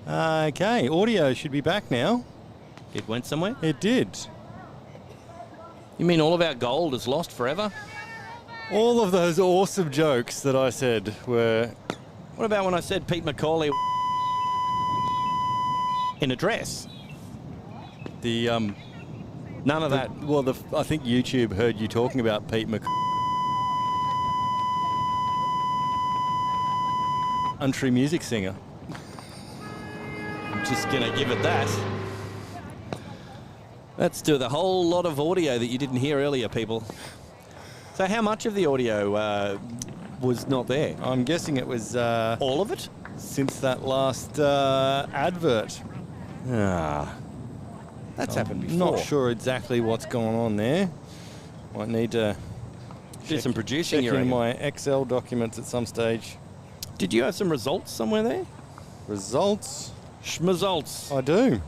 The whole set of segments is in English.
Okay, audio should be back now. It went somewhere? It did. You mean all of our gold is lost forever? All of those awesome jokes that I said were... What about when I said Pete McCauley in a dress? The None of that. Well, I think YouTube heard you talking about Pete country music singer. I'm just going to give it that. Let's do the whole lot of audio that you didn't hear earlier, people. So how much of the audio was not there? I'm guessing it was... all of it? Since that last advert. That's happened before. Not sure exactly what's going on there. Might need to do some producing. Check in my Excel documents at some stage. Did you have some results somewhere there? Results? Schmazults. I do.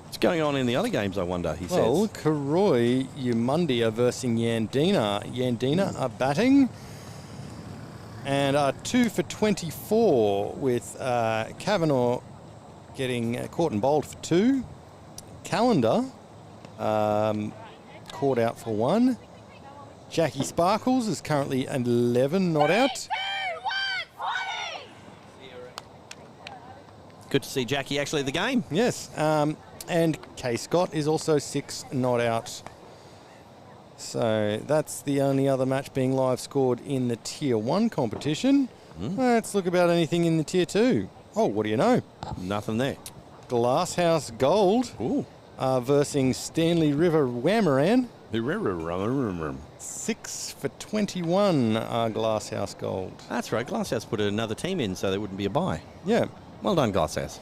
What's going on in the other games, I wonder, he well, says. Karoi Umundia versus Yandina. Yandina are batting and are 2 for 24 with Kavanagh getting caught and bowled for 2. Caloundra caught out for 1. Jackie Sparkles is currently 11 not out. Good to see Jackie actually at the game. Yes. And Kay Scott is also 6 not out. So that's the only other match being live scored in the Tier 1 competition. Let's look about anything in the Tier 2. Oh, what do you know? Nothing there. Glasshouse Gold versus Stanley River Wamaran. 6 for 21 are Glasshouse Gold. That's right. Glasshouse put another team in so there wouldn't be a bye. Yeah. Well done, Glasshouse.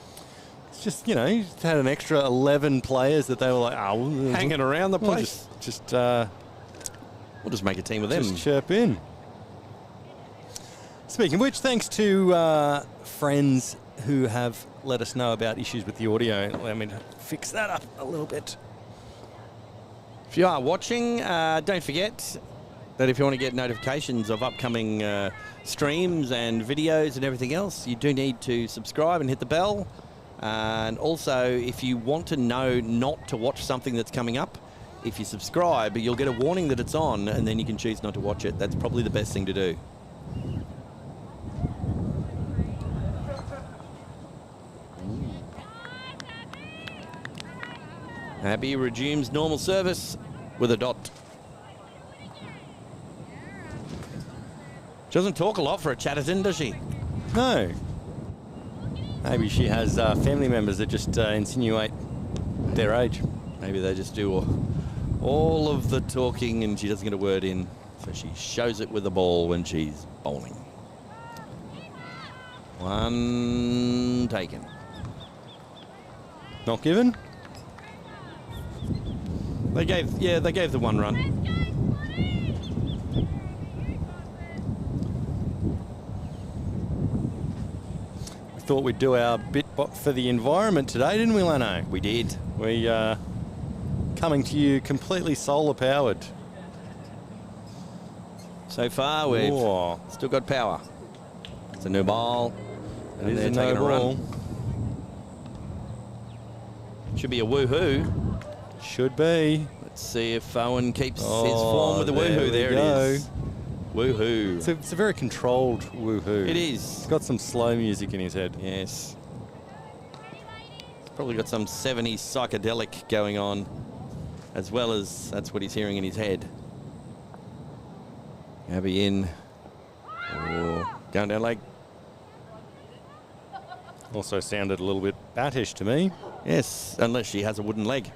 It's just, you know, you just had an extra 11 players that they were like, hanging around the place. We'll just make a team with them. Just chirp in. Speaking of which, thanks to friends who have let us know about issues with the audio. Let me fix that up a little bit. If you are watching, don't forget that if you want to get notifications of upcoming streams and videos and everything else, you do need to subscribe and hit the bell. And also, if you want to know not to watch something that's coming up, if you subscribe, you'll get a warning that it's on, and then you can choose not to watch it. That's probably the best thing to do. Abby resumes normal service with a dot. She doesn't talk a lot for a Chatterton, does she? No. Maybe she has family members that just insinuate their age. Maybe they just do all of the talking and she doesn't get a word in. So she shows it with the ball when she's bowling. 1 taken. Not given? They gave the 1 run. Thought we'd do our bit for the environment today, didn't we, Lano? We did. We coming to you completely solar powered. So far, we've still got power. It's a new ball. And they're taking a run. Should be a woohoo. Should be. Let's see if Owen keeps his form with the woohoo. There it is. Woohoo. It's a very controlled woohoo. It is. He's got some slow music in his head. Yes. He's probably got some 70s psychedelic going on, as well as that's what he's hearing in his head. Abby in. Going down leg. Also sounded a little bit battish to me. Yes, unless she has a wooden leg.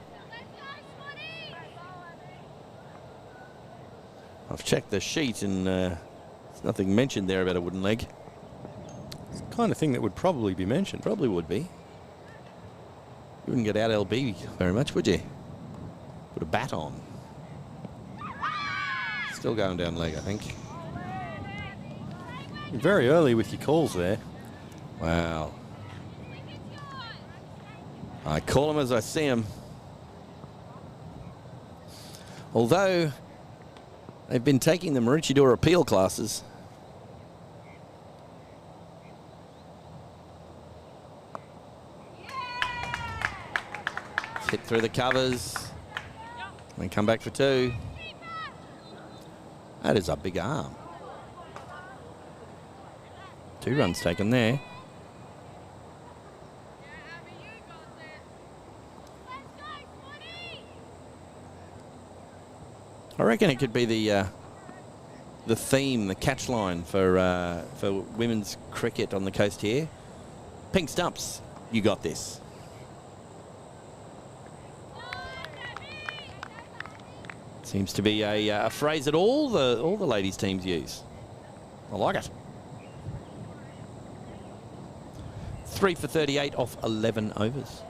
I've checked the sheet and there's nothing mentioned there about a wooden leg. It's the kind of thing that would probably be mentioned. Probably would be. You wouldn't get out LB very much, would you? Put a bat on. Still going down leg, I think. You're very early with your calls there. Wow. I call them as I see them. Although they've been taking the Maroochydore appeal classes. Hit through the covers. And come back for 2. That is a big arm. 2 runs taken there. I reckon it could be the theme, the catch line for women's cricket on the coast here. Pink stumps, you got this. Seems to be a phrase that all the ladies teams use. I like it. 3 for 38 off 11 overs.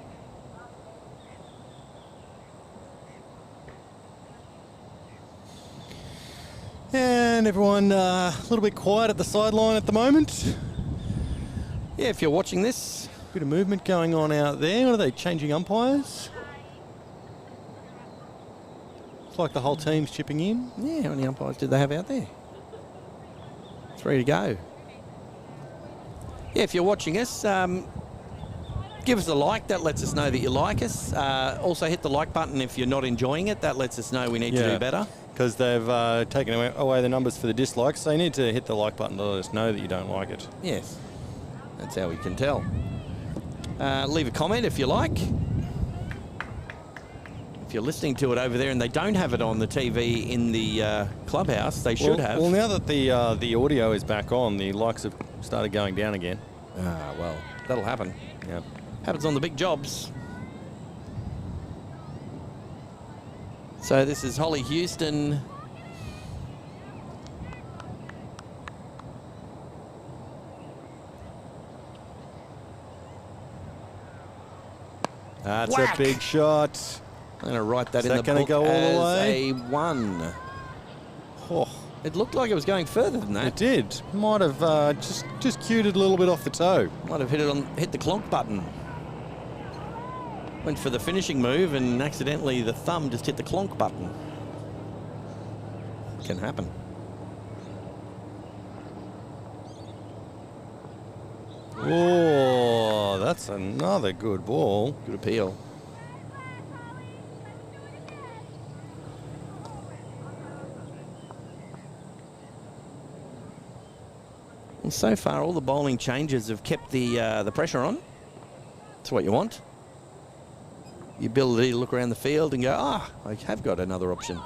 And everyone a little bit quiet at the sideline at the moment. Yeah, if you're watching this. Bit of movement going on out there. What are they, changing umpires? Looks like the whole team's chipping in. Yeah, how many umpires did they have out there? 3 to go. Yeah, if you're watching us, give us a like. That lets us know that you like us. Also hit the like button if you're not enjoying it. That lets us know we need to do better. Because they've taken away the numbers for the dislikes, so you need to hit the like button to let us know that you don't like it. Yes, that's how we can tell. Leave a comment if you like. If you're listening to it over there and they don't have it on the TV in the clubhouse, they should have. Well, now that the audio is back on, the likes have started going down again. Well, that'll happen. Yeah, happens on the big jobs. So this is Holly Houston. That's Whack. a big shot. I'm going to write that Is in that the gonna book go all the way? as a 1. Oh, It looked like it was going further than that. it did. Might have just cued it a little bit off the toe. Might have hit the clonk button. Went for the finishing move and accidentally the thumb just hit the clonk button. Can happen. Oh, that's another good ball. Good appeal. Well, so far all the bowling changes have kept the pressure on. That's what you want. The ability to look around the field and go, I have got another option.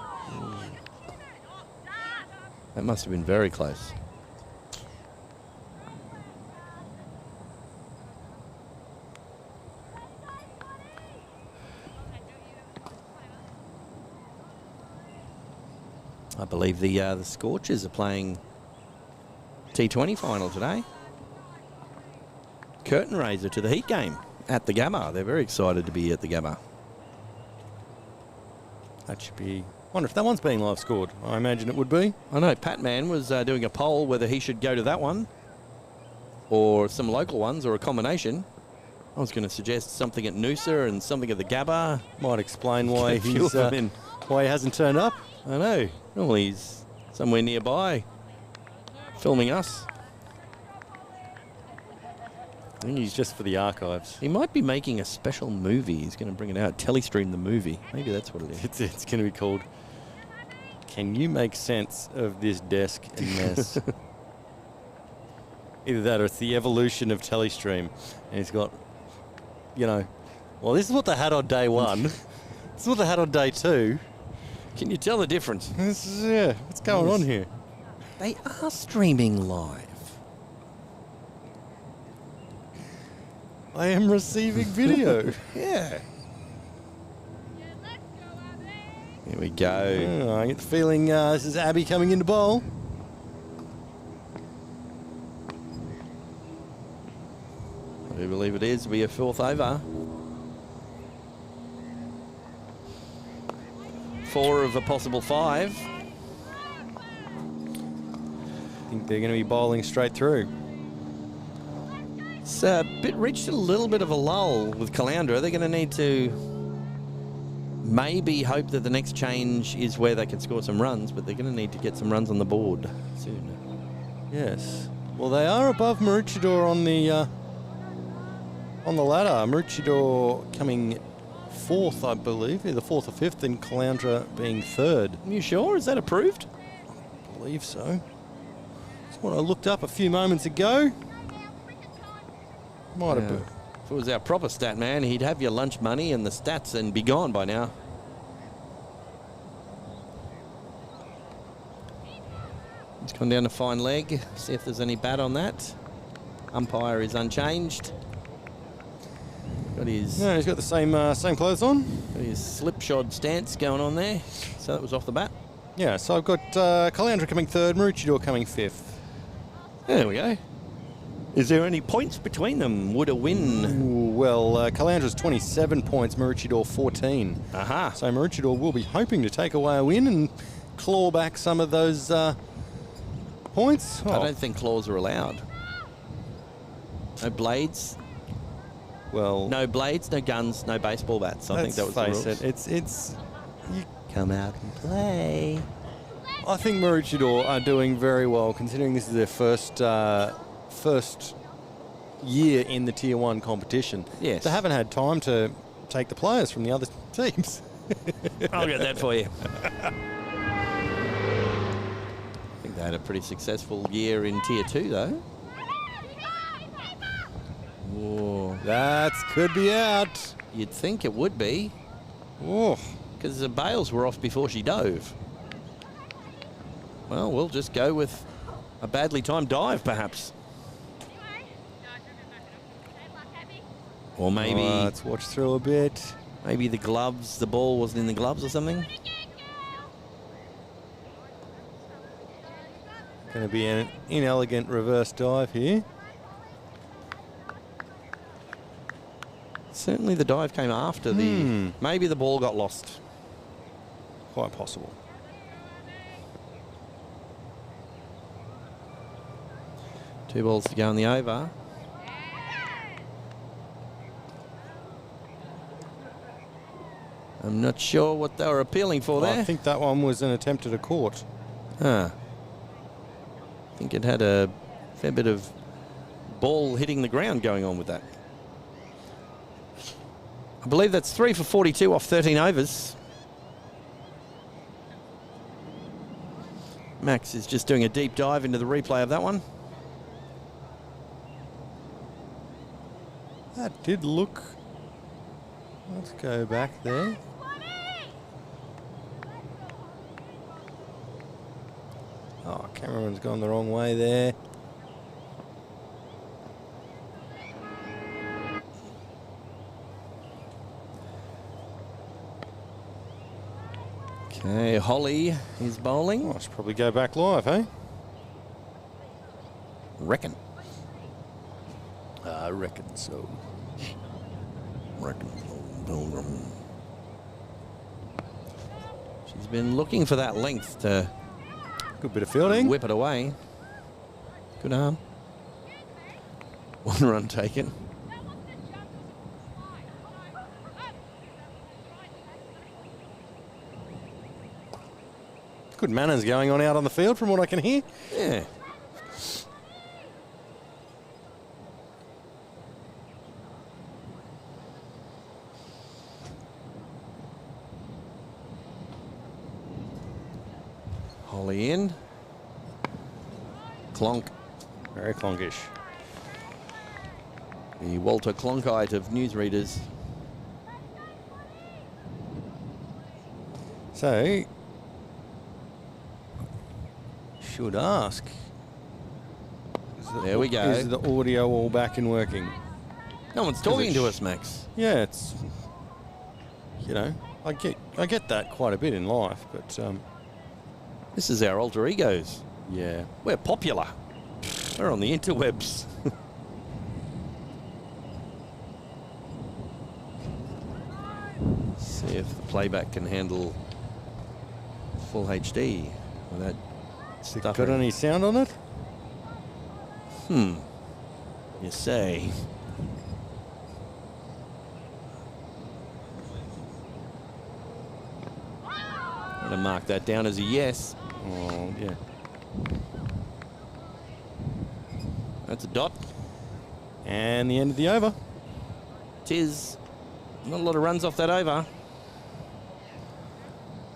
That must have been very close. I believe the Scorchers are playing T20 final today. Curtain raiser to the Heat game at the Gabba. They're very excited to be at the Gabba. That should be... I wonder if that one's being live scored. I imagine it would be. I know Pat Man was doing a poll whether he should go to that one or some local ones or a combination. I was going to suggest something at Noosa and something at the Gabba. Might explain why A few he's of them in. why he hasn't turned up. I know. Normally he's somewhere nearby filming us. I think he's just for the archives. He might be making a special movie. He's going to bring it out. Telestream the movie. Maybe that's what it is. It's going to be called Can You Make Sense of This Desk and Mess? Either that or it's the evolution of Telestream. And he's got, well, this is what they had on day 1. This is what they had on day 2. Can you tell the difference? This is, what's going on here? They are streaming live. I am receiving video. Yeah. Here we go. I get the feeling this is Abby coming into bowl. I do believe it is. It'll be a 4th over. 4 of a possible 5. I think they're going to be bowling straight through. It's reached a little bit of a lull with Caloundra. They're going to need to maybe hope that the next change is where they can score some runs, but they're going to need to get some runs on the board soon. Yes. Well, they are above Maroochydore on the ladder. Maroochydore coming fourth, I believe, either fourth or fifth, and Caloundra being third. You sure? Is that approved? I believe so. That's what I looked up a few moments ago. Might have been. If it was our proper stat man, he'd have your lunch money and the stats and be gone by now. He's gone down to fine leg. See if there's any bat on that. Umpire is unchanged. Got his No, he's got the same clothes on. got his slipshod stance going on there. So that was off the bat. Yeah, so I've got Caloundra coming third, Maroochydore coming fifth. There we go. Is there any points between them? Would a win? Ooh, well, Calandra's 27 points, Maroochydore 14. Aha. So Maroochydore will be hoping to take away a win and claw back some of those points. I don't think claws are allowed. No blades. Well, No blades, no guns, no baseball bats. I think that was the rules. It's you, Come out and play. I think Maroochydore are doing very well, considering this is their first year in the Tier 1 competition. Yes. They haven't had time to take the players from the other teams. I'll get that for you. I think they had a pretty successful year in Tier 2, though. Whoa. That could be out. You'd think it would be, Oh, because the bails were off before she dove. Well, we'll just go with a badly timed dive, perhaps. Or maybe, let's watch through a bit. maybe the gloves, the ball wasn't in the gloves or something. Going to be an inelegant reverse dive here. Certainly the dive came after the... Maybe the ball got lost. Quite possible. Two balls to go in the over. I'm not sure what they were appealing for there. I think that one was an attempt at a court. I think it had a fair bit of ball hitting the ground going on with that. I believe that's 3 for 42 off 13 overs. Max is just doing a deep dive into the replay of that one. That did look... Let's go back there. Oh, cameraman's gone the wrong way there. Okay, Holly is bowling. Oh, I should probably go back live, eh? Reckon. I reckon so. Reckon. She's been looking for that length to Good bit of fielding. whip it away. Good arm. One run taken. Good manners going on out on the field from what I can hear. Yeah. Holly in. Clonk. Very clonkish. The Walter Clonkite of newsreaders. So, should ask. There we go. Is the audio all back and working? No one's talking to us, Max. Yeah, it's, you know, I get that quite a bit in life, but This is our alter egos. yeah. We're popular. We're on the interwebs. See if the playback can handle full HD without Got stuttering. any sound on it? You say. I'm going to mark that down as a yes. Oh, yeah. That's a dot. And the end of the over. Tis Not a lot of runs off that over.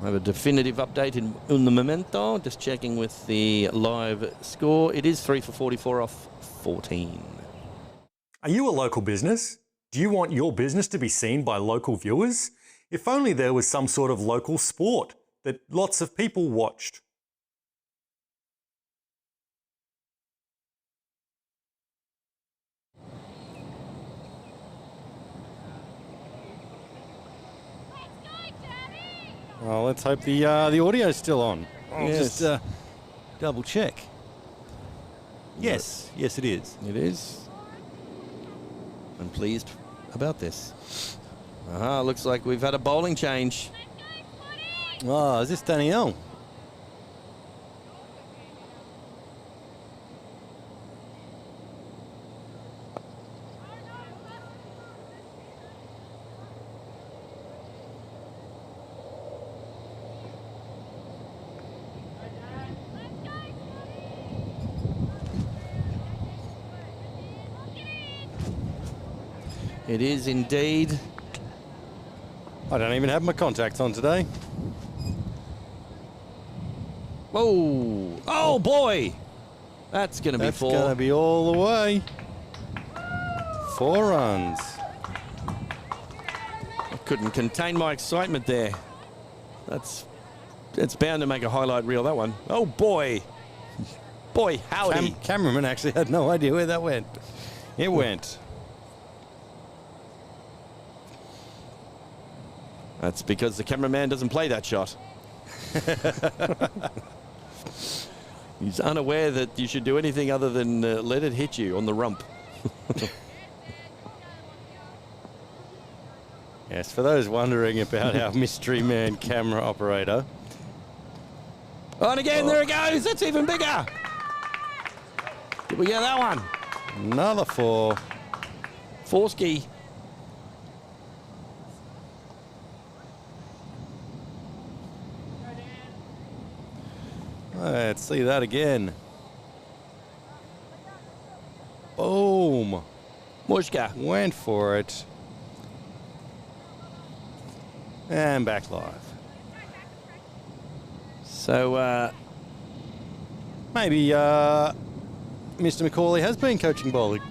I have a definitive update in un momento. Just checking with the live score. It is 3 for 44 off 14. Are you a local business? Do you want your business to be seen by local viewers? If only there was some sort of local sport that lots of people watched. Well, let's hope the audio's still on. I'll Yes. just double check. Yes, yes it is. It is. I'm pleased about this. Looks like we've had a bowling change. Oh, is this Danielle? It is indeed. I don't even have my contacts on today. Oh, oh boy. That's going to be That's 4. going to be all the way. 4 runs. I couldn't contain my excitement there. It's bound to make a highlight reel, that one. Oh boy. Boy, howdy. Cameraman actually had no idea where that went. It went. That's because the cameraman doesn't play that shot. He's unaware that you should do anything other than let it hit you on the rump. Yes, for those wondering about our mystery man camera operator. Oh, and again, there it goes. That's even bigger. Did we get that one? Another 4. 4 ski. Let's see that again. Boom. Mushka. Went for it. And back live. So, Maybe Mr. McCauley has been coaching bowling.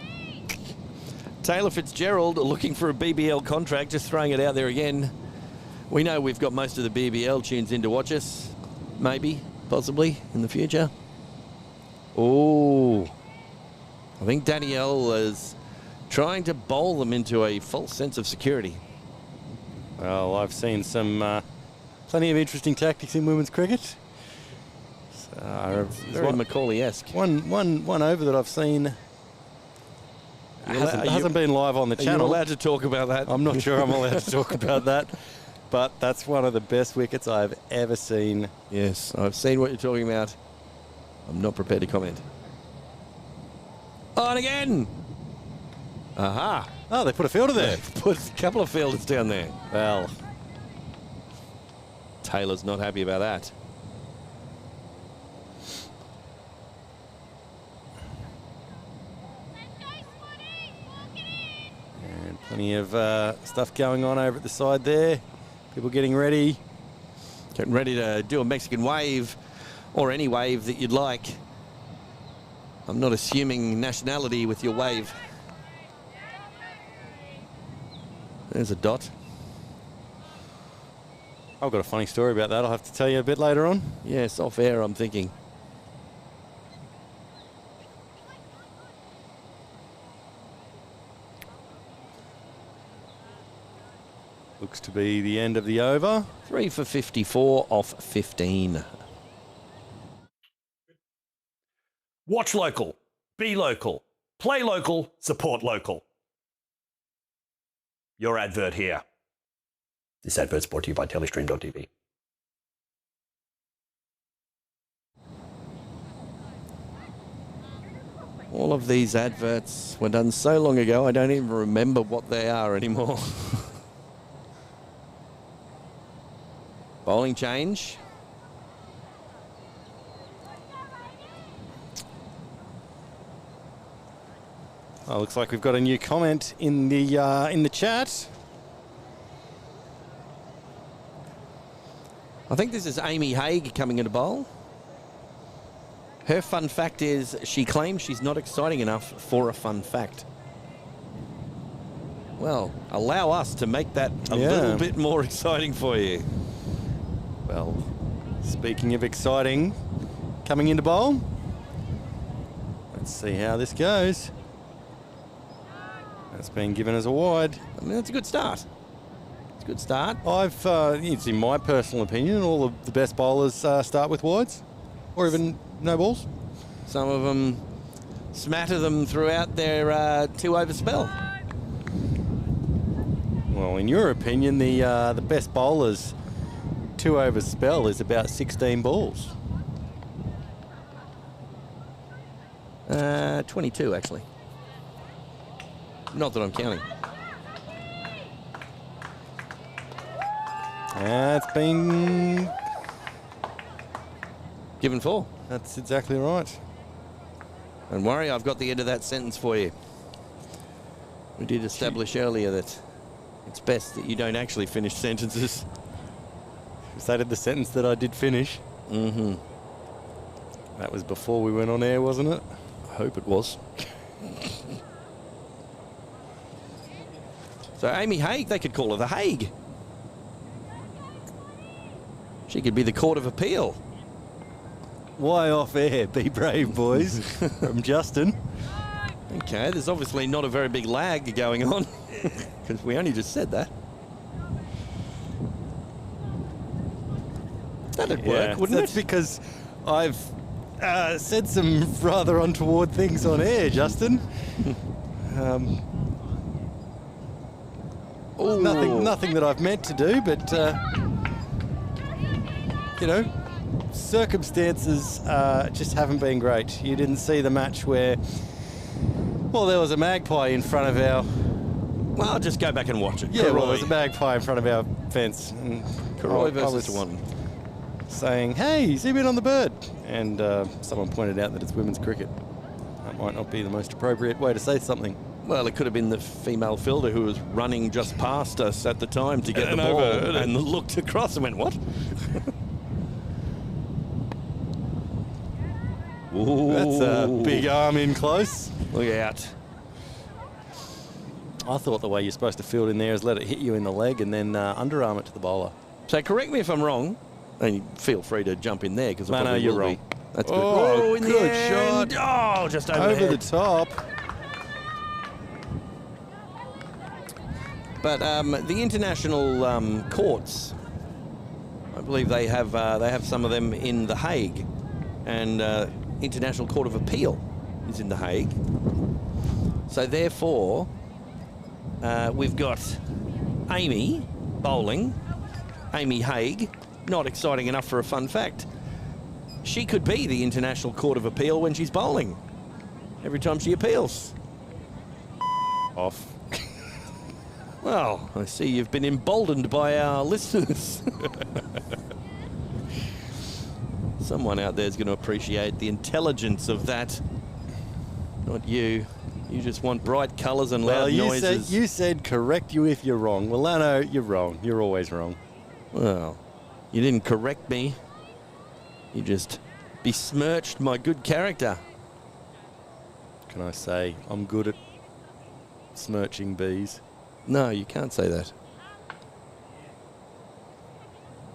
Taylor Fitzgerald looking for a BBL contract, just throwing it out there again. We know we've got most of the BBL tunes in to watch us. Maybe, possibly, in the future. Oh, I think Danielle is trying to bowl them into a false sense of security. Well, I've seen some plenty of interesting tactics in women's cricket. Very Macaulay-esque. One over that I've seen hasn't been live on the Are you channel. allowed to talk about that? I'm not sure I'm allowed to talk about that, but that's one of the best wickets I've ever seen. Yes, I've seen what you're talking about. I'm not prepared to comment. On again! Aha! Oh, they put a fielder there. Put a couple of fielders down there. Well, Taylor's not happy about that. and plenty of stuff going on over at the side there. People getting ready. Getting ready to do a Mexican wave, or any wave that you'd like. I'm not assuming nationality with your wave. There's a dot. I've got a funny story about that. I'll have to tell you a bit later on. Yes, off air, I'm thinking. Looks to be the end of the over. 3 for 54 off 15. Watch local, be local, play local, support local. Your advert here. This advert's brought to you by Telestream.tv. All of these adverts were done so long ago, I don't even remember what they are anymore. Bowling change. Oh, looks like we've got a new comment in the chat. I think this is Amy Haig coming into bowl. Her fun fact is she claims she's not exciting enough for a fun fact. Well, allow us to make that a little bit more exciting for you. Well, speaking of exciting, coming into bowl. Let's see how this goes. That's been given as a wide. I mean, that's a good start. It's a good start. It's in my personal opinion, all of the best bowlers start with wides, or even no balls. Some of them smatter them throughout their 2 over spell. Well, in your opinion, the best bowlers 2 over spell is about 16 balls. 22 actually. Not that I'm counting. It's been Given 4. That's exactly right. Don't worry, I've got the end of that sentence for you. We did establish earlier that it's best that you don't actually finish sentences. Is that the sentence that I did finish? Mm-hmm. That was before we went on air, wasn't it? I hope it was. So Amy Haig, they could call her the Hague. She could be the Court of Appeal. Why off air? Be brave, boys. From Justin. Okay, there's obviously not a very big lag going on because we only just said that. That'd work, wouldn't That's it? because I've said some rather untoward things on air, Justin. Nothing that I've meant to do, but you know, circumstances just haven't been great. You didn't see the match where, well, there was a magpie in front of our. Well, just go back and watch it. Yeah, well, there was a magpie in front of our fence, and Karoy I was versus one. saying, "Hey, zoom in on the bird," and someone pointed out that it's women's cricket. That might not be the most appropriate way to say something. Well, it could have been the female fielder who was running just past us at the time to get the ball and looked across and went, "What?" Ooh. That's a big arm in close. Look out. I thought the way you're supposed to field in there is let it hit you in the leg and then underarm it to the bowler. So correct me if I'm wrong, and feel free to jump in there because No, you're wrong. That's good. Oh, in good the end. shot. Oh, just over Over the the top. But the international courts, I believe they have some of them in The Hague, and International Court of Appeal is in The Hague. So therefore, we've got Amy bowling, Amy Haig, not exciting enough for a fun fact. She could be the International Court of Appeal when she's bowling. Every time she appeals. Off. Well, I see you've been emboldened by our listeners. Someone out there is going to appreciate the intelligence of that. Not you. You just want bright colours and loud noises. You said correct you if you're wrong. Well, Lano, you're wrong. You're always wrong. Well, you didn't correct me. You just besmirched my good character. Can I say I'm good at smirching bees? No, you can't say that.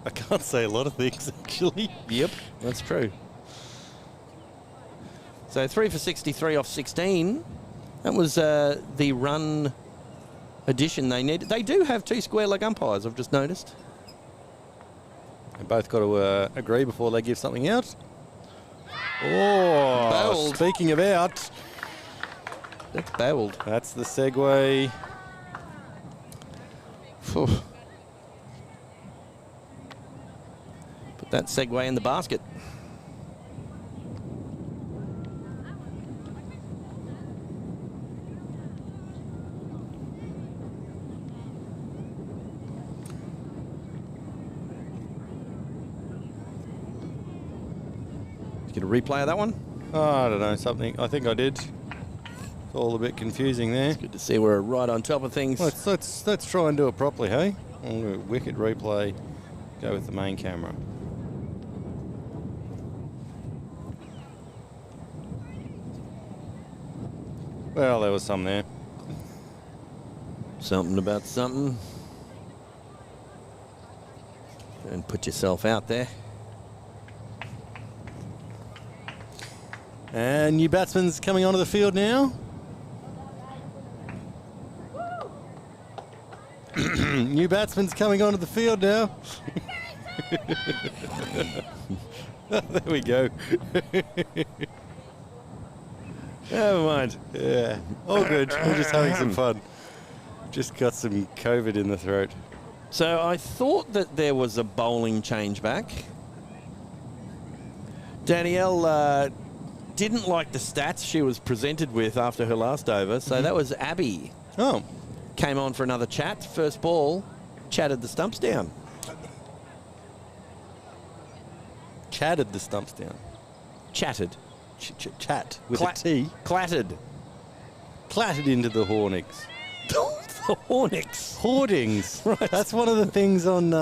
I can't say a lot of things, actually. Yep, that's true. So 3 for 63 off 16. That was the run addition they needed. They do have 2 square leg umpires, I've just noticed. They both got to agree before they give something out. Oh, Bowled. Speaking of out, That's bowled. that's the segue. Phew. Put that segue in the basket. Get a replay of that one? Oh, I don't know, something. I think I did. It's all a bit confusing there. Good to see we're right on top of things. Let's try and do it properly, hey? Wicket replay. Go with the main camera. Well, there was some there. Something about something. And put yourself out there. And new batsman's coming onto the field now. New batsman's coming onto the field now. There we go. Never mind. Yeah, all good. We're just having some fun. Just got some COVID in the throat. So I thought that there was a bowling change back. Danielle didn't like the stats she was presented with after her last over, so that was Abby. Oh. Came on for another chat. First ball, chatted the stumps down. Chatted the stumps down. Chatted. Chat with a T. Clattered. Clattered into the Hornicks. The Hornicks. Hoardings. Right. That's one of the things on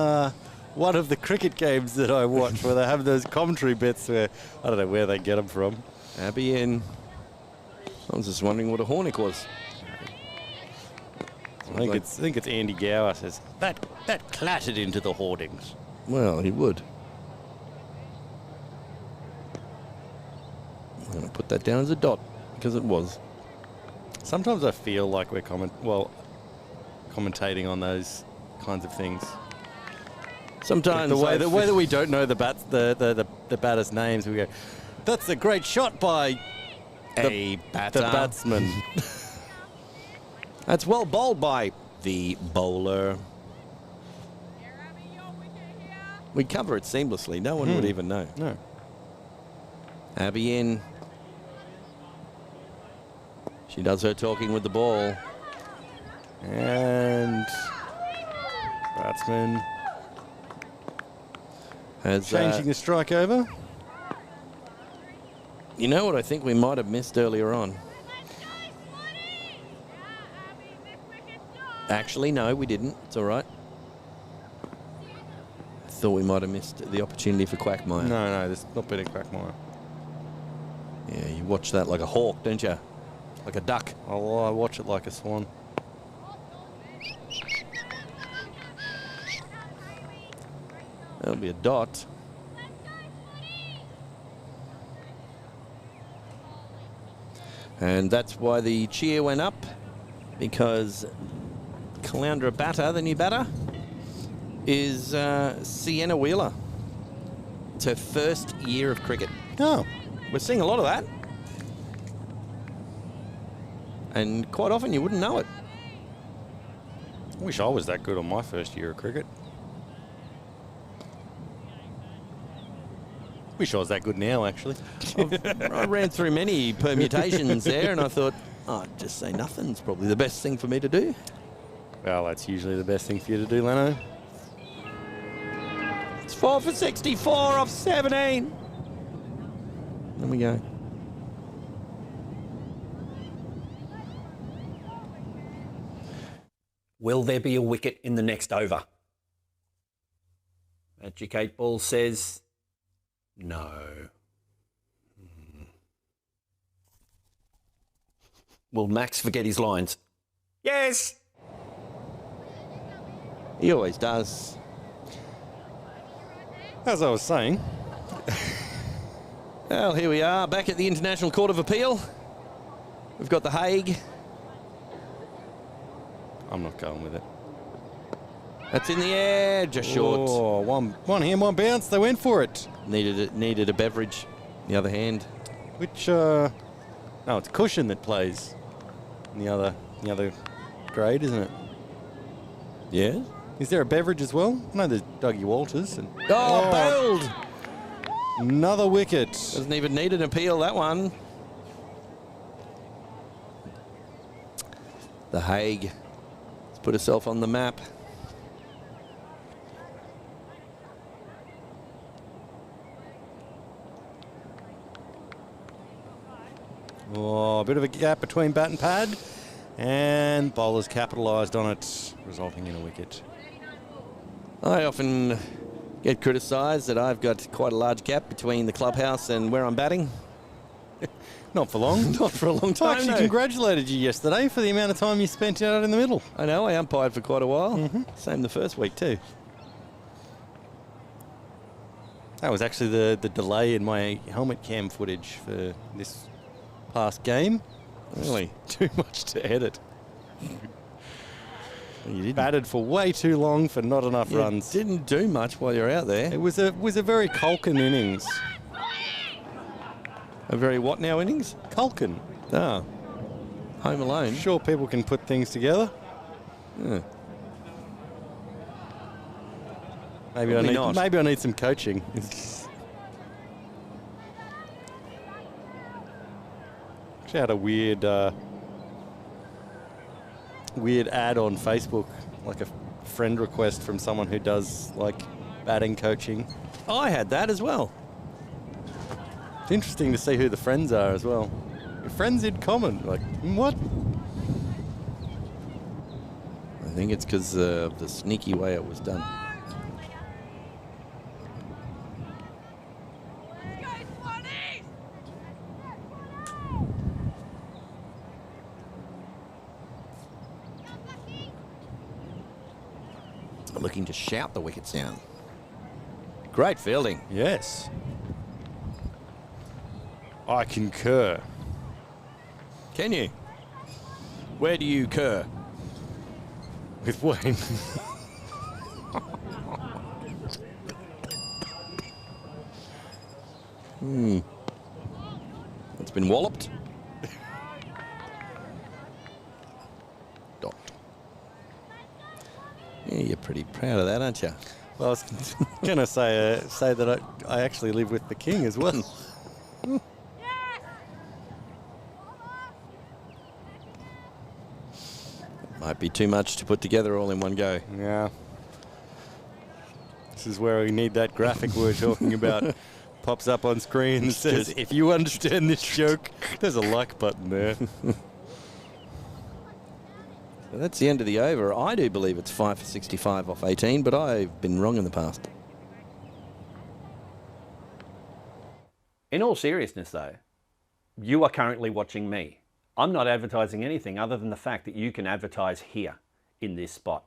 one of the cricket games that I watch where they have those commentary bits where I don't know where they get them from. Abby in. I was just wondering what a Hornick was. I think it's Andy Gower says that clattered into the hoardings. Well, he would. I'm going to put that down as a dot because it was. Sometimes I feel like we're commentating on those kinds of things. Sometimes Like the way that we don't know the batters' names, we go, "That's a great shot by a batter. the batsman." That's well bowled by the bowler. We cover it seamlessly. No one would even know. No. Abby in. She does her talking with the ball. And batsman Has changing the strike over. You know what I think we might have missed earlier on? Actually, no, we didn't. It's all right. I thought we might have missed the opportunity for Quackmire. No, there's not been a Quackmire. Yeah, you watch that like a hawk, don't you? Like a duck. Oh, I watch it like a swan. That'll be a dot. And that's why the cheer went up, because Caloundra batter, the new batter, is Sienna Wheeler. It's her first year of cricket. Oh. We're seeing a lot of that. And quite often you wouldn't know it. I wish I was that good on my first year of cricket. Wish I was that good now, actually. I ran through many permutations there and I thought, oh, just say nothing's probably the best thing for me to do. Well, that's usually the best thing for you to do, Leno. It's 4 for 64 off 17. There we go. Will there be a wicket in the next over? Magic 8 Ball says no. Will Max forget his lines? Yes! He always does. As I was saying. Well, here we are, back at the International Court of Appeal. We've got The Hague. I'm not going with it. That's in the air, just short. Oh, one hand, one bounce. They went for it. Needed a beverage. The other hand. Which, no, it's Cushion that plays in the other grade, isn't it? Yeah. Is there a beverage as well? No, there's Dougie Walters. And Bailed! Another wicket. Doesn't even need an appeal, that one. The Hague has put herself on the map. Oh, a bit of a gap between bat and pad. And bowlers capitalised on it, resulting in a wicket. I often get criticised that I've got quite a large gap between the clubhouse and where I'm batting. Not for long. Not for a long I time, actually no. congratulated you yesterday for the amount of time you spent out in the middle. I know, I umpired for quite a while. Same the first week too. That was actually the delay in my helmet cam footage for this past game. Really? Too much to edit. You didn't, Batted for way too long for not enough you runs. didn't do much while you're out there. It was a very Culkin innings. A very what now innings? Culkin. Oh. Home Alone. Sure, people can put things together. Yeah. Maybe I need some coaching. Actually, I had a weird ad on Facebook, like a friend request from someone who does like batting coaching. I had that as well. It's interesting to see who the friends are as well. Your friends in common, like what? I think it's because of the sneaky way it was done. Looking to shout the wickets down. Great fielding. Yes. I concur. Can you? Where do you cur? With Wayne. It's been walloped. Dot. Yeah, you're pretty proud of that, aren't you? Well, I was going to say that I actually live with the king as well. Might be too much to put together all in one go. Yeah. This is where we need that graphic we were talking about. Pops up on screen and says, if you understand this joke, there's a like button there. So that's the end of the over. I do believe it's 5 for 65 off 18, but I've been wrong in the past. In all seriousness though, you are currently watching me. I'm not advertising anything other than the fact that you can advertise here in this spot.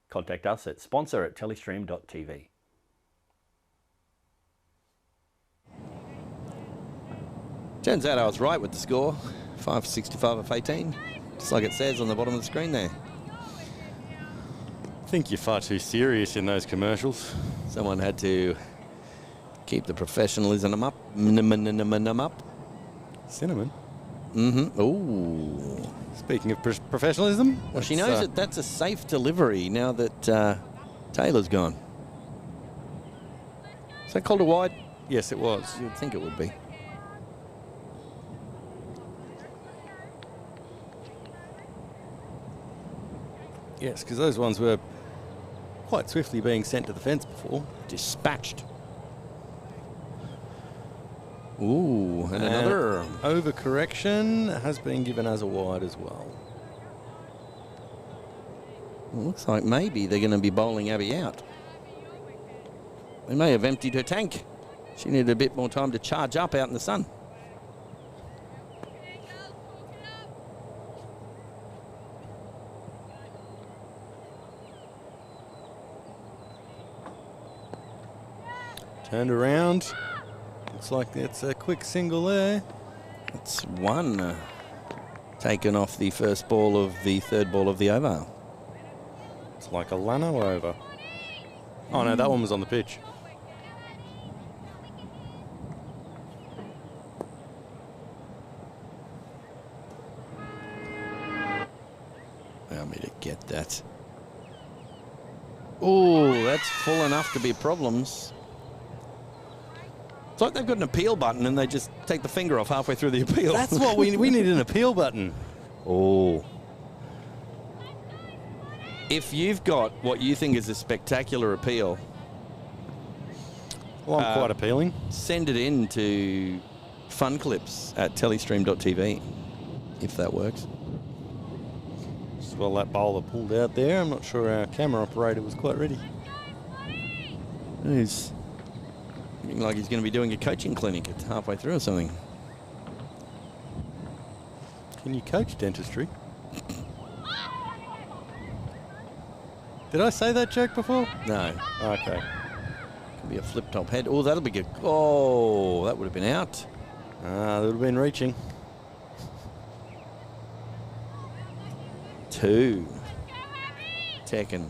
Contact us at sponsor@telestream.tv. Turns out I was right with the score. 5 for 65 off 18. Just like it says on the bottom of the screen there. I think you're far too serious in those commercials. Someone had to keep the professionalism up. Up. Cinnamon. Ooh. Speaking of professionalism. Well, she knows that that's a safe delivery now that Taylor's gone. Is that called a wide? Yes, it was. You would think it would be. Yes, because those ones were quite swiftly being sent to the fence before. Dispatched. Ooh, and another. Overcorrection has been given as a wide as well. Well, looks like maybe they're going to be bowling Abby out. They may have emptied her tank. She needed a bit more time to charge up out in the sun. Turned around. Looks like that's a quick single there. It's one taken off the first ball of the third ball of the over. It's like a Lano over. Oh no, that one was on the pitch. Allow me to get that. Oh, that's full enough to be problems. It's like they've got an appeal button and they just take the finger off halfway through the appeal. That's what we need, an appeal button. Oh. If you've got what you think is a spectacular appeal, Well, I'm quite appealing. send it in to fun clips at telestream.tv, if that works. Well, that bowler pulled out there. I'm not sure our camera operator was quite ready. He's looking like he's going to be doing a coaching clinic at halfway through or something. Can you coach dentistry? Did I say that joke before? No. Okay. Could be a flip-top head. Oh, that'll be good. Oh, that would have been out. That would have been reaching. 2. Tekken.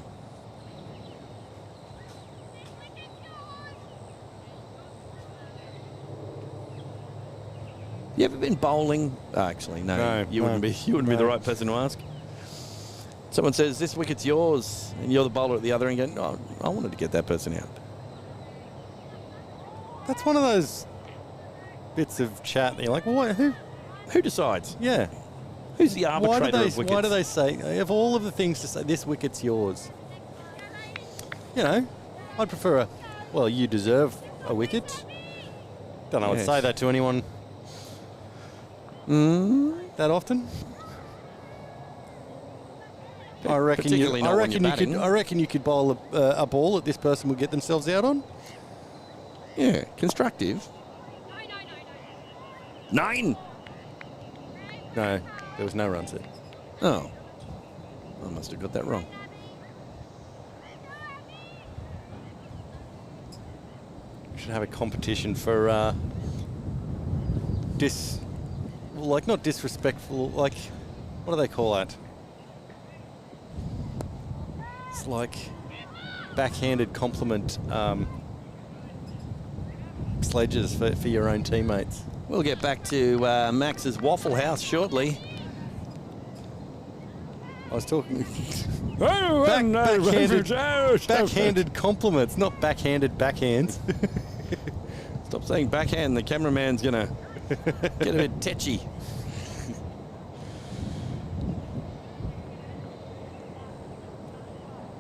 You ever been bowling? Oh, actually, no. You wouldn't be. You wouldn't be the right person to ask. Someone says this wicket's yours, and you're the bowler at the other end. Going, no, I wanted to get that person out. That's one of those bits of chat that you're like, well, what, Who decides? Yeah. Who's the arbitrator of wickets? Why do they say, of all of the things to say, this wicket's yours? You know, I'd prefer well, you deserve a wicket. Don't know, I'd say that to anyone that often. I reckon you could bowl a ball that this person would get themselves out on. Yeah, constructive. 9. No, there was no runs there. Oh, I must have got that wrong. We should have a competition for not disrespectful, like, what do they call that? It's like backhanded compliment sledges for your own teammates. We'll get back to Max's Waffle House shortly. I was talking backhanded compliments, not backhanded backhands. Stop saying backhand. The cameraman's gonna get a bit tetchy.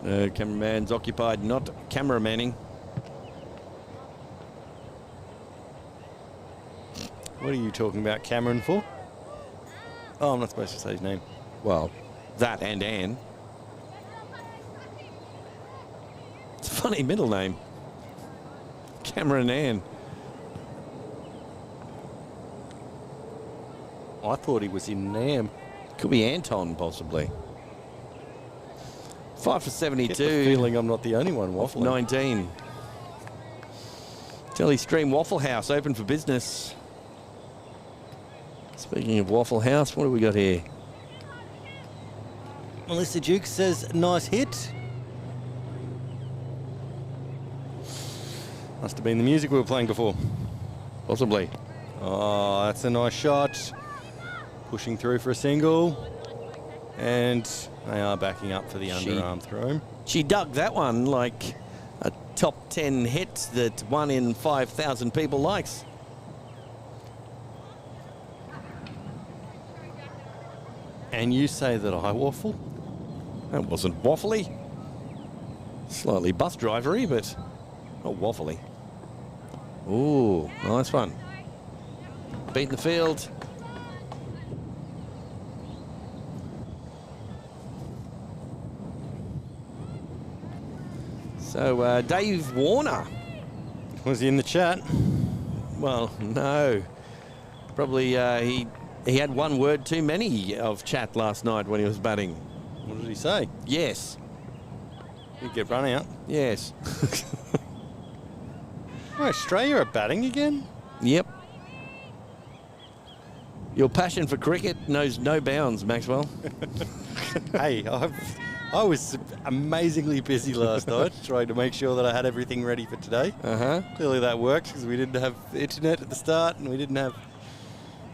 Cameraman's occupied, not cameramanning. What are you talking about Cameron for? Oh, I'm not supposed to say his name. Well, that and Anne. It's a funny middle name. Cameron Anne. I thought he was in Nam. Could be Anton, possibly. 5 for 72. Get the feeling I'm not the only one waffling. 19. Telestream Waffle House open for business. Speaking of Waffle House, what do we got here? Melissa Duke says, nice hit. Must have been the music we were playing before. Possibly. Oh, that's a nice shot. Pushing through for a single. And they are backing up for the underarm throw. She dug that one like a top 10 hit that 1 in 5,000 people likes. And you say that I waffle? That wasn't waffly. Slightly bus drivery, but not waffly. Ooh, nice one. Beating the field. So, Dave Warner. Was he in the chat? Well, no. Probably he had one word too many of chat last night when he was batting. What did he say? Yes. He'd get run out. Yes. Oh, Australia are batting again? Yep. Your passion for cricket knows no bounds, Maxwell. Hey, I was amazingly busy last night trying to make sure that I had everything ready for today. Clearly that worked because we didn't have internet at the start and we didn't have...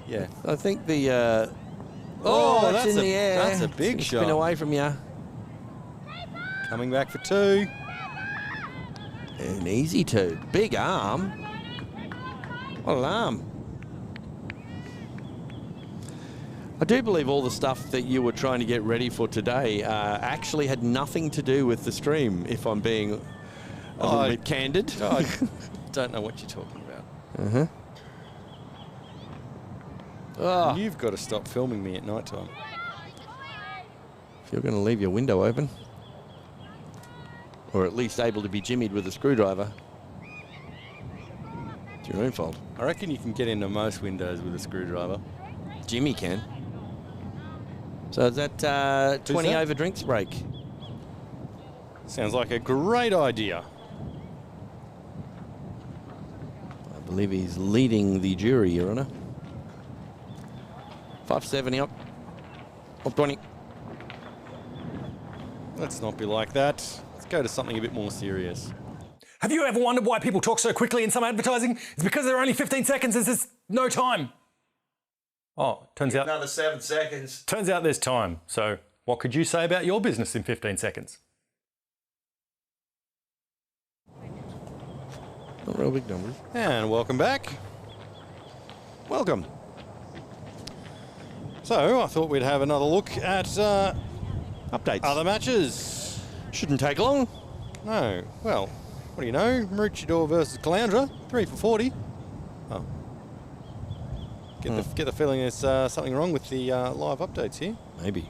Yeah. I think the... oh, that's in the air. That's a big shot. Spin away from you. Coming back for 2. An easy 2. Big arm. What an arm. I do believe all the stuff that you were trying to get ready for today actually had nothing to do with the stream, if I'm being a little bit candid. I don't know what you're talking about. Oh. You've got to stop filming me at night time. If you're going to leave your window open, or at least able to be jimmied with a screwdriver. your own fault. I reckon you can get into most windows with a screwdriver. Jimmy can. So is that 20 that? over drinks break? Sounds like a great idea. I believe he's leading the jury, Your Honour. 570 up. Up 20. Let's not be like that. Let's go to something a bit more serious. Have you ever wondered why people talk so quickly in some advertising? It's because there are only 15 seconds and there's no time. Oh, turns out Another 7 seconds. there's time. So what could you say about your business in 15 seconds? Not real big numbers. And welcome back. Welcome. So I thought we'd have another look at Updates. other matches. Shouldn't take long. No. Well, what do you know? Maroochydore versus Caloundra, 3 for 40. Oh. Get the feeling there's something wrong with the live updates here. Maybe.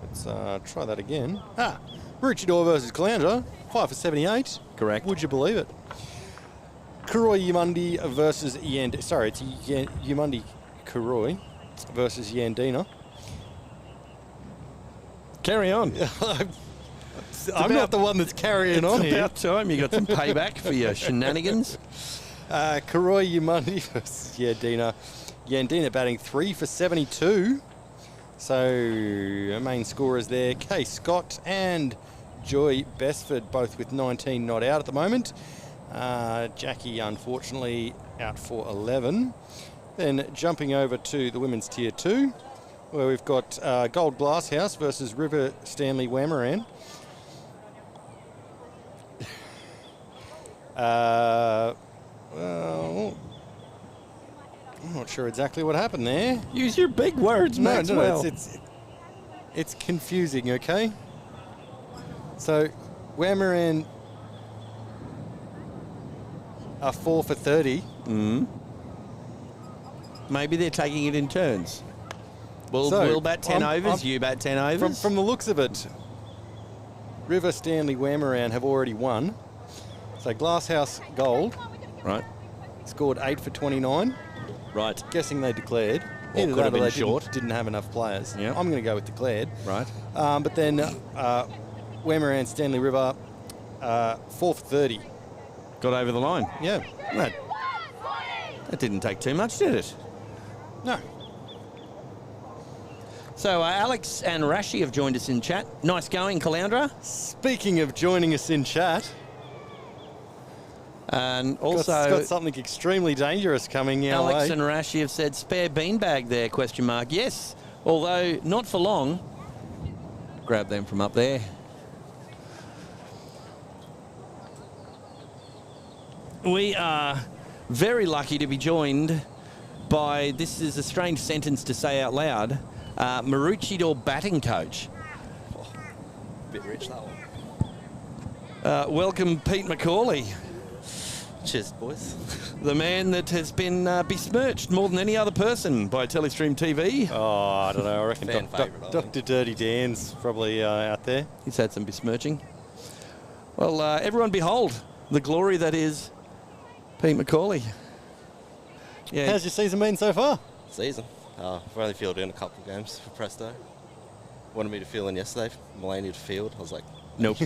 Let's try that again. Maroochydore versus Caloundra, 5 for 78. Correct. Would you believe it? Kuroi Yamundi versus Yand. Sorry, it's Yamundi Kuroi versus Yandina. Carry on. I'm not the one that's carrying on It's here. about time you got some payback for your shenanigans. Kuroi Yamundi versus Yandina. Yandina batting 3 for 72. So main scorers there, Kay Scott and Joy Besford, both with 19 not out at the moment. Jackie, unfortunately, out for 11. Then jumping over to the women's tier 2, where we've got Gold Glasshouse versus River Stanley Wamaran. Well, I'm not sure exactly what happened there. Use your big words, Maxwell. It's confusing, okay? So, Wamaran are 4 for 30. Maybe they're taking it in turns. We'll bat 10 overs, you bat 10 overs. From the looks of it, River Stanley Wamaran have already won. So Glasshouse Gold Right. scored 8 for 29. Right. Guessing they declared. Or Either could that have or been they short. didn't have enough players. Yeah. I'm going to go with declared. Right. But then Wamaran Stanley River 4 for 30. Got over the line. Yeah. That didn't take too much, did it? No. So Alex and Rashi have joined us in chat. Nice going, Caloundra. Speaking of joining us in chat, And got also, something extremely dangerous coming our Alex way. and Rashi have said spare beanbag there, question mark. Yes, although not for long. Grab them from up there. We are very lucky to be joined by, this is a strange sentence to say out loud, Maroochydore batting coach. Bit rich, that one. Welcome, Pete McCauley, Cheers, boys. the man that has been besmirched more than any other person by Telestream TV. Oh, I don't know. I reckon Fan favourite, I Dr. Dirty Dan's probably out there. He's had some besmirching. Well, everyone behold the glory that is Pete McCauley. Yeah, How's your season been so far? Season. I've only fielded in a couple of games for Presto. Wanted me to field in yesterday. Melania to field. I was like, nope.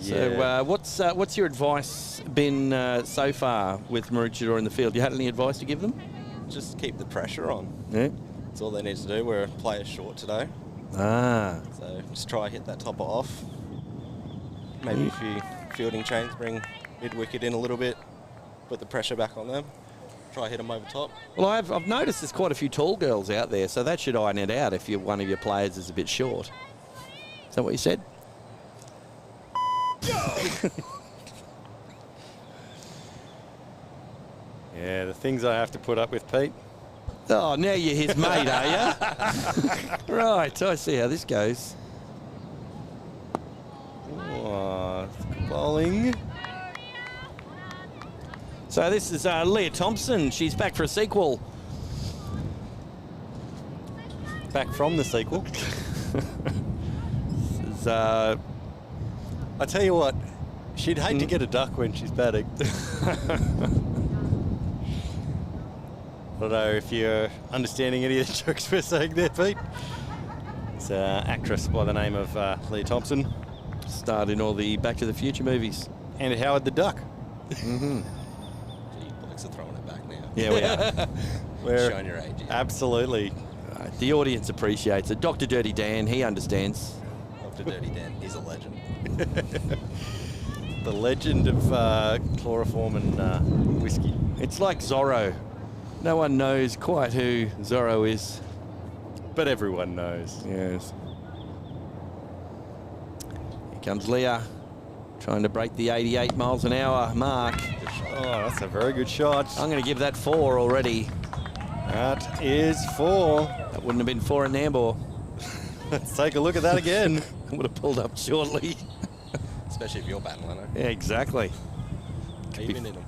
Yeah. So, what's your advice been so far with Maroochydore in the field? You had any advice to give them? just keep the pressure on. Yeah. That's all they need to do. We're a player short today. Ah. So just try hit that topper off. Maybe a few fielding chains, bring mid-wicket in a little bit, put the pressure back on them. Try hit them over top. Well, I've noticed there's quite a few tall girls out there, so that should iron it out if one of your players is a bit short. Is that what you said? Yeah, the things I have to put up with, Pete. Oh, now you're his mate, are you? Right, I see how this goes. Oh, bowling. So this is Leah Thompson. She's back for a sequel. Back from the sequel. This is, I tell you what, She'd hate to get a duck when she's batting. I don't know if you're understanding any of the jokes we're saying there, Pete. It's an actress by the name of Leah Thompson. Starred in all the Back to the Future movies. And Howard the Duck. You blokes are throwing it back now. Yeah, we are. We're Showing your age. absolutely. The audience appreciates it. Dr. Dirty Dan, he understands. Dr. Dirty Dan, he's a legend. The legend of chloroform and whiskey. It's like Zorro. No one knows quite who Zorro is. But everyone knows. Yes. Here comes Leah, trying to break the 88 miles an hour mark. Oh, that's a very good shot. I'm going to give that 4 already. That is 4. That wouldn't have been 4 in Nambour. Let's take a look at that again. I would have pulled up shortly. Especially if you're batting, Leno. Yeah, exactly. Even in them.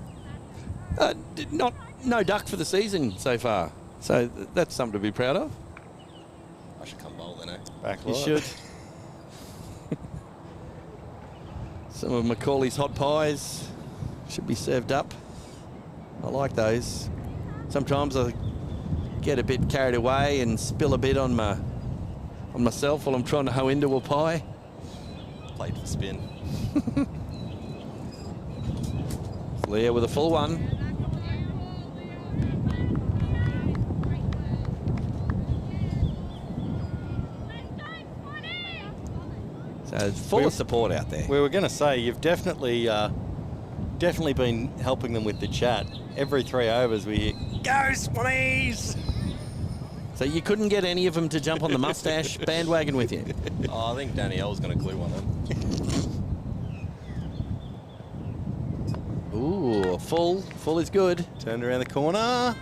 No duck for the season so far. So that's something to be proud of. I should come bowl, Leno. Back You line. should. Some of Macaulay's hot pies should be served up. I like those. Sometimes I get a bit carried away and spill a bit on myself while I'm trying to hoe into a pie. Played for spin. Leah with a full one. So it's full of support out there. We were going to say, you've definitely been helping them with the chat. Every 3 overs we hear, go Swannies! So you couldn't get any of them to jump on the mustache bandwagon with you? Oh, I think Danielle's going to glue one on. Ooh, full. Full is good. Turned around the corner.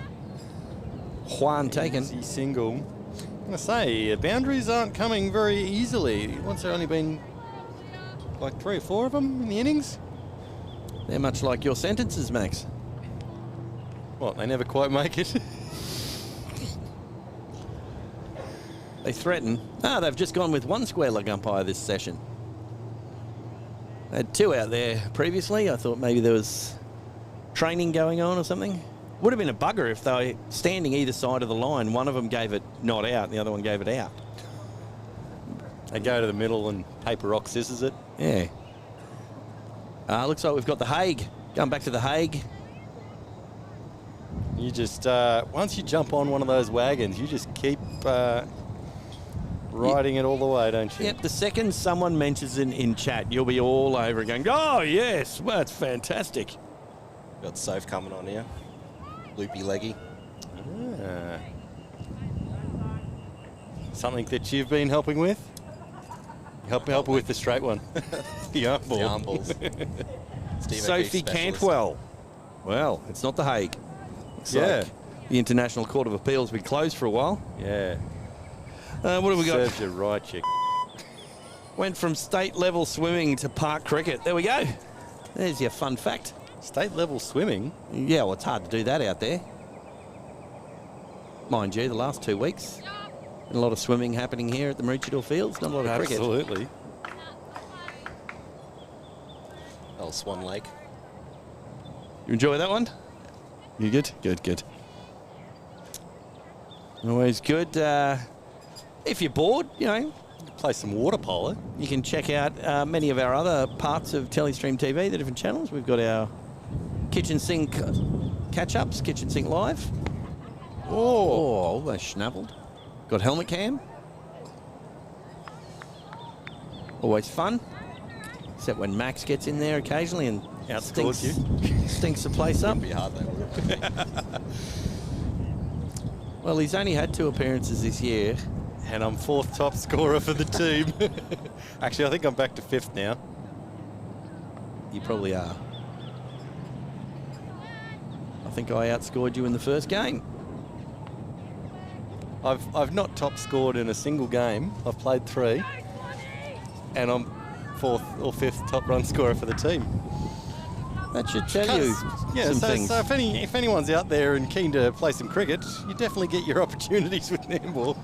Juan taken. Easy single. I'm going to say, boundaries aren't coming very easily. Once there only been like 3 or 4 of them in the innings. They're much like your sentences, Max. What, they never quite make it? They threaten. They've just gone with 1 square leg umpire this session. They had 2 out there previously. I thought maybe there was training going on or something. Would have been a bugger if they were standing either side of the line. One of them gave it not out, and the other one gave it out. They go to the middle and paper, rock, scissors it. Yeah. Looks like we've got the Hague. Going back to the Hague. You just, once you jump on one of those wagons, you just keep riding it all the way, don't you? Yep, the second someone mentions it in chat, you'll be all over it going, oh, yes, well, that's fantastic. Got Soph coming on here. Loopy leggy. Ah. Something that you've been helping with? Help her with the straight one. The arm ball. The arm balls. Sophie Cantwell. Well, it's not the Hague. Looks Yeah. like the International Court of Appeals will be closed for a while. Yeah. What have we got? Serves you right, chick. Went from state level swimming to park cricket. There we go. There's your fun fact. State level swimming. Yeah, well, it's hard to do that out there. Mind you, the last 2 weeks, a lot of swimming happening here at the Maroochydore Fields, not a lot of cricket. Absolutely. Oh, Swan Lake. You enjoy that one? You good? Good. Always good. If you're bored, Play some water polo. you can check out many of our other parts of Telestream TV, the different channels. We've got our kitchen sink catch-ups, kitchen sink live. Oh, almost schnaveled. Got helmet cam. Always fun. Except when Max gets in there occasionally and Outscores stinks the place up. Be hard though, would it? Well, he's only had 2 appearances this year. And I'm 4th top scorer for the team. Actually, I think I'm back to 5th now. You probably are. I think I outscored you in the first game. I've not top scored in a single game. I've played 3. And I'm 4th or 5th top run scorer for the team. That should tell you some things. So if anyone's out there and keen to play some cricket, you definitely get your opportunities with Nambour.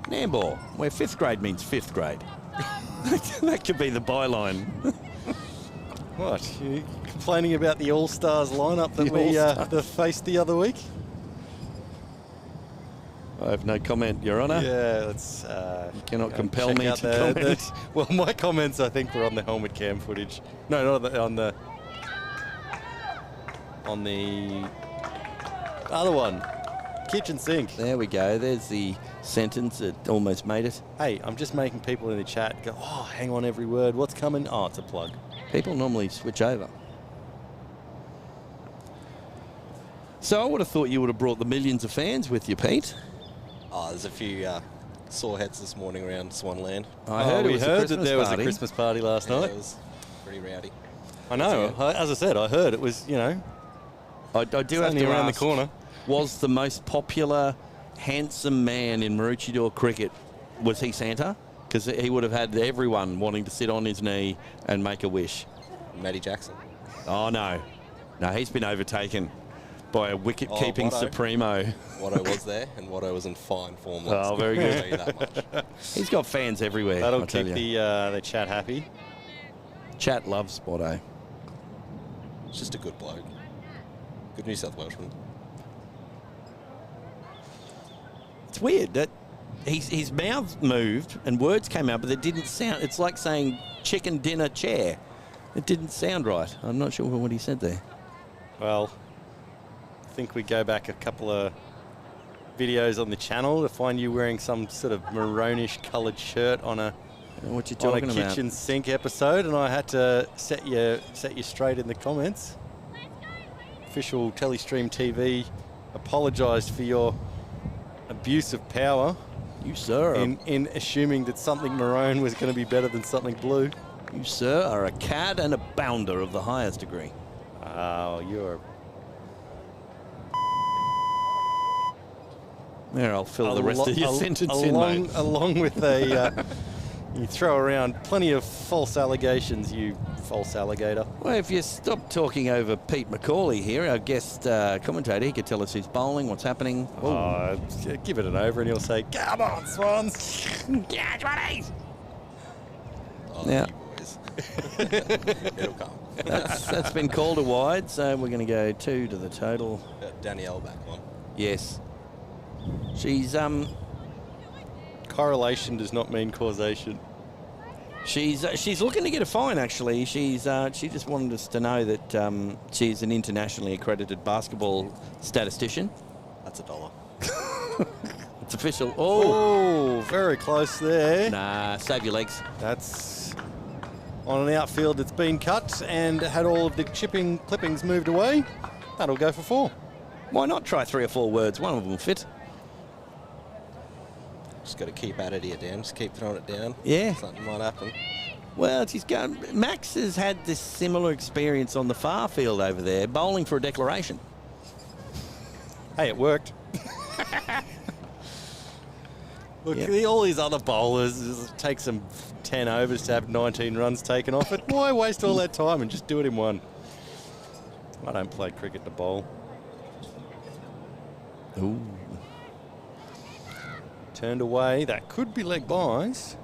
Nambour, where 5th grade means 5th grade. That could be the byline. What? You complaining about the All-Stars lineup that we that faced the other week? I have no comment, Your Honour. Yeah, let's... You cannot go compel check me out to comment. well, my comments, I think, were on the helmet cam footage. No, not on the other one. Kitchen sink. There we go. There's the sentence that almost made it. Hey, I'm just making people in the chat go, oh, hang on every word. What's coming? Oh, it's a plug. People normally switch over. So I would have thought you would have brought the millions of fans with you, Pete. Oh, there's a few sore heads this morning around Swanland. I heard that there was a Christmas party last Yeah, night. it was pretty rowdy. I know. As I said, I heard it was, you know, I do have only to around ask, the corner. Was the most popular, handsome man in Maroochydore cricket, was he Santa? Because he would have had everyone wanting to sit on his knee and make a wish. Matty Jackson. Oh, no. No, he's been overtaken by a wicket-keeping Watto. Supremo. Watto was there, and Watto was in fine form last Oh, very night, good. I'll tell you that much. He's got fans everywhere, That'll I'll tell keep you. the chat happy. Chat loves Watto. It's just a good bloke. Good New South Welshman. It's weird that his mouth moved and words came out, but it didn't sound. It's like saying chicken dinner chair. It didn't sound right. I'm not sure what he said there. Well, I think we go back a couple of videos on the channel to find you wearing some sort of maroonish coloured shirt on a What you on a talking about? kitchen sink episode, and I had to set you straight in the comments. Official Telestream TV apologised for your abuse of power You, sir, in assuming that something maroon was going to be better than something blue. you, sir, are a cad and a bounder of the highest degree. Oh, you're There, I'll fill the rest of your sentence in, mate. along with a you throw around plenty of false allegations, you false alligator. Well, if you stop talking over Pete McCauley here, our guest commentator, he could tell us who's bowling, what's happening. Give it an over and he'll say, come on, Swans. Yeah, 20s! Oh, Yeah. you boys. It'll come. That's been called a wide, so we're going to go 2 to the total. Danielle back on. Yes. She's Correlation does not mean causation. she's looking to get a fine, actually. She just wanted us to know that she's an internationally accredited basketball statistician. That's $1. It's official. Oh, Oh, very close there. nah, save your legs. That's on an outfield that's been cut and had all of the clippings moved away. That'll go for 4. Why not try 3 or 4 words? One of them will fit. Just got to keep at it here, Dan. Just keep throwing it down. Yeah. Something might happen. Well, she's going. Max has had this similar experience on the far field over there, bowling for a declaration. Hey, it worked. Look, Yep. all these other bowlers, it takes them 10 overs to have 19 runs taken off it. Why waste all that time and just do it in one? I don't play cricket to bowl. Ooh. Turned away. That could be leg buys.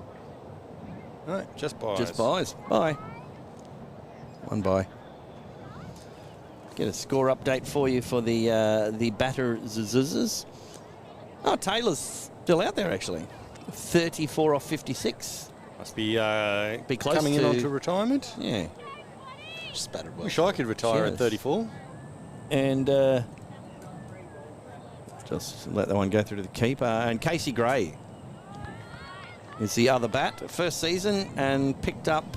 No, just buys. Just buys. Bye. 1 bye. Get a score update for you for the batter Zzz. Oh, Taylor's still out there, actually. 34 off 56. Must be, Be close coming in to- onto retirement. Yeah. Just battered well. Wish I could retire Yes. at 34. And just let that one go through to the keeper. And Casey Gray is the other bat. First season and picked up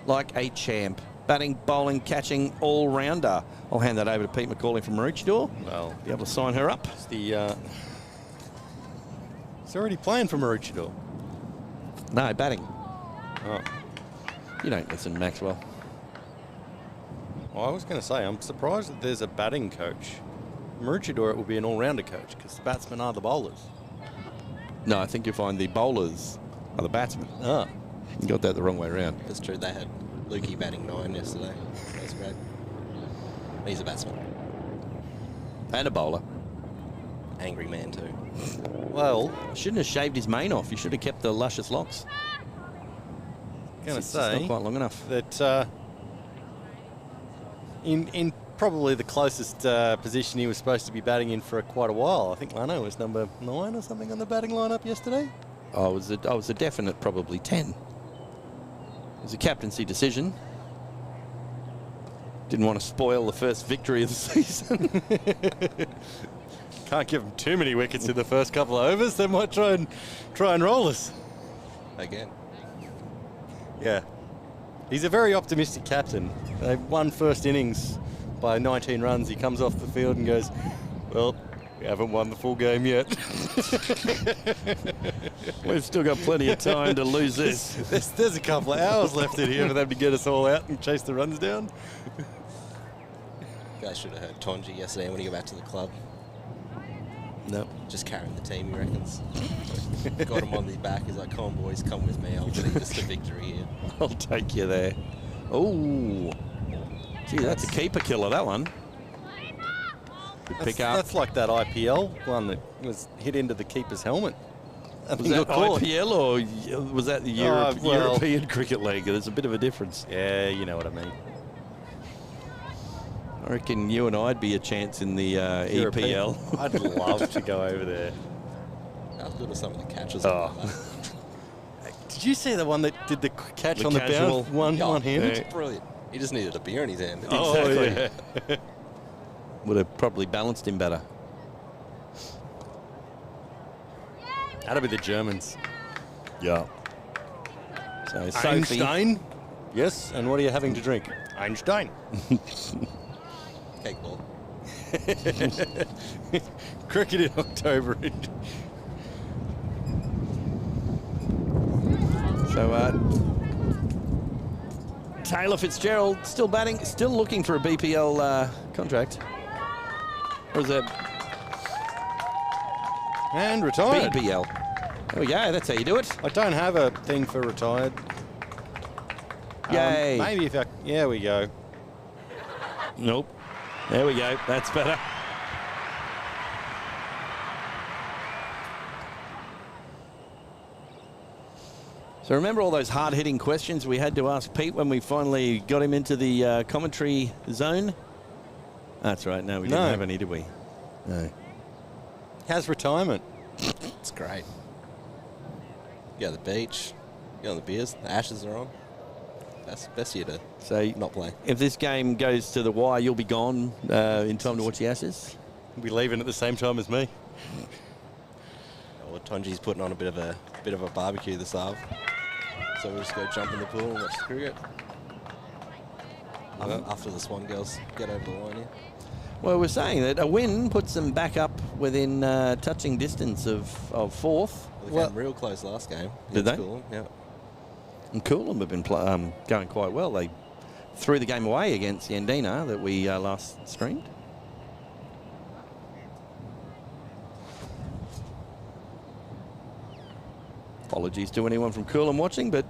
like a champ. Batting, bowling, catching, all-rounder. I'll hand that over to Pete McCauley from Maroochydore. Well, Be able to sign her up. it's the... He's already playing for Maroochydore. No, batting. Oh. You don't listen, Maxwell. Well, I was going to say, I'm surprised that there's a batting coach. Maroochydore, it will be an all-rounder coach because the batsmen are the bowlers. No, I think you'll find the bowlers are the batsmen. Ah. You got that the wrong way around. That's true. They had Lukey batting 9 yesterday. That was great. He's a batsman. And a bowler. Angry man too. Well, Shouldn't have shaved his mane off. You should have kept the luscious locks. going to It's just say not quite long enough. that in probably the closest position he was supposed to be batting in for quite a while. I think Lano was number 9 or something on the batting lineup yesterday. I was a definite probably 10. It was a captaincy decision. Didn't want to spoil the first victory of the season. Can't give him too many wickets in the first couple of overs. They might try and roll us. Again. Yeah. He's a very optimistic captain. They won first innings by 19 runs. He comes off the field and goes, well, we haven't won the full game yet. We've still got plenty of time to lose this. There's a couple of hours left in here for them to get us all out and chase the runs down. You guys should have heard Tonji yesterday when he got back to the club. Nope. Just carrying the team, he reckons. Got him on the back. He's like, come on, boys, come with me. I'll lead us to victory here. I'll take you there. Oh, gee, that's a keeper killer, that one. Good pick up. That's like that IPL one that was hit into the keeper's helmet. I Was think that you'll call it. IPL or was that the well- European Cricket League? There's a bit of a difference. Yeah, you know what I mean. I reckon you and I'd be a chance in the European. EPL. I'd love to go over there. How good are some of the catches? Oh. Like that? Did you see the one that did the catch The on the casual. bounce, one-handed? Yeah. Brilliant. He just needed a beer in his hand. Exactly. Would have probably balanced him better. That'll be the Germans. Yeah. So Sophie, Einstein? Yes, and what are you having to drink? Einstein. Cake ball. Cricket in October. So Taylor Fitzgerald still batting, still looking for a BPL contract. Or is that And retired. BBL? There we go. That's how you do it. I don't have a thing for retired. Yay. Maybe if I... Yeah, we go. Nope. There we go. That's better. So remember all those hard-hitting questions we had to ask Pete when we finally got him into the commentary zone? That's right. No, we didn't No. have any, did we? No. How's retirement? It's great. You go to the beach. You go on the beers. The ashes are on. That's best year to So not play. if this game goes to the wire, you'll be gone in time to watch the Ashes? We'll be leaving at the same time as me. Well, Tonji's putting on a bit of a barbecue this half. So we'll just go jump in the pool and watch the cricket. After the Swan girls get over the line here. Well, we're saying that a win puts them back up within touching distance of fourth. They came real close last game. Did they? Cool. Yeah. And Coolum have been going quite well. They threw the game away against Yandina that we last streamed. Apologies to anyone from Coolum watching, but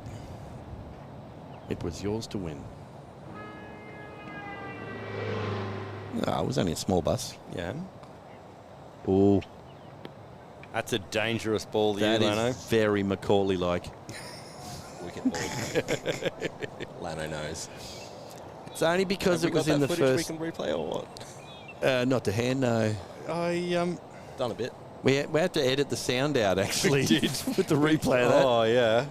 it was yours to win. Oh, it was only a small bus. Yeah. Oh, That's a dangerous ball to you, that Lano. is very Macaulay-like. Wicket ball. Lano knows. It's only because Have it we was got in the that footage first. we can replay or what? Not to hand, no. Done a bit. We had to edit the sound out, actually. We did. With the replay of that. Oh, yeah.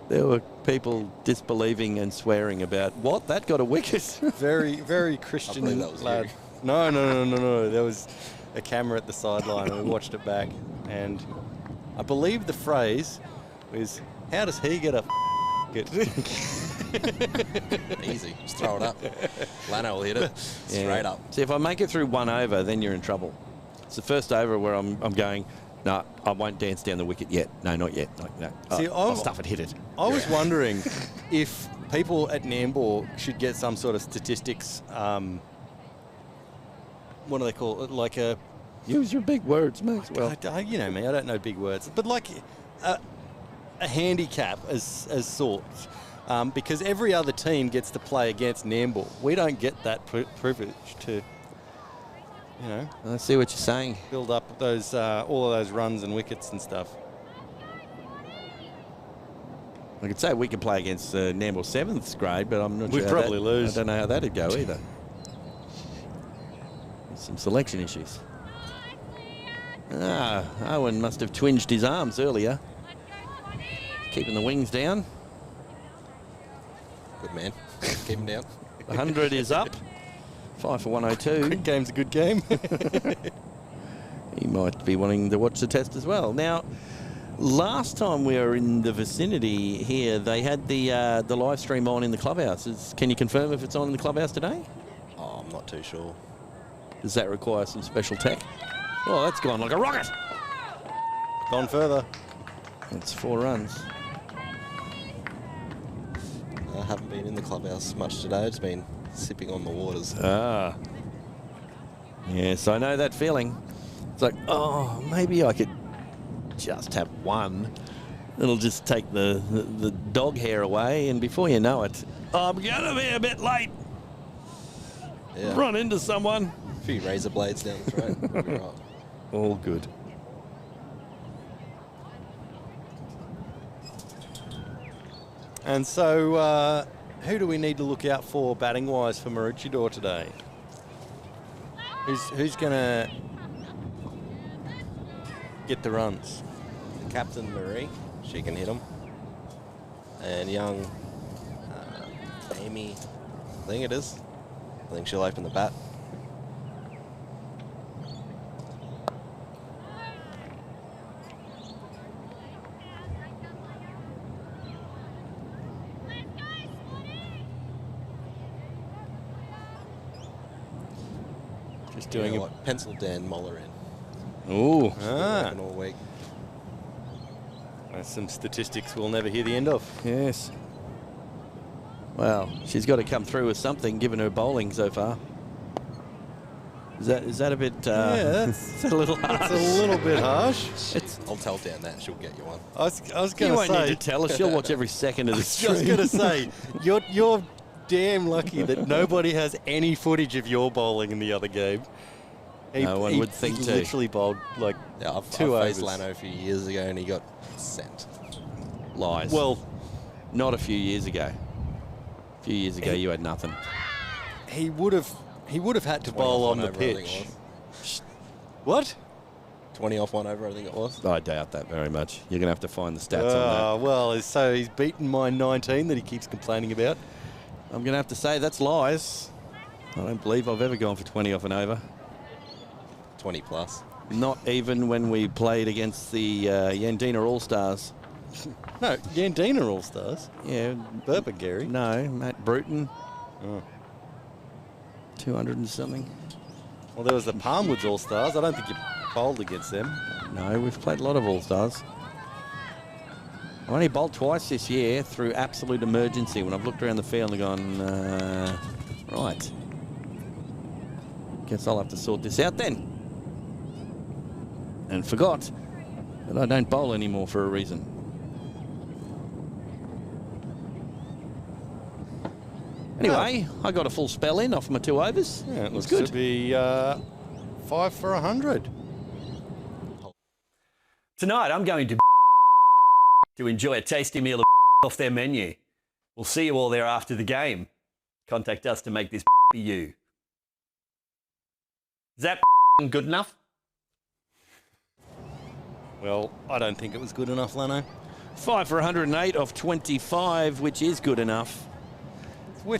There were people disbelieving and swearing about, what? That got a wicket? Very, very Christian believe that was lad. you. No. There was a camera at the sideline and we watched it back. And I believe the phrase was, how does he get a it? Easy. Just throw it up. Lano will hit it straight up. See, if I make it through one over, then you're in trouble. It's the first over where I'm going, no, I won't dance down the wicket yet. No, not yet. No. See, I'll stuff it, hit it. I was wondering if people at Nambour should get some sort of statistics, what do they call it? Like a... Use your big words, Maxwell. you know me, I don't know big words. But like a handicap as sorts. Because every other team gets to play against Nambour. We don't get that privilege to, you know, I see what you're saying. build up those all of those runs and wickets and stuff. I could say we could play against Nambour 7th grade, but I'm not sure. We'd probably lose. I don't know how that'd go either. There's some selection issues. Owen must have twinged his arms earlier. Keeping the wings down. Good man. Keep him down. 100 is up. 5 for 102. Good game's a good game. He might be wanting to watch the test as well. Now, last time we were in the vicinity here, they had the live stream on in the clubhouse. Can you confirm if it's on in the clubhouse today? Oh, I'm not too sure. Does that require some special tech? Oh, that's gone like a rocket. Gone further. That's 4 runs. I haven't been in the clubhouse much today. It's been sipping on the waters. Yes, I know that feeling. It's like, oh, maybe I could just have one. It'll just take the dog hair away, and before you know it, I'm going to be a bit late. Yeah. Run into someone. A few razor blades down the throat. We'll be right. All good. And so, who do we need to look out for batting-wise for Maroochydore today? Who's going to get the runs? Captain Marie, she can hit them. And young Amy, I think it is. I think she'll open the bat. Just doing pencil Dan Moller in. Ooh. Working all week. That's some statistics we'll never hear the end of. Yes. Well, she's got to come through with something, given her bowling so far. Is that a bit? Yeah, that's a little harsh. It's a little bit harsh. I'll tell Dan that. She'll get you one. I was You going to won't need say. to tell her. She'll watch every second of the I stream. was going to say, you're damn lucky that nobody has any footage of your bowling in the other game. No one would think he to. literally bowled like Yeah, I've two faced overs. Lano a few years ago and he got sent. Lies. Well, not a few years ago. A few years ago, you had nothing. he would have had to bowl on the pitch. What? 20 off 1 over, I think it was. I doubt that very much. You're going to have to find the stats on Well, so he's beaten my 19 that he keeps complaining about. that. I'm going to have to say that's lies. I don't believe I've ever gone for 20 off and over. 20 plus. Not even when we played against the Yandina All-Stars. No, Yandina All-Stars. Yeah. Burper Gary. No, Matt Bruton. Oh. 200 and something. Well, there was the Palmwoods All-Stars. I don't think you bowled against them. No, we've played a lot of All-Stars. I've only bowled twice this year through absolute emergency when I've looked around the field and gone, right. Guess I'll have to sort this out then. And forgot that I don't bowl anymore for a reason. Anyway, I got a full spell in off my 2 overs. Yeah, it was looks good. to be 5 for 100. Tonight, I'm going to enjoy a tasty meal of off their menu. We'll see you all there after the game. Contact us to make this for you. Is that good enough? Well, I don't think it was good enough, Lano. 5 for 108 off 25, which is good enough.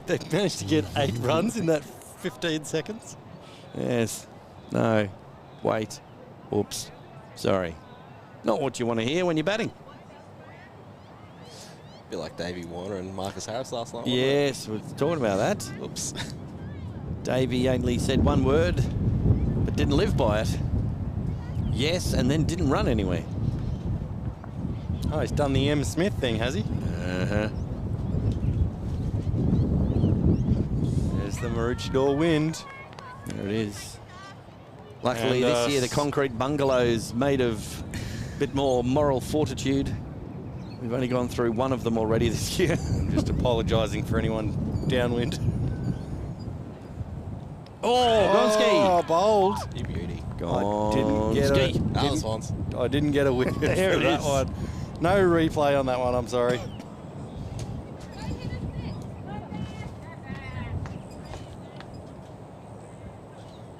They managed to get 8 runs in that 15 seconds. Yes. No. Wait. Oops. Sorry. Not what you want to hear when you're batting. A bit like Davey Warner and Marcus Harris last night. Yes, we're talking about that. Oops. Davey only said one word, but didn't live by it. Yes, and then didn't run anywhere. Oh, he's done the M. Smith thing, has he? Uh-huh. There's the Maroochydore wind. There it is. Luckily, And, this year the concrete bungalow's made of a bit more moral fortitude. We've only gone through one of them already this year. I'm just apologising for anyone downwind. Oh, Gonski! Oh, bold. You beauty. I didn't get Gonski. That was once. I didn't get a wicket There for it that is. one. No replay on that one, I'm sorry.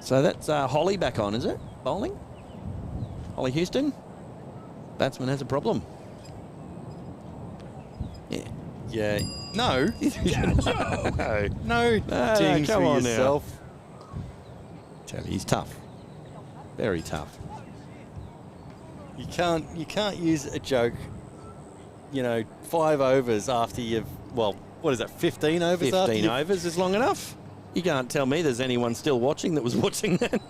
So that's Holly back on, is it? Bowling? Holly Houston? Batsman has a problem. Yeah. Yeah. No. No. No. No, Dings come for on now. yourself. Tell you, he's tough. Very tough. You can't use a joke, 5 overs after you've, what is that, 15 overs 15 overs is long enough. You can't tell me there's anyone still watching that was watching that.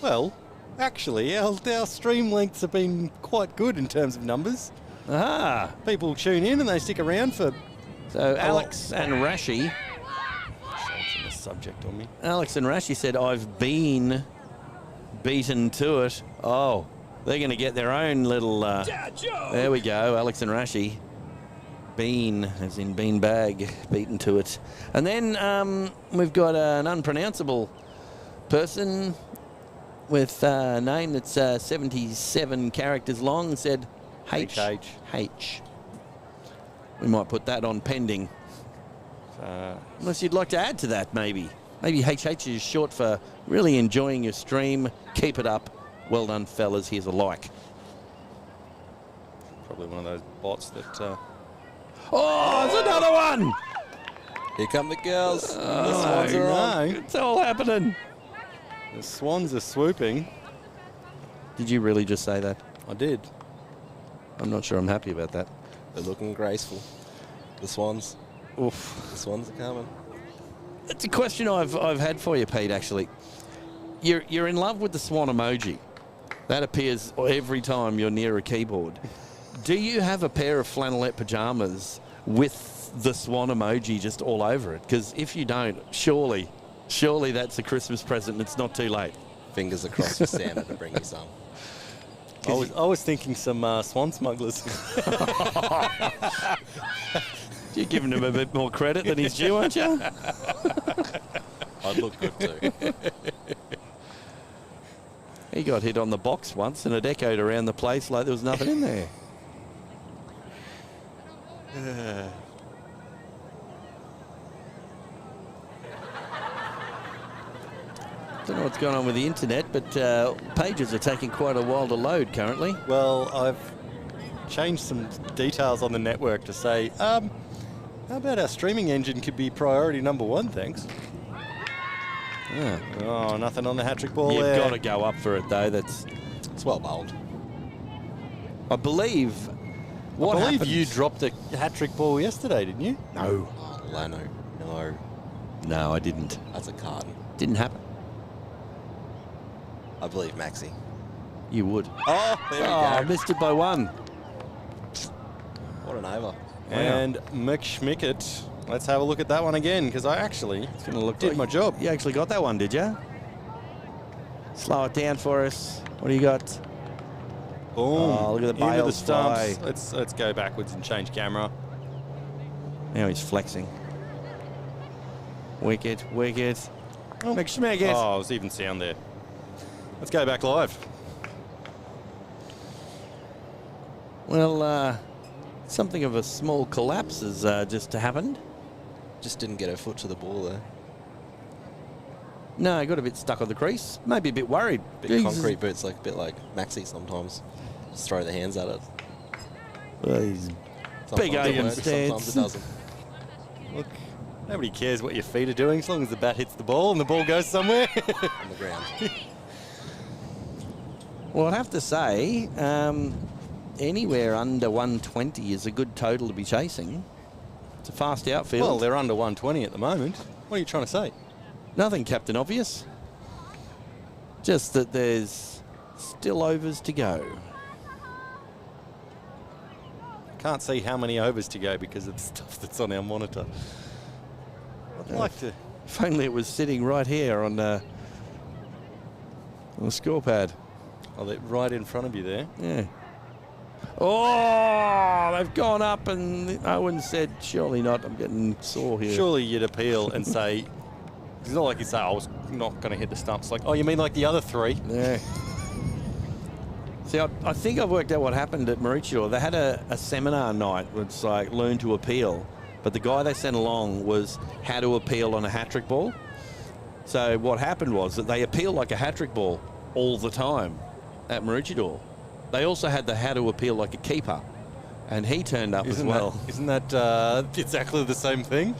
Well, actually, our stream lengths have been quite good in terms of numbers. Ah. People tune in and they stick around for... So Alex and Rashi. Changing the subject on me. Alex and Rashi said, I've been beaten to it. Oh, they're going to get their own little... there we go, Alex and Rashi. Bean, as in bean bag, beaten to it. And then we've got an unpronounceable person with a name that's 77 characters long, said H. H. We might put that on pending. Unless you'd like to add to that, maybe. Maybe HH is short for really enjoying your stream. Keep it up. Well done, fellas. Here's a like. Probably one of those bots that... Oh, there's another one! Here come the girls. The Oh, Swans are on. no. It's all happening. The Swans are swooping. Did you really just say that? I did. I'm not sure I'm happy about that. They're looking graceful. The Swans. Oof. The Swans are coming. It's a question I've had for you, Pete, actually. You're in love with the swan emoji. That appears every time you're near a keyboard. Do you have a pair of flannelette pajamas with the swan emoji just all over it? Because if you don't, surely that's a Christmas present and it's not too late. Fingers across for Santa to bring you some. I was thinking some swan smugglers. You're giving him a bit more credit than he's due, aren't you? I'd look good too. He got hit on the box once and it echoed around the place like there was nothing in there. Don't know what's going on with the internet, but pages are taking quite a while to load currently. Well, I've changed some details on the network to say, how about our streaming engine could be priority number 1, thanks. Yeah. Oh, nothing on the hat-trick ball You've there. got to go up for it, though. It's well bowled. I believe. What I believe happened? you dropped a hat-trick ball yesterday, didn't you? No. Oh, Lano. No. No, I didn't. That's a carton. Didn't happen. I believe Maxi. You would. Oh, there we Oh, go. missed it by 1. What an over. And McSchmickett. Let's have a look at that one again, because I actually It's going to look did like my job. You actually got that one, did you? Slow it down for us. What do you got? Boom. Oh, look at the Into the bails stumps. fly. Let's go backwards and change camera. Now he's flexing. Wicket. Oh. McSchmickett. Oh, it was even sound there. Let's go back live. Well, something of a small collapse has just happened. Just didn't get her foot to the ball there. No, got a bit stuck on the crease. Maybe a bit worried. Bit concrete boots, like a bit like Maxi sometimes. Just throw the hands at it. Well, he's Sometimes big it alien works, sometimes stance. it doesn't. Look, nobody cares what your feet are doing as long as the bat hits the ball and the ball goes somewhere. On the ground. Well, I'd have to say, anywhere under 120 is a good total to be chasing. It's a fast outfield. Well, they're under 120 at the moment. What are you trying to say? Nothing, Captain Obvious. Just that there's still overs to go. Can't see how many overs to go because of the stuff that's on our monitor. I'd like to... If only it was sitting right here on the score pad. Oh, they're right in front of you there. Yeah. Oh, they've gone up and Owen said, surely not, I'm getting sore here. Surely you'd appeal and say... It's not like you say, I was not going to hit the stumps. Like, oh, you mean like the other 3? Yeah. See, I think I've worked out what happened at Maroochydore. They had a seminar night where it's like learn to appeal. But the guy they sent along was how to appeal on a hat-trick ball. So what happened was that they appeal like a hat-trick ball all the time at Maroochydore. They also had the how to appeal like a keeper, and he turned up as well. Isn't that exactly the same thing?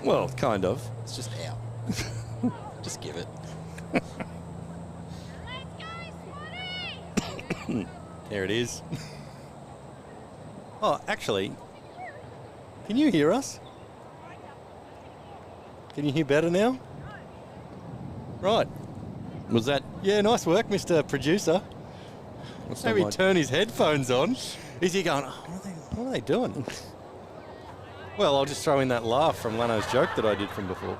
Well, kind of. It's just out. Just give it. There it is. Oh, actually, can you hear us? Can you hear better now? Right. Was that? Yeah, nice work, Mr. Producer. What's Maybe that turn his headphones on. Is he going, oh, what are they doing? Well, I'll just throw in that laugh from Lano's joke that I did from before.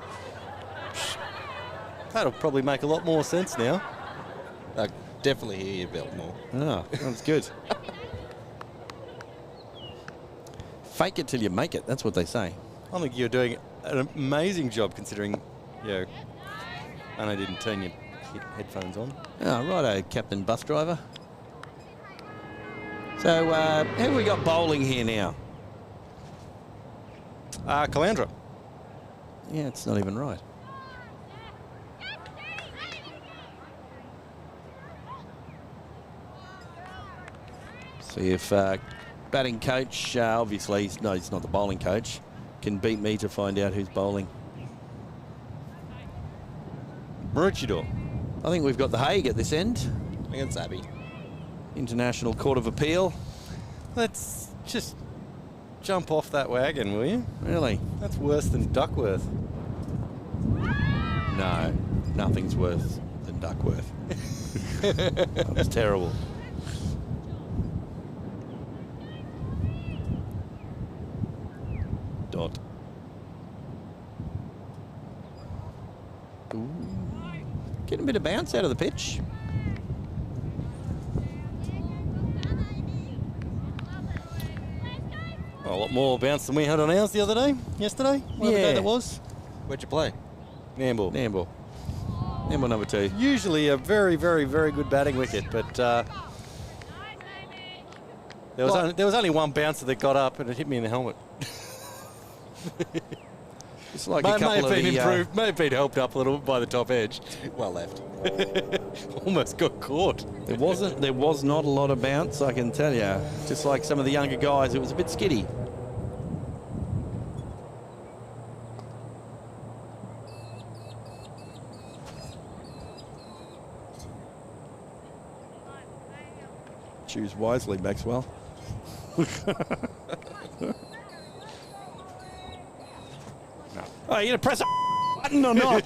That'll probably make a lot more sense now. I definitely hear you a bit more. Ah, that's good. Fake it till you make it. That's what they say. I think you're doing an amazing job considering, Lano didn't turn your headphones on. Ah, righto, Captain Bus Driver. So, who have we got bowling here now? Caloundra. Yeah, it's not even right. See if batting coach, obviously, he's not the bowling coach, can beat me to find out who's bowling. Maroochydore. I think we've got the Hague at this end. I think it's Abby. International Court of Appeal. Let's just jump off that wagon, will you? Really? That's worse than Duckworth. No, nothing's worse than Duckworth. That's terrible. Dot. Ooh. Getting a bit of bounce out of the pitch. Oh, a lot more bounce than we had on ours yesterday, whatever day that was. Where'd you play? Namble. Namble. Namble number 2. Usually a very, very, very good batting wicket, but there was only one bouncer that got up and it hit me in the helmet. It's like may a couple have of been the, improved, may have been helped up a little bit by the top edge. Well left. Almost got caught. There was not a lot of bounce, I can tell you. Just like some of the younger guys, it was a bit skiddy. Choose wisely, Maxwell. Oh, are you going to press a button or not?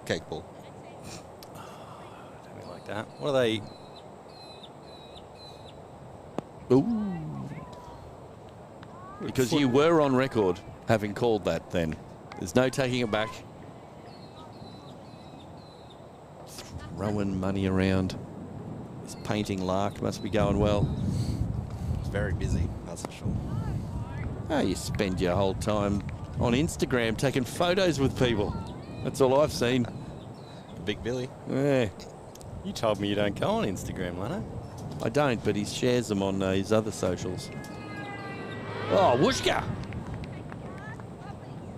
Cake ball. Don't be like that. What are they? Ooh. Because you were on record having called that then. There's no taking it back. Throwing money around. This painting lark must be going well. It's very busy, that's for sure. Oh, you spend your whole time on Instagram taking photos with people. That's all I've seen. Big Billy. Yeah. You told me you don't go on Instagram, Lano. I don't, but he shares them on his other socials. Oh, whooshka!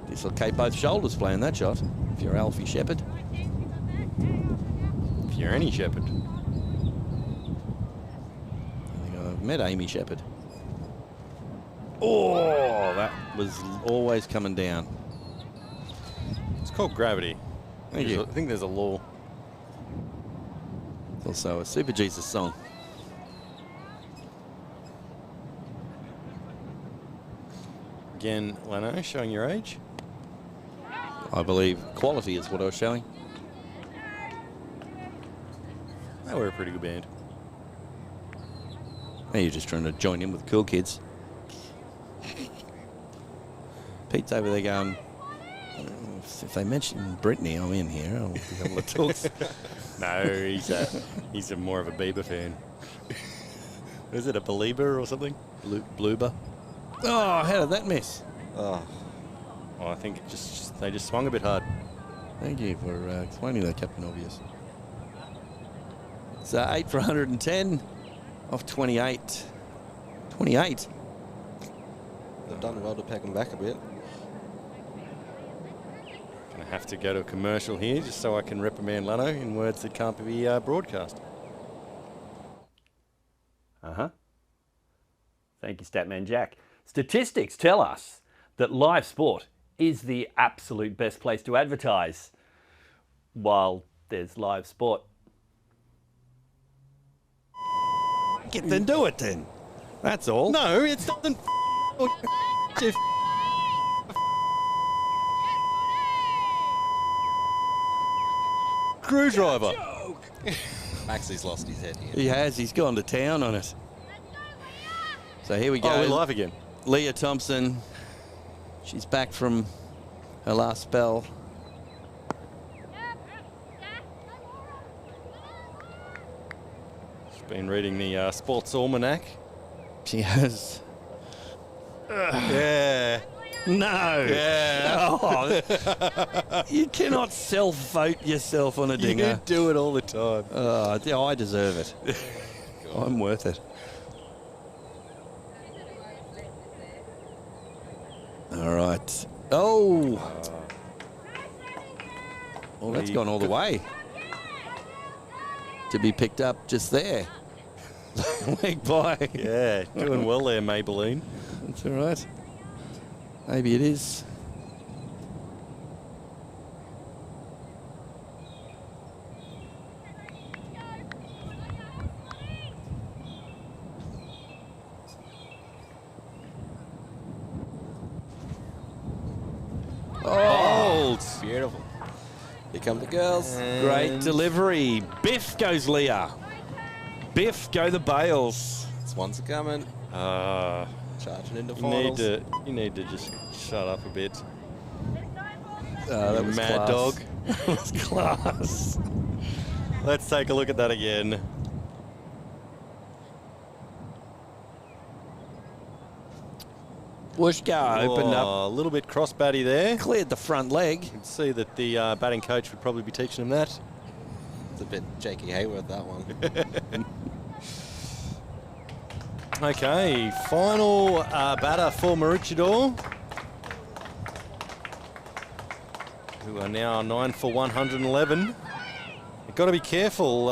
Dislocate both shoulders playing that shot, if you're Alfie Shepherd. If you're any shepherd. I think I've met Amy Shepherd. Oh, that was always coming down. It's called gravity. Thank you. I think there's a law. It's also a Super Jesus song. Again, Lano, showing your age. I believe quality is what I was showing. They were a pretty good band. Hey, you're just trying to join in with the cool kids. Pete's over there going, if they mention Brittany, I'm in here. I'll be able to talk. No, he's a more of a Bieber fan. Is it a Belieber or something? Bloober. Oh, how did that miss? Oh, I think they just swung a bit hard. Thank you for explaining that, Captain Obvious. It's 8 for 110 off 28. 28? They've done well to peg him back a bit. Gonna have to go to a commercial here just so I can reprimand Lano in words that can't be broadcast. Thank you, Statman Jack. Statistics tell us that live sport is the absolute best place to advertise while there's live sport. Then do it then. That's all. No, it's not. Screwdriver. Maxie's lost his head here. He has. He's gone to town on it. So here we go. Oh, we're live again. Leah Thompson. She's back from her last spell. She's been reading the Sports Almanac. She has. Yeah. No. Yeah. Oh, you cannot self-vote yourself on a dinger. You do it all the time. Oh, I deserve it. I'm worth it. All right. Oh. Well, that's gone all the way. To be picked up just there. Leg by. Yeah, doing well there, Maybelline. That's all right. Maybe it is. Bold. Beautiful. Here come the girls. Great delivery. Biff goes Leah. Biff go the Bales. This one's coming. Charging into You finals. need to just shut up a bit. That was Mad class. dog. That was class. Let's take a look at that again. Bushka opened up, A little bit cross-batty there. You cleared the front leg. can see that the batting coach would probably be teaching him that. It's a bit Jakey Hayworth, that one. Okay, final batter for Maroochydore, who are now 9 for 111. You've got to be careful.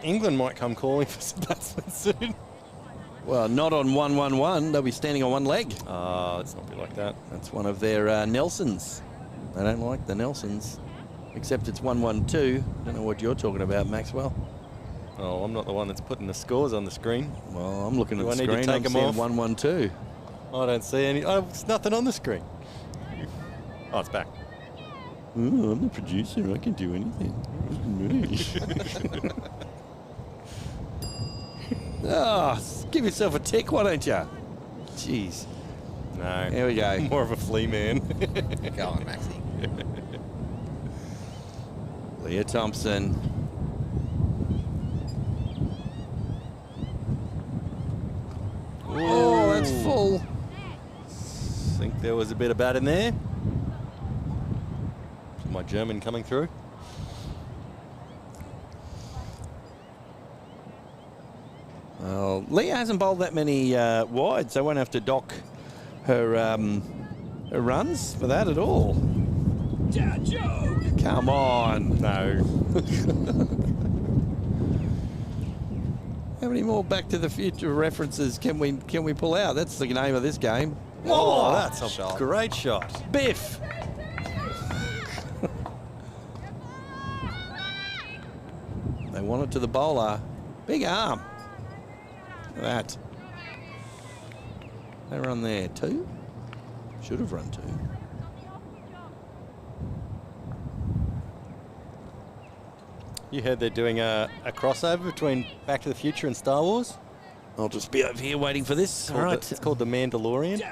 England might come calling for some batsmen soon. Well, not on 1-1-1. They'll be standing on one leg. Let's not be like that. That's one of their Nelsons. They don't like the Nelsons. Except it's 1-1-2. Don't know what you're talking about, Maxwell. Oh, I'm not the one that's putting the scores on the screen. Well, I'm looking at Do the I need to screen. take I'm 'em seeing off? 1-1-2. I don't see any. Oh, there's nothing on the screen. Oh, it's back. Ooh, I'm the producer. I can do anything. Give yourself a tick, why don't you? Jeez. No. Here we go. More of a flea man. Go on, Maxie. Leah Thompson. Oh, that's full. Think there was a bit of bat in there. My German coming through. Well, Leah hasn't bowled that many wides. They won't have to dock her, her runs for that at all. Come on. No. How many more Back to the Future references can we pull out? That's the name of this game. Oh, that's a shot. great shot. Biff. They want it to the bowler. Big arm. Look at that. They run there 2. Should have run 2. You heard they're doing a crossover between Back to the Future and Star Wars? I'll just be over here waiting for this. All right. It's called The Mandalorian.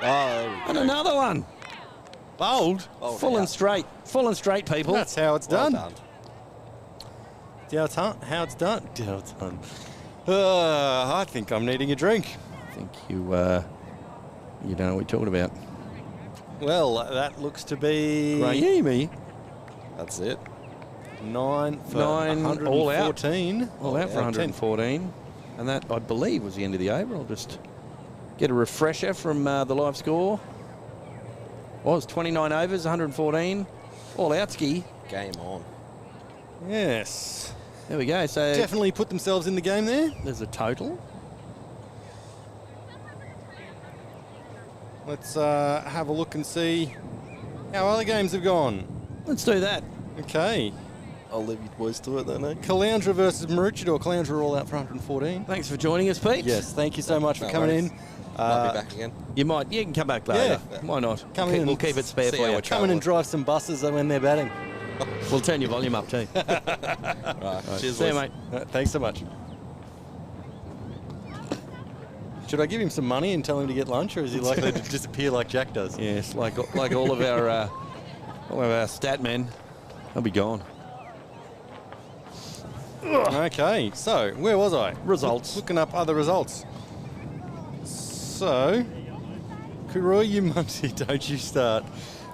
And another one. Bold. Full and straight. Full and straight, people. That's how it's Well done. done. How it's done. How it's done. I think I'm needing a drink. I think you don't know what you're talking about. Well, that looks to be Raimi. That's it. 9 for 9 all out. 114. All out for 114. And that, I believe, was the end of the over. I'll just get a refresher from the live score. Was 29 overs, 114. All out ski. Game on. Yes. There we go. So Definitely put themselves in the game there. there's a total. Let's have a look and see how other games have gone. Let's do that. Okay. I'll leave you boys to it then, eh? Caloundra versus Maroochydore. Caloundra all out for 114. Thanks for joining us, Pete. Yes, thank you so much for No coming worries. in. Might be back again. You can come back later. Yeah. Why not? Come we'll in we'll and keep it spare see for how you. we're Come in and drive some buses when they're batting. We'll turn your volume up too. Right. Cheers, See you, boys. mate. Thanks so much. Should I give him some money and tell him to get lunch, or is he likely to disappear like Jack does? Yes, like all of our stat men, they'll be gone. Okay, so where was I? Results. Looking up other results. So, Kuroyu Mundi, don't you start.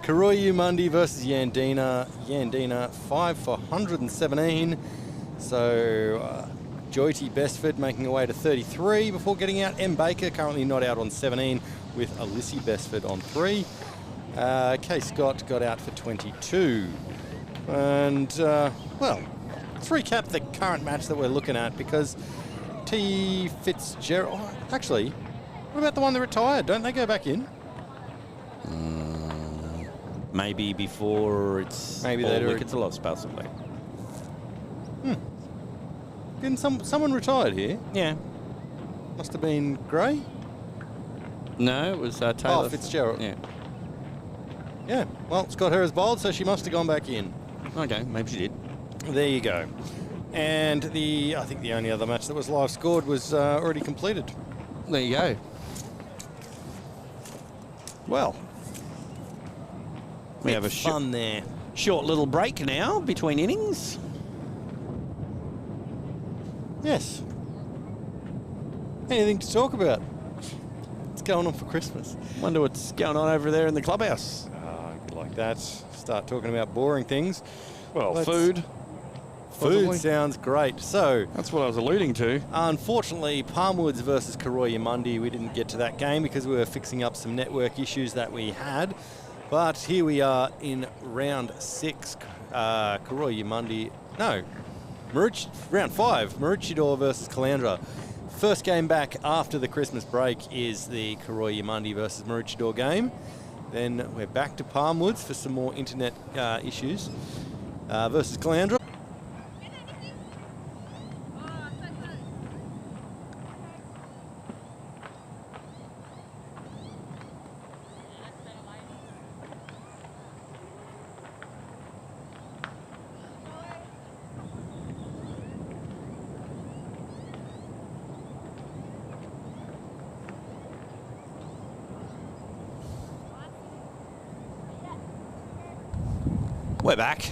Kuroyu Mundi versus Yandina. Yandina 5 for 117. So, Joyty Bestford making her way to 33 before getting out. M. Baker currently not out on 17 with Alyssy Bestford on 3. Kay Scott got out for 22. And, well, let's recap the current match that we're looking at, because T. Fitzgerald... Actually, what about the one that retired? Don't they go back in? Maybe before it's Maybe all they do it. wickets are lost, possibly. Didn't someone retired here? Yeah. Must have been Gray? No, it was Taylor. Oh, Fitzgerald. Yeah. Yeah, well, it's got her as bowled, so she must have gone back in. Okay, maybe she did. There you go. And I think the only other match that was live scored was already completed. There you go. Well, We have a fun there. short little break now between innings. Yes. Anything to talk about? What's going on for Christmas? Wonder what's going on over there in the clubhouse. Like that. Start talking about boring things. Well, Let's- food. Food Possibly. sounds great. So, That's what I was alluding to. unfortunately, Palmwoods versus Kuroyu Mundi, we didn't get to that game because we were fixing up some network issues that we had. But here we are in round 6. Kuroyu Mundi, no, round 5, Maroochydore versus Caloundra. First game back after the Christmas break is the Kuroyu Mundi versus Maroochydore game. Then we're back to Palmwoods for some more internet issues versus Caloundra. We're back.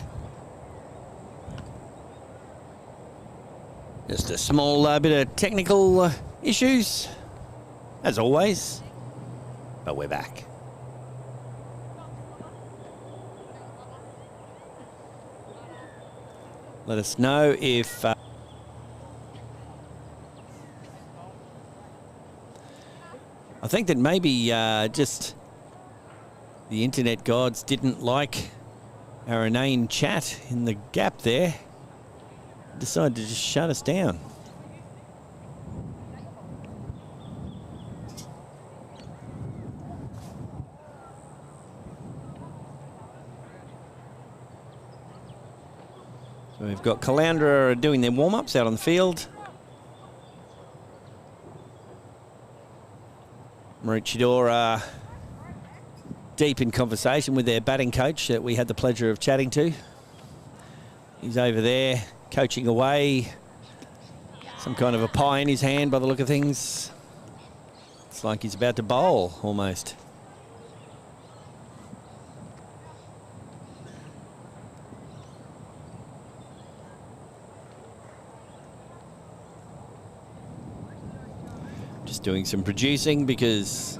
Just a small bit of technical issues, as always, but we're back. Let us know if I think that maybe just the internet gods didn't like our inane chat in the gap there. Decided to just shut us down. So we've got Caloundra doing their warm-ups out on the field. Maroochydore deep in conversation with their batting coach that we had the pleasure of chatting to. He's over there coaching away. Some kind of a pie in his hand by the look of things. It's like he's about to bowl almost. Just doing some producing because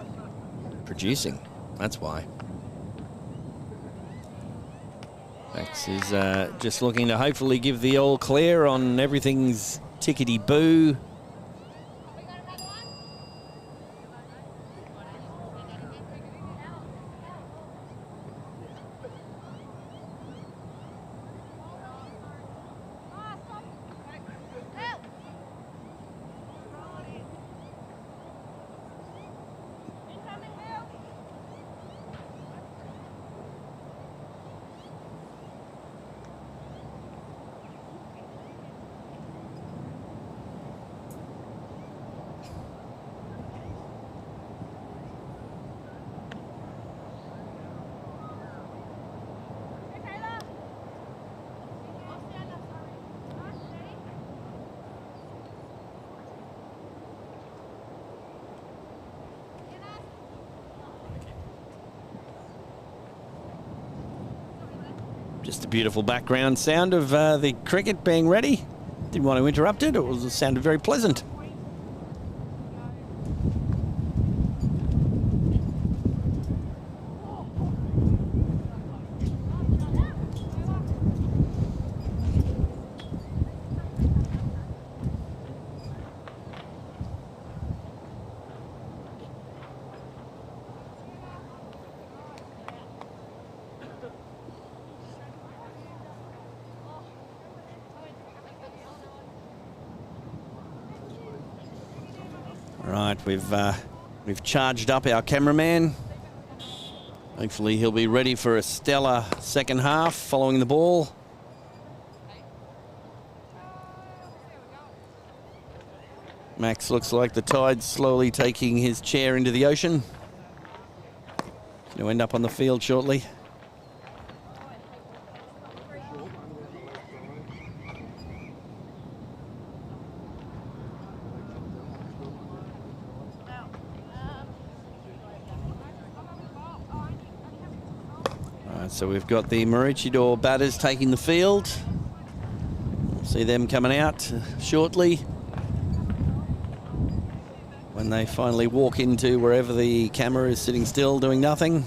producing. That's why. Max is just looking to hopefully give the all clear on everything's tickety-boo Just a beautiful background sound of the cricket being ready. Didn't want to interrupt it. It sounded very pleasant. Right, we've charged up our cameraman. Hopefully he'll be ready for a stellar second half following the ball. Max looks like the tide's slowly taking his chair into the ocean. He'll end up on the field shortly. So we've got the Maroochydore batters taking the field. We'll see them coming out shortly when they finally walk into wherever the camera is sitting still doing nothing.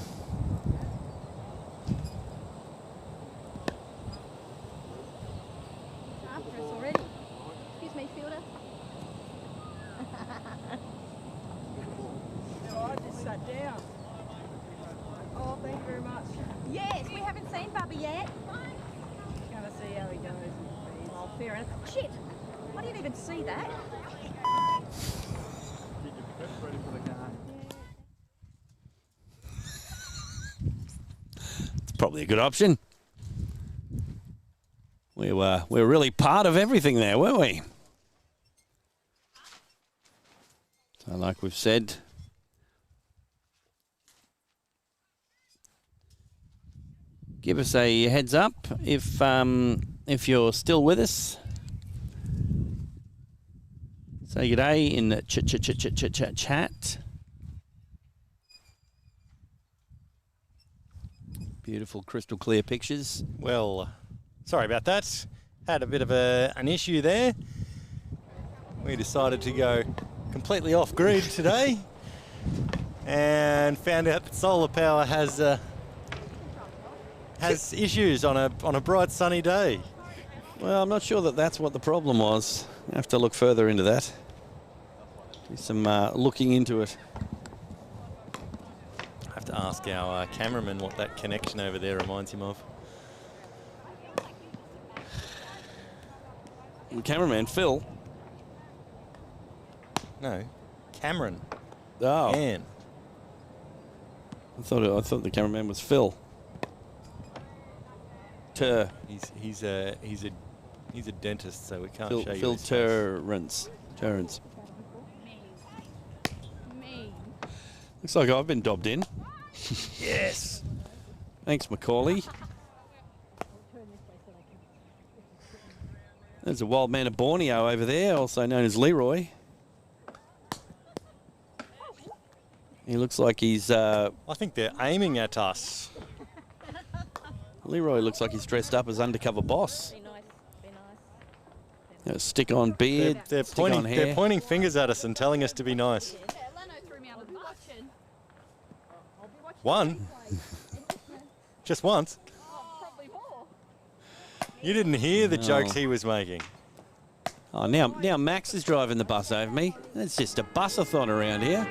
After us already. Excuse me, fielder. I just sat down. Oh, thank you very much. Yes, we haven't seen Bubby yet. Gonna see how he goes. Oh, fair enough. Shit, I didn't even see that. It's probably a good option. We're really part of everything there, weren't we? So like we've said, give us a heads up if you're still with us. Say good day in the chat. Beautiful crystal clear pictures. Well, sorry about that. Had a bit of an issue there. We decided to go completely off grid today and found out that solar power has issues on a bright sunny day. Well, I'm not sure that that's what the problem was. I have to look further into that. Do some looking into it. I have to ask our cameraman what that connection over there reminds him of. The cameraman, Phil. No, Cameron. Oh, Ann. I thought the cameraman was Phil. He's a dentist, so we can't show you. Phil his face. Terrence. Me. Looks like I've been dobbed in. Yes. Thanks, Macaulay. There's a wild man of Borneo over there, also known as Leroy. He looks like he's... I think they're aiming at us. Leroy looks like he's dressed up as undercover boss. Be nice. Be nice. A stick-on beard, They're stick-on pointing. hair. They're pointing fingers at us and telling us to be nice. Yeah, Leno threw me out of the watching. One. Just once. Oh, probably more. You didn't hear the No. jokes he was making. Oh, now Max is driving the bus over me. It's just a bus-a-thon around here.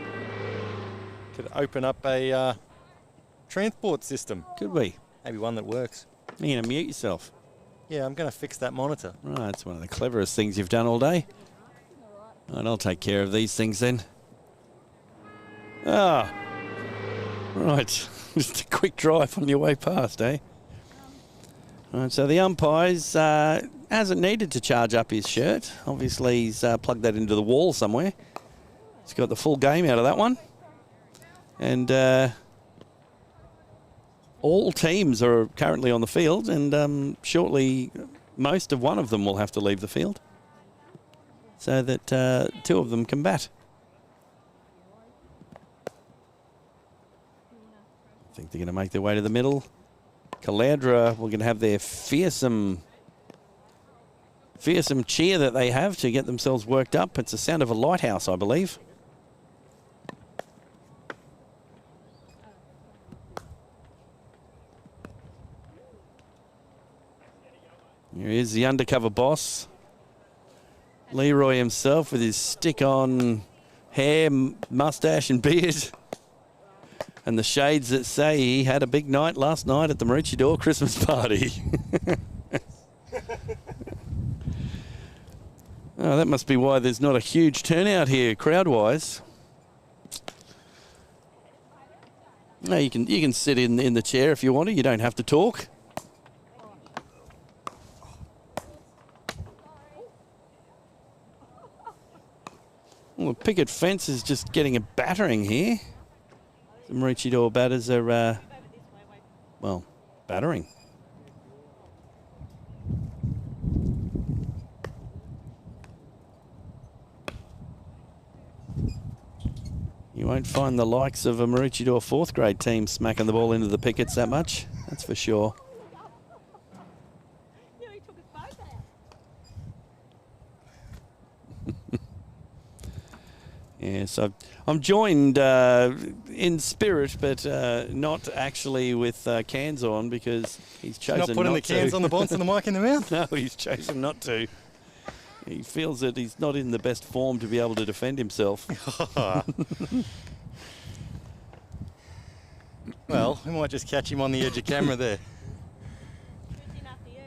Could open up a transport system. Could we? Maybe one that works. You're going to mute yourself. Yeah, I'm going to fix that monitor. Right, that's one of the cleverest things you've done all day. Right, I'll take care of these things then. Ah, right. Just a quick drive on your way past, eh? Right, so the umpires hasn't needed to charge up his shirt. Obviously, he's plugged that into the wall somewhere. He's got the full game out of that one. And all teams are currently on the field, and shortly most of one of them will have to leave the field so that two of them can bat. I think they're going to make their way to the middle. Caloundra, we're going to have their fearsome cheer that they have to get themselves worked up. It's the sound of a lighthouse, I believe. Here is the undercover boss, Leroy himself, with his stick-on hair, mustache and beard. And the shades that say he had a big night last night at the Maroochydore Christmas party. Oh, that must be why there's not a huge turnout here, crowd-wise. No, you can sit in the chair if you want to. You don't have to talk. Well, the picket fence is just getting a battering here. The Maroochydore batters are, well, battering. You won't find the likes of a Maroochydore 4th grade team smacking the ball into the pickets that much, that's for sure. Yes, I'm joined in spirit, but not actually with cans on because he's chosen not to. Not putting the cans on the bonds and the mic in the mouth? No, he's chosen not to. He feels that he's not in the best form to be able to defend himself. Well, we might just catch him on the edge of camera there.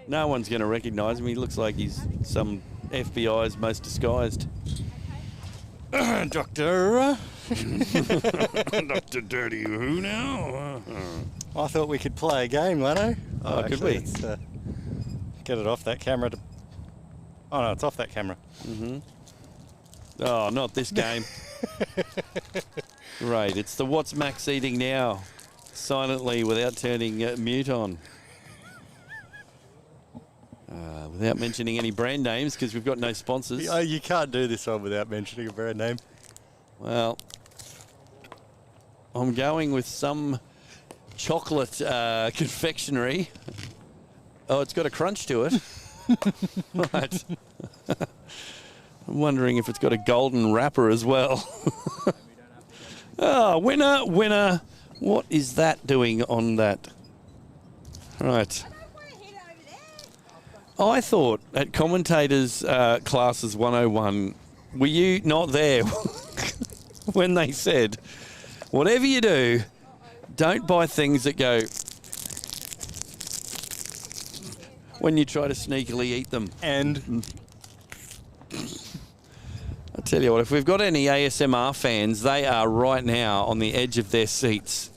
No one's going to recognise him. He looks like he's some FBI's most disguised. Doctor. Dr. Dirty Who now? I thought we could play a game, Lano. Oh, could we? Let's get it off that camera. Oh, no, it's off that camera. Mm-hmm. Oh, not this game. Right, it's the What's Max Eating Now, silently without turning mute on. Without mentioning any brand names, because we've got no sponsors. Oh, you can't do this one without mentioning a brand name. Well, I'm going with some chocolate confectionery. Oh, it's got a crunch to it. Right. I'm wondering if it's got a golden wrapper as well. Oh, winner, winner. What is that doing on that? Right. I thought at Commentators Classes 101, were you not there when they said, whatever you do, don't buy things that go when you try to sneakily eat them. And I tell you what, if we've got any ASMR fans, they are right now on the edge of their seats.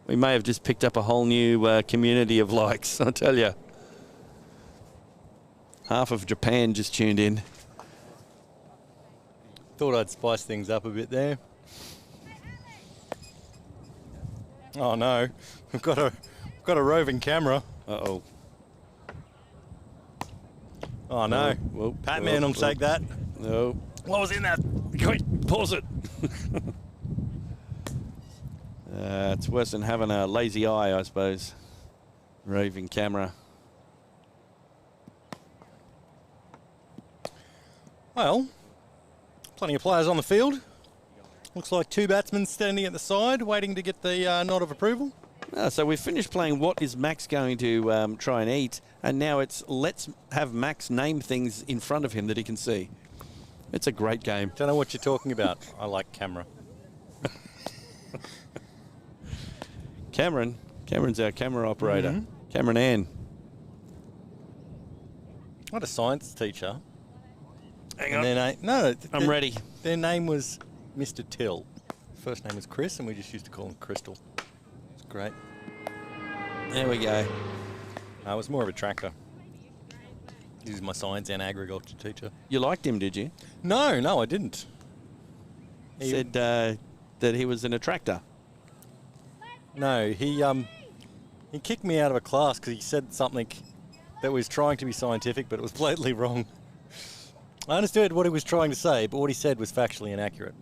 We may have just picked up a whole new community of likes, I tell you. Half of Japan just tuned in. thought I'd spice things up a bit there. Oh no, we've got a roving camera. Uh-oh. Oh no. Whoa, Pat-Man will take that. No. What was in that? Quick, pause it. It's worse than having a lazy eye, I suppose. Roving camera. Well, plenty of players on the field. Looks like two batsmen standing at the side, waiting to get the nod of approval. So we've finished playing what is Max going to try and eat, and now it's let's have Max name things in front of him that he can see. It's a great game. Don't know what you're talking about. I like camera. Cameron's our camera operator. Mm-hmm. Cameron Ann. What a science teacher. Hang and on. No, I'm ready. Their name was Mr. Till. First name was Chris, and we just used to call him Crystal. It's great. There we go. I was more of a tractor. He was my science and agriculture teacher. You liked him, did you? No, I didn't. He said that he was an attractor. No, he kicked me out of a class because he said something that was trying to be scientific, but it was blatantly wrong. I understood what he was trying to say, but what he said was factually inaccurate.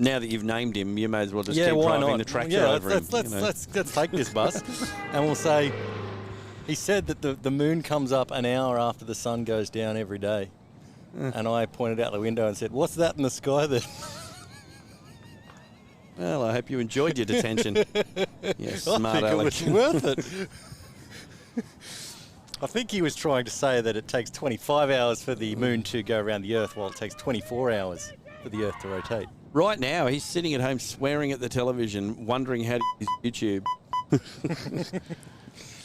Now that you've named him, you may as well just Yeah, keep why driving not? the tractor Yeah, over him. let's take this bus, and we'll say he said that the moon comes up an hour after the sun goes down every day, and I pointed out the window and said, "What's that in the sky there?" Well, I hope you enjoyed your detention. You smart I think aleck. it was worth it. I think he was trying to say that it takes 25 hours for the moon to go around the Earth, while it takes 24 hours for the Earth to rotate. Right now, he's sitting at home swearing at the television, wondering how to use YouTube.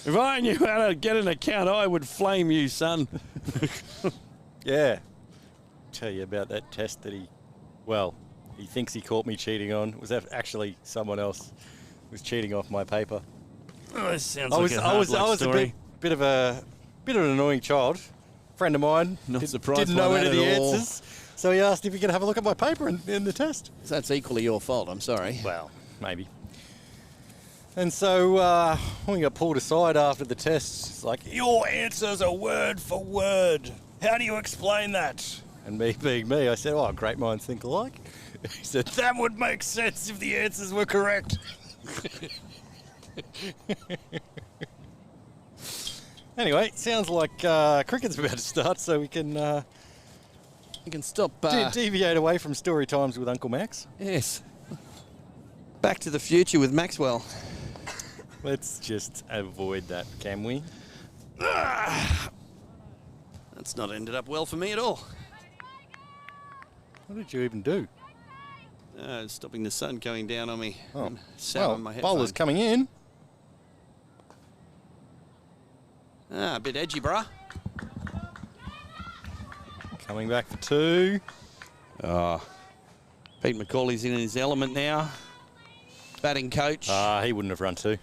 If I knew how to get an account, I would flame you, son. Yeah. Tell you about that test that he thinks he caught me cheating on. It was actually someone else who was cheating off my paper. Oh, this sounds I like was, a I hard was, luck I was story. a bit of an annoying child. Friend of mine Not surprised didn't by know that any of the at all. answers, so he asked if he could have a look at my paper in the test. That's equally your fault, I'm sorry. Well, maybe. And so when we got pulled aside after the test, it's like, your answers are word for word. How do you explain that? And me being me, I said, great minds think alike. He said, that would make sense if the answers were correct. Anyway, sounds like cricket's about to start, so we can You can stop. deviate away from story times with Uncle Max. Yes. Back to the future with Maxwell. Let's just avoid that, can we? That's not ended up well for me at all. What did you even do? Stopping the sun going down on me. Oh, And sat on my headphone. bowler's coming in. A bit edgy, bruh. Coming back for two. Pete McCauley's in his element now. Batting coach. He wouldn't have run two.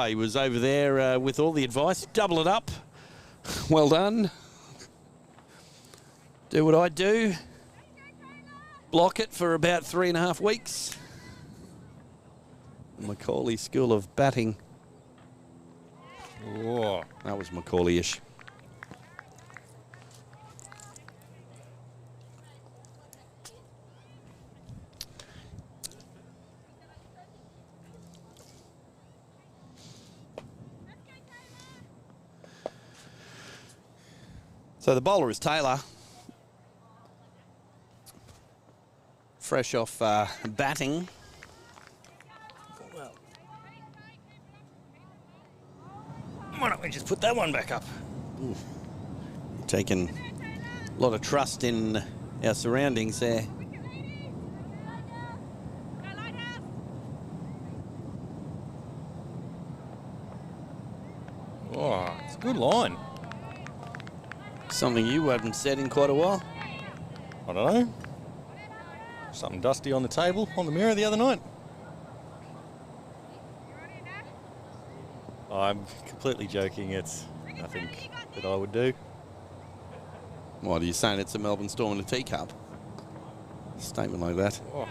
He was over there with all the advice. Double it up. Well done. Do what I do. Block it for about 3.5 weeks. Macaulay School of Batting. Oh. That was Macaulay-ish. So the bowler is Taylor. Fresh off batting. Why don't we just put that one back up? Taking a lot of trust in our surroundings there. Oh, it's a good line. Something you haven't said in quite a while. I don't know. Something dusty on the table, on the mirror the other night. I'm completely joking. It's nothing that I would do. What are you saying? It's a Melbourne Storm in a teacup? Statement like that. Oh.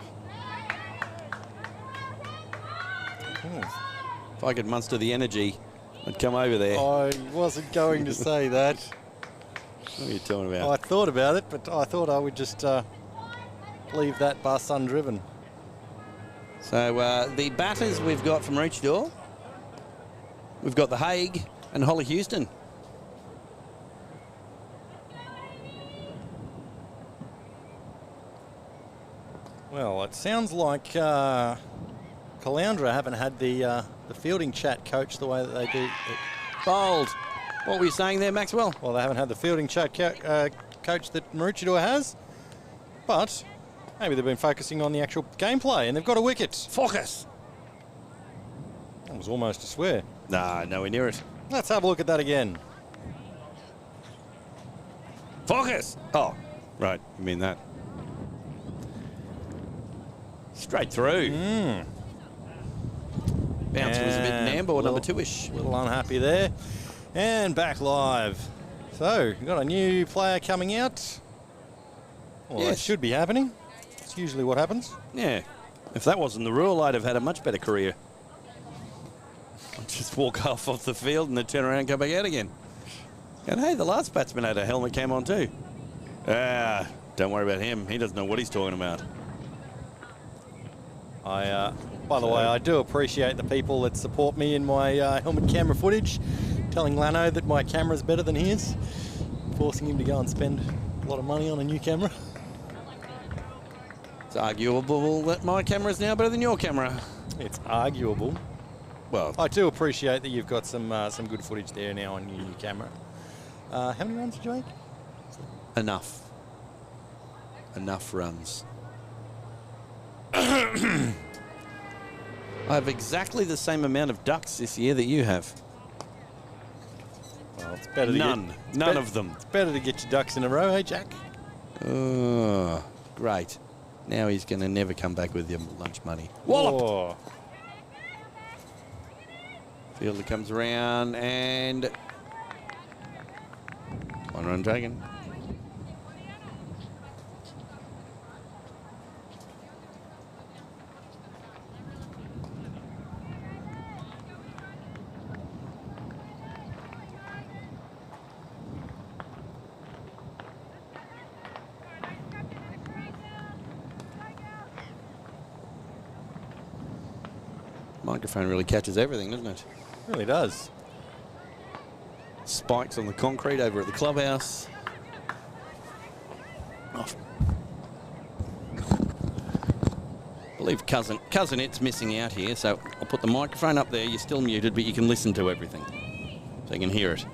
If I could muster the energy, I'd come over there. I wasn't going to say that. What are you talking about? I thought about it, but I thought I would just leave that bus undriven. So the batters we've got from Maroochydore, we've got the Hague and Holly Houston. Well, it sounds like Caloundra haven't had the fielding chat coach the way that they do. Bold. What were you saying there, Maxwell? Well, they haven't had the fielding chat coach that Maroochydore has, but maybe they've been focusing on the actual gameplay, and they've got a wicket. Focus. That was almost a swear. Nah, nowhere near it. Let's have a look at that again. Focus. Oh, right. You mean that? Straight through. Bounce was a bit And Nambo, a number little- two-ish. A little unhappy there. And back live. So, we've got a new player coming out. Well, that Yes. should be happening. It's usually what happens. Yeah. If that wasn't the rule, I'd have had a much better career. I'd just walk off the field and then turn around and go back out again. And hey, the last batsman had a helmet cam on too. Don't worry about him. He doesn't know what he's talking about. By the way, I do appreciate the people that support me in my helmet camera footage, telling Lano that my camera's better than his, forcing him to go and spend a lot of money on a new camera. It's arguable that my camera's now better than your camera. It's arguable. Well, I do appreciate that you've got some good footage there now on your new camera. How many runs did you make? enough. Enough runs. I have exactly the same amount of ducks this year that you have. Well, it's better to None of them. It's better to get your ducks in a row, hey, Jack? Oh, great. Now he's going to never come back with your lunch money. Wallop! Oh. Fielder comes around and... One run taken. Microphone really catches everything, doesn't it? It really does. Spikes on the concrete over at the clubhouse. Off. I believe cousin Ed's missing out here, so I'll put the microphone up there. You're still muted, but you can listen to everything, so you can hear it.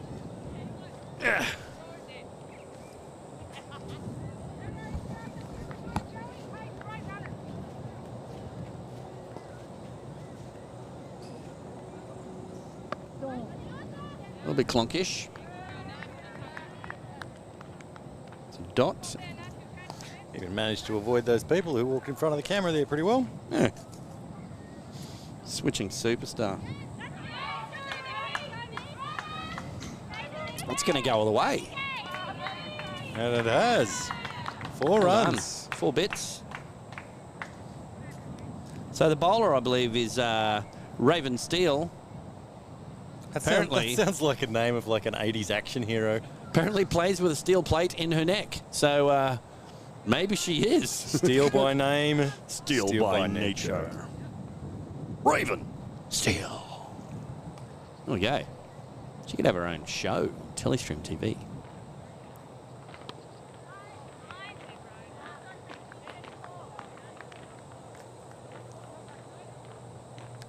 A little bit clonkish. Some dots. Even managed to avoid those people who walked in front of the camera there pretty well. Yeah. Switching superstar. It's going to go all the way. And it has. 4 runs. 4 bits. So the bowler, I believe, is Raven Steele. Apparently, that sounds like a name of like an 80s action hero. Apparently plays with a steel plate in her neck. So maybe she is. Steel by name. Steel by nature. Raven Steele. Okay. She could have her own show, Telestream TV.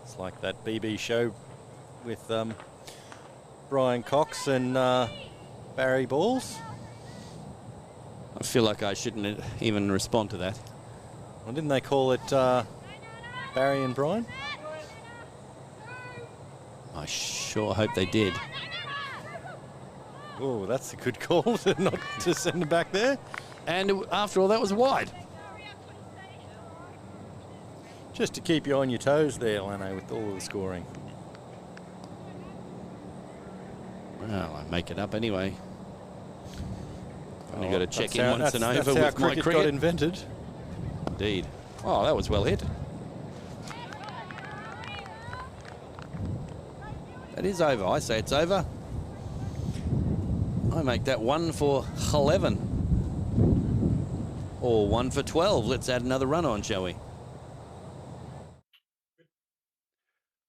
It's like that BB show with Brian Cox and Barry Balls. I feel like I shouldn't even respond to that. Well, didn't they call it Barry and Brian? I sure hope they did. Oh, that's a good call to not to send them back there. And after all, that was wide. Just to keep you on your toes there, Lano, with all of the scoring. Well, I make it up anyway. Only got to check in how, once and over that's how with my cricket cricket. got invented. Indeed. Oh, that was well hit. That is over. I say it's over. I make that 1 for 11. Or 1 for 12. Let's add another run on, shall we?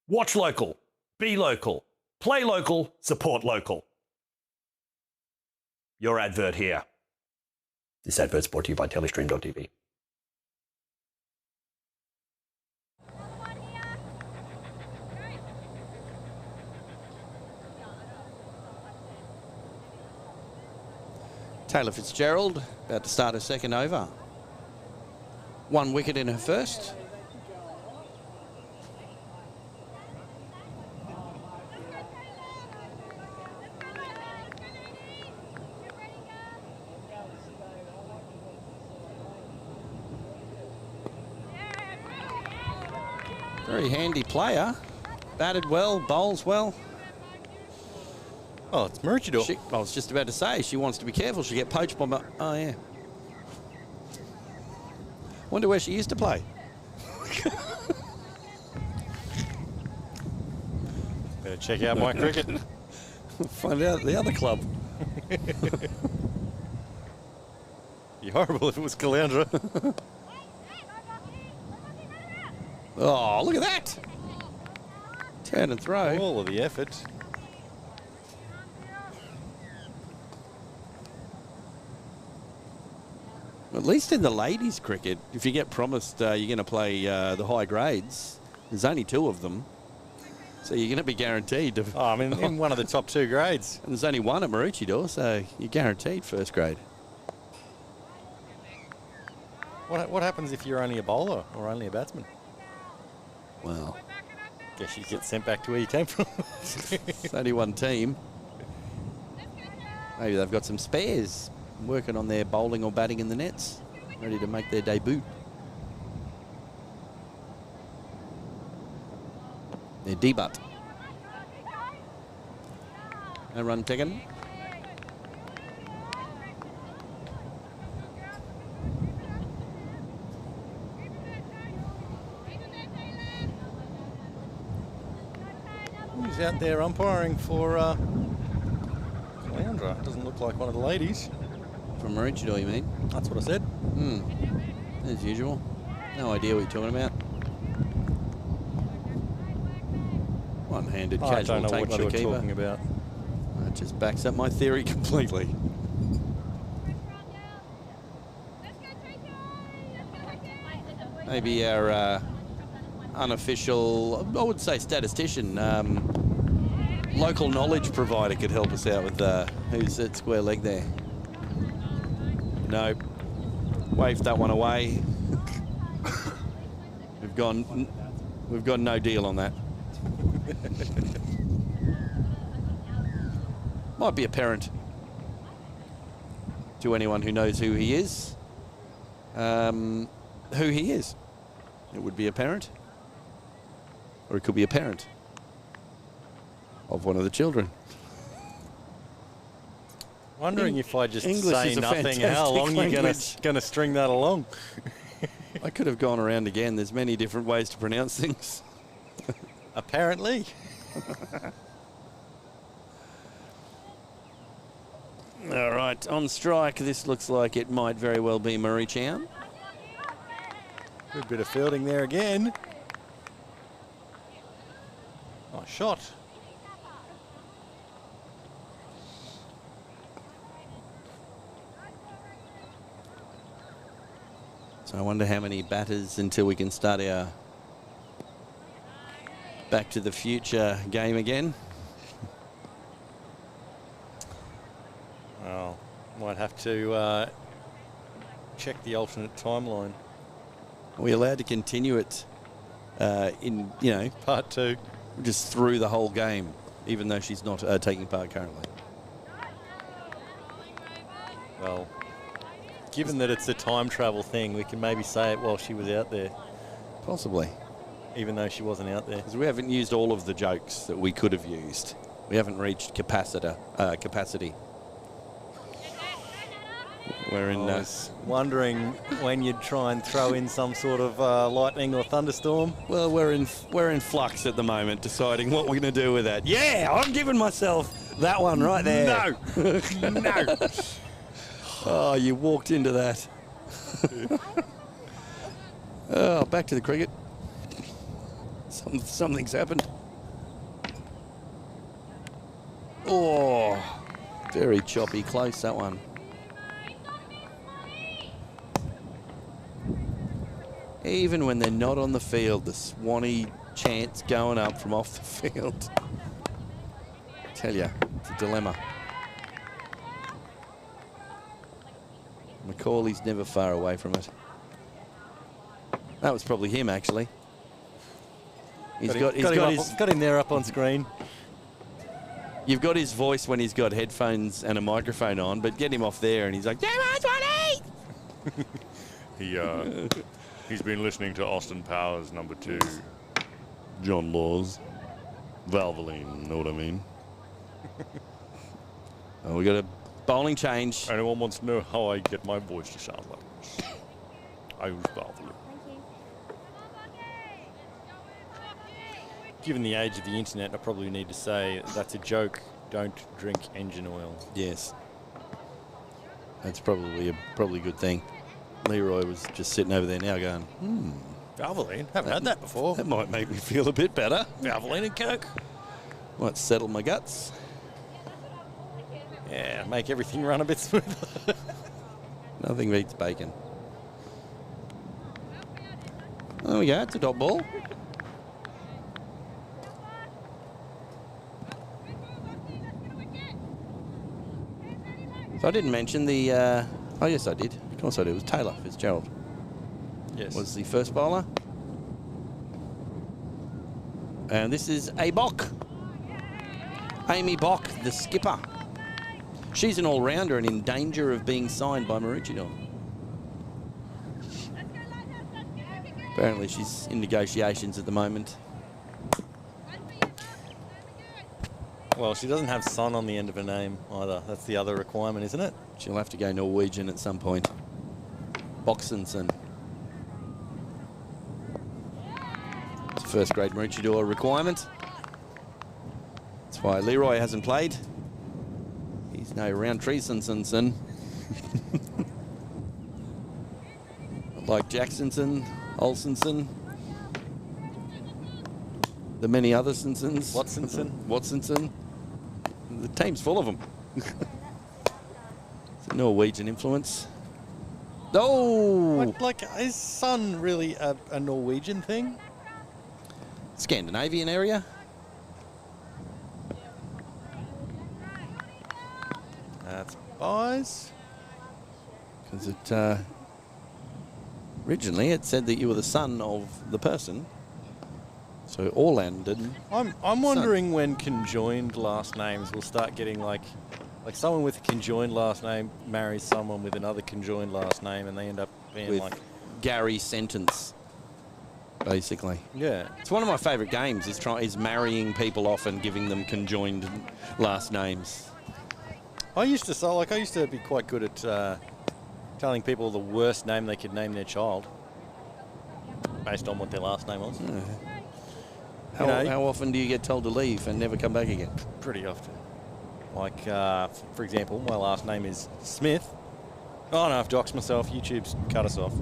Watch local, be local, play local, support local. Your advert here. This advert's brought to you by Telestream.tv. Taylor Fitzgerald about to start her second over. 1 wicket in her first. Very handy player. Batted well, bowls well. Oh, it's Maroochydore. I was just about to say, she wants to be careful. She'll get poached by... Oh, yeah. Wonder where she used to play. Better check out my cricket. Find out the other club. Be horrible if it was Caloundra. Oh, look at that. Turn and throw. All of the effort. At least in the ladies' cricket, if you get promised you're going to play the high grades, there's only 2 of them. So you're going to be guaranteed to... Oh, I mean, in one of the top 2 grades. And there's only 1 at Maroochydore, so you're guaranteed first grade. What happens if you're only a bowler or only a batsman? Well, Guess you get sent back to where you came from. it's only 1 team. Maybe they've got some spares working on their bowling or batting in the nets, ready to make their debut. Their debut. No run taken. Who's out there umpiring for Caloundra? It doesn't look like one of the ladies. From Maroochydore, you mean? That's what I said. As usual. No idea what you're talking about. One-handed I casual don't know take what by the you're keeper. talking about. That just backs up my theory completely. Maybe our unofficial, I would say statistician, local knowledge provider could help us out with who's at square leg there. No, waved that one away. We've got no deal on that. Might be apparent to anyone who knows who he is. Who he is. It would be apparent. Or it could be a parent of one of the children. Wondering if I just English say is a nothing, how fantastic long you're language. going to string that along. I could have gone around again. There's many different ways to pronounce things. Apparently. All right, on strike, this looks like it might very well be Maroochydore. Good bit of fielding there again. Oh, shot. So I wonder how many batters until we can start our Back to the Future game again. Well, might have to check the alternate timeline. Are we allowed to continue it in, Part 2. just through the whole game, even though she's not taking part currently? Well, given that it's a time travel thing, we can maybe say it while she was out there, Possibly. even though she wasn't out there. Because we haven't used all of the jokes that we could have used. We haven't reached capacity. We're in... I was wondering when you'd try and throw in some sort of lightning or thunderstorm. Well, we're in flux at the moment, deciding what we're going to do with that. Yeah, I'm giving myself that one right there. No, no. Oh, you walked into that. Oh, back to the cricket. Something's happened. Oh, very choppy, close that one. Even when they're not on the field, the Swanee chants going up from off the field. I tell you, it's a dilemma. Macaulay's never far away from it. That was probably him, actually. He's got him there up on screen. You've got his voice when he's got headphones and a microphone on, but get him off there and he's like, "Come on, Swanee!" He's been listening to Austin Powers #2. John Laws. Valvoline, know what I mean? Oh, we got a bowling change. Anyone wants to know how I get my voice to sound like this? I use Valvoline. Given the age of the internet, I probably need to say that's a joke. Don't drink engine oil. Yes. That's probably a good thing. Leroy was just sitting over there now going, Valvoline? Haven't had that before. That might make me feel a bit better. Valvoline and Coke. Might settle my guts. Yeah, make everything run a bit smoother. Nothing beats bacon. There we go. It's a dot ball. So I didn't mention the... oh, yes, I did. Of course I did. It was Taylor Fitzgerald. Yes. Was the first bowler. And this is a Bock. Amy Bock, the skipper. She's an all-rounder and in danger of being signed by Maroochydore. Apparently she's in negotiations at the moment. Well, she doesn't have son on the end of her name either. That's the other requirement, isn't it? She'll have to go Norwegian at some point. Boxenson. It's a first grade Maroochydore requirement. That's why Leroy hasn't played. He's no Roundtree-Sonson. Like Jacksonson, Olsenson, the many other Simpsons. Watsonson. The team's full of them. It's a Norwegian influence. Oh! Like, is son really a Norwegian thing? Scandinavian area. That's buys. Because it originally it said that you were the son of the person. So Orlandon. I'm wondering when conjoined last names will start getting like someone with a conjoined last name marries someone with another conjoined last name, and they end up being With like Gary Sentence, basically. yeah. It's one of my favourite games. Is marrying people off and giving them conjoined last names. I used to be quite good at telling people the worst name they could name their child based on what their last name was. How often do you get told to leave and never come back again? Pretty often. Like, for example, my last name is Smith. Oh no, I've doxed myself. YouTube's cut us off.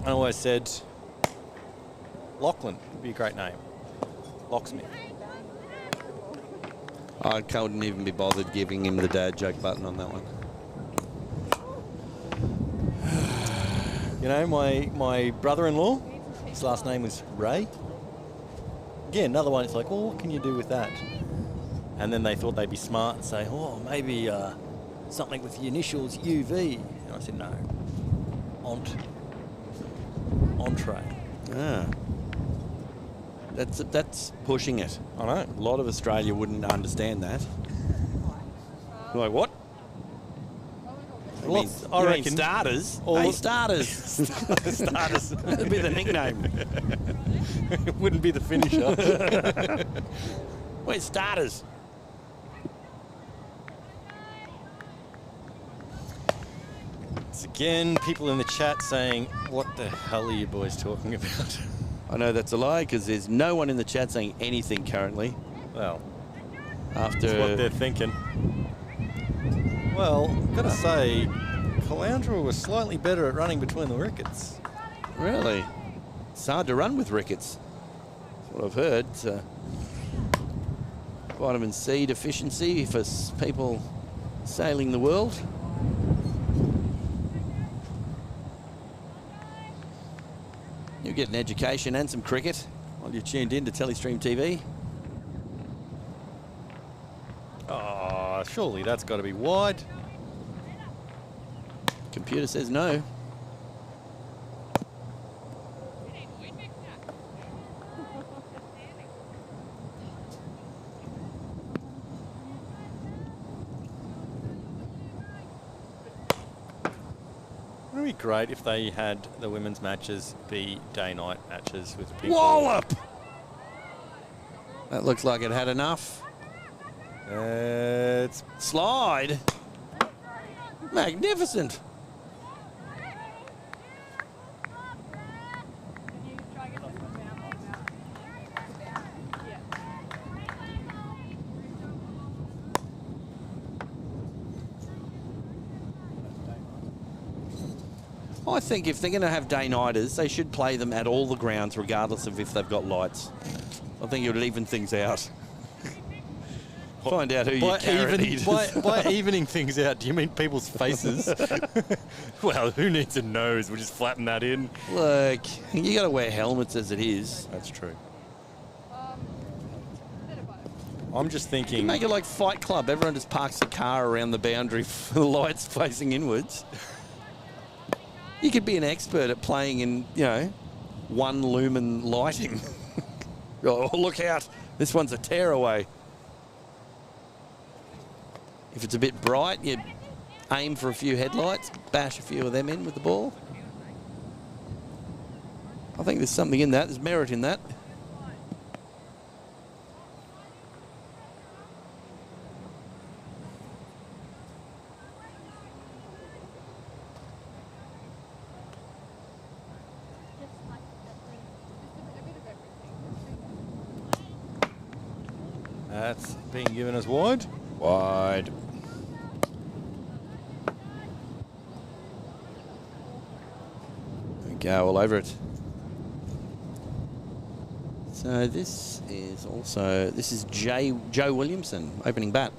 I always said Lachlan would be a great name. Locksmith. I couldn't even be bothered giving him the dad joke button on that one. You know, my brother-in-law, his last name was Ray. Again, another one, it's like, well, what can you do with that? And then they thought they'd be smart and say, oh, maybe something with the initials UV. And I said, no. Entree. Ah. That's pushing it. I know. A lot of Australia wouldn't understand that. Like, what? Well, I you mean reckon starters. all Hey, of- starters. starters. That'd be the nickname. It wouldn't be the finisher. We're starters. It's again people in the chat saying, what the hell are you boys talking about? I know that's a lie because there's no one in the chat saying anything currently. Well, After that's what they're thinking. Well, gotta say, Caloundra was slightly better at running between the wickets. Really? It's hard to run with rickets. That's what I've heard. Vitamin C deficiency for people sailing the world. You'll get an education and some cricket while you're tuned in to Telestream TV. Oh, surely that's got to be wide. Computer says no. Wouldn't it be great if they had the women's matches be day-night matches with the people? Wallop! That looks like it had enough. It's Slide. Magnificent. I think if they're going to have day-nighters, they should play them at all the grounds, regardless of if they've got lights. I think it would even things out. Find out who your carrot eaters by evening things out, do you mean people's faces? Well, who needs a nose? We'll just flatten that in. Look, you got to wear helmets as it is. That's true. I'm just thinking. Make it like Fight Club. Everyone just parks the car around the boundary for the lights facing inwards. You could be an expert at playing in, you know, one lumen lighting. Oh, look out. This one's a tearaway. If it's a bit bright, you aim for a few headlights, bash a few of them in with the ball. I think there's something in that. There's merit in that. That's being given as wide. Wide. There we go, all over it. So this is Joe Williamson, opening bat.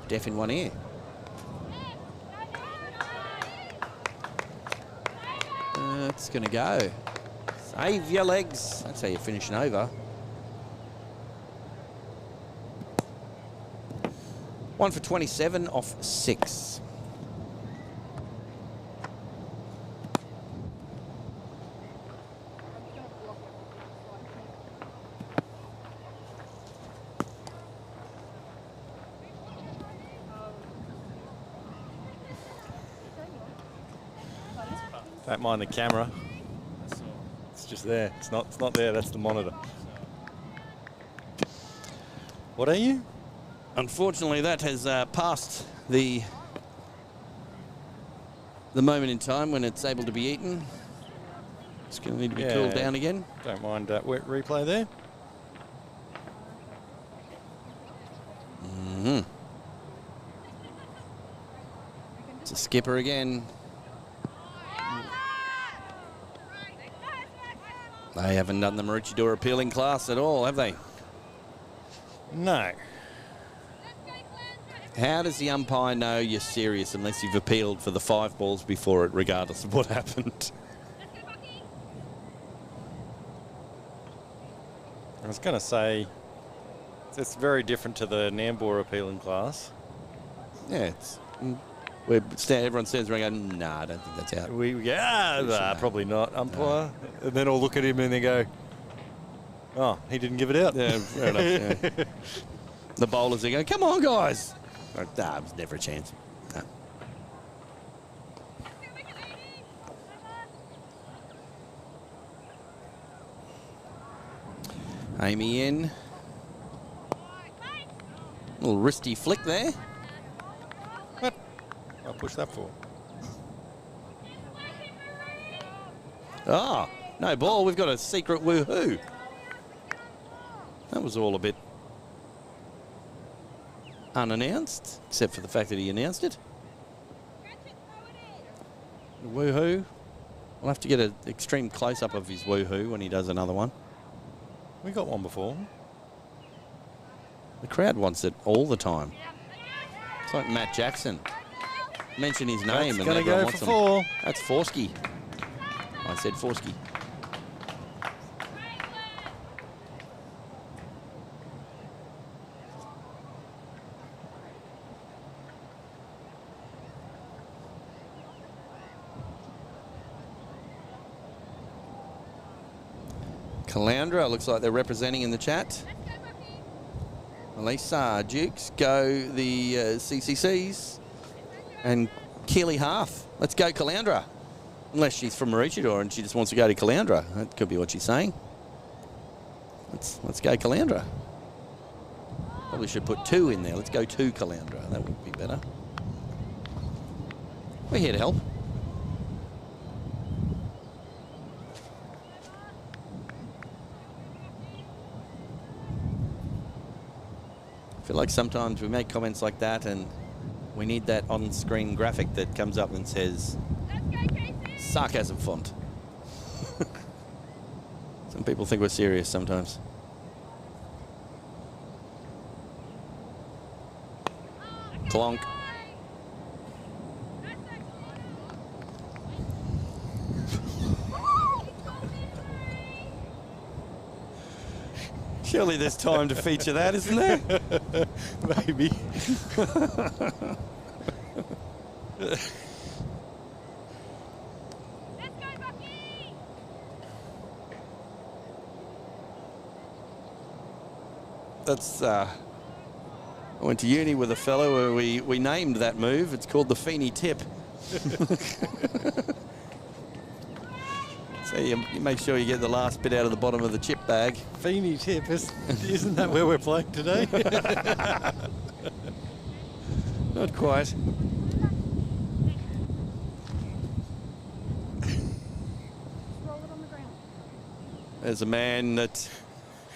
Deaf in one ear. It's going to go. Save your legs. That's how you're finishing over. 1 for 27 off 6. Don't mind the camera. It's just there. It's not there. That's the monitor. What are you? Unfortunately, that has passed the moment in time when it's able to be eaten. It's going to need to be cooled down again. Don't mind that wet replay there. Mm-hmm. It's a skipper again. They haven't done the Maroochydore appealing class at all, have they? No. How does the umpire know you're serious unless you've appealed for the 5 balls before it, regardless of what happened? I was going to say, it's very different to the Nambour appealing class. Yeah, it's... Where everyone stands around going, nah, I don't think that's out. We go, probably not, umpire. And then I'll look at him and they go, oh, he didn't give it out. Yeah, fair enough. Yeah. The bowlers are going, come on, guys. Like, nah, there's never a chance. Nah. Amy in. Little wristy flick there. What? I'll push that forward. Ah, no ball. We've got a secret woohoo. That was all a bit unannounced, except for the fact that he announced it. Woohoo. We'll have to get an extreme close-up of his woohoo when he does another one. We got one before. The crowd wants it all the time. It's like Matt Jackson. Mention his name and everyone wants him. Four. That's Forsky. I said Forsky. Caloundra, looks like they're representing in the chat. Elisa Dukes go the CCCs. And Keely Half. Let's go Caloundra. Unless she's from Maroochydore and she just wants to go to Caloundra. That could be what she's saying. Let's go Caloundra. Probably should put 2 in there. Let's go to Caloundra. That would be better. We're here to help. I feel like sometimes we make comments like that and We need that on-screen graphic that comes up and says sarcasm font. Some people think we're serious sometimes. Clonk. Surely there's time to feature that, isn't there? Maybe. That's, I went to uni with a fellow where we named that move. It's called the Feeney Tip. So you make sure you get the last bit out of the bottom of the chip bag. Feeney Tip, isn't that where we're playing today? Not quite. Roll it on the ground. There's a man that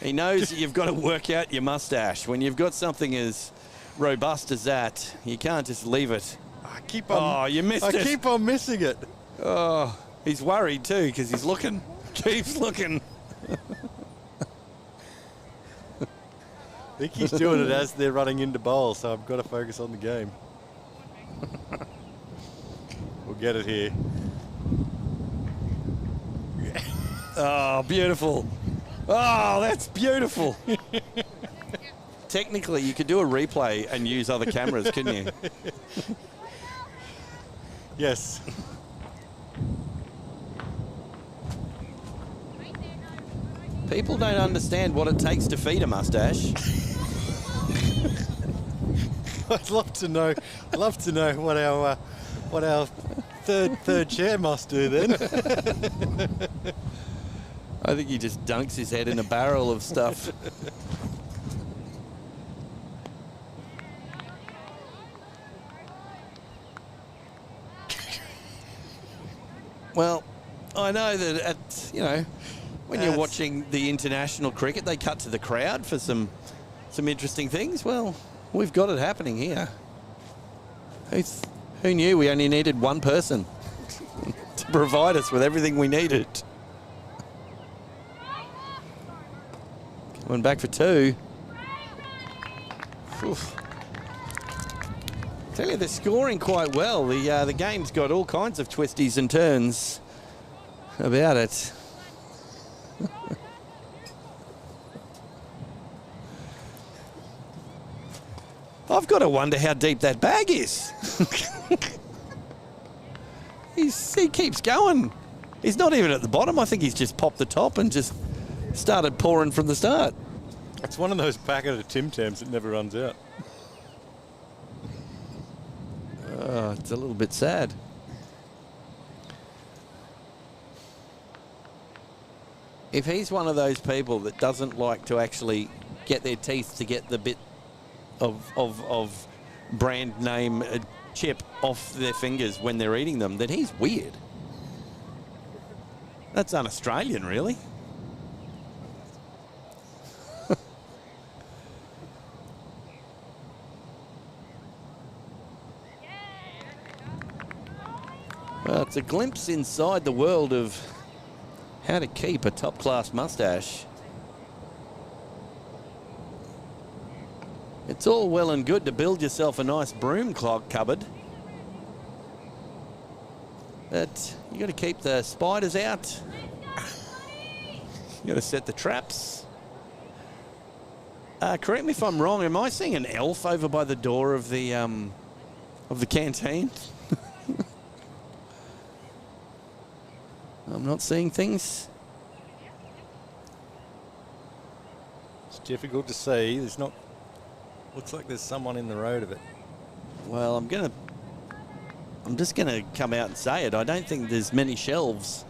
he knows that you've got to work out your mustache. When you've got something as robust as that, you can't just leave it. I keep on. Oh, you missed it. I keep on missing it. Oh, he's worried too because he's looking. Keeps looking. I think he's doing it as they're running into bowl, so I've got to focus on the game. We'll get it here. Oh, beautiful. Oh, that's beautiful. Technically, you could do a replay and use other cameras, couldn't you? Yes. People don't understand what it takes to feed a mustache. I'd love to know. What our third chair must do then. I think he just dunks his head in a barrel of stuff. Well, I know that when you're watching the international cricket, they cut to the crowd for some interesting things. Well, we've got it happening here. Who knew we only needed one person to provide us with everything we needed? Coming back for two. Oof. Tell you, they're scoring quite well. The game's got all kinds of twisties and turns about it. I've got to wonder how deep that bag is. He keeps going. He's not even at the bottom. I think he's just popped the top and just started pouring from the start. It's one of those packet of Tim Tams that never runs out. It's a little bit sad. If he's one of those people that doesn't like to actually get their teeth to get the bit of brand name chip off their fingers when they're eating them, then he's weird. That's un-Australian, really. Well, it's a glimpse inside the world of how to keep a top-class mustache. It's all well and good to build yourself a nice broom cupboard, but you got to keep the spiders out. You got to set the traps. Correct me if I'm wrong. Am I seeing an elf over by the door of the canteen? I'm not seeing things. It's difficult to see. Looks like there's someone in the road of it. Well, I'm just gonna come out and say it. I don't think there's many shelves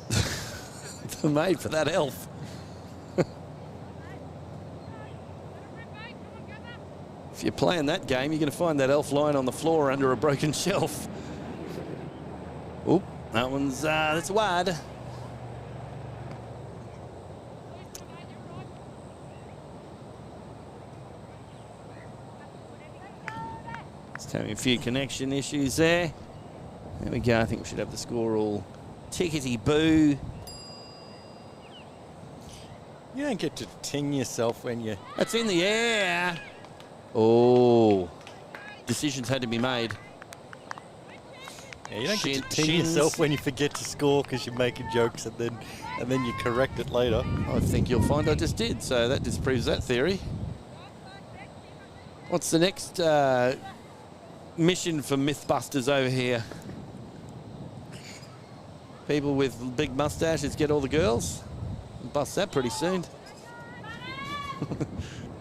that are made for that elf. If you're playing that game, you're gonna find that elf lying on the floor under a broken shelf. Oop, that one's that's wide. Having a few connection issues there. There we go. I think we should have the score all tickety-boo. You don't get to ting yourself when you... That's in the air. Oh. Decisions had to be made. Yeah, you don't get to ting yourself when you forget to score because you're making jokes and then you correct it later. I think you'll find I just did, so that disproves that theory. What's the next mission for Mythbusters over here? People with big mustaches get all the girls. We'll bust that pretty soon.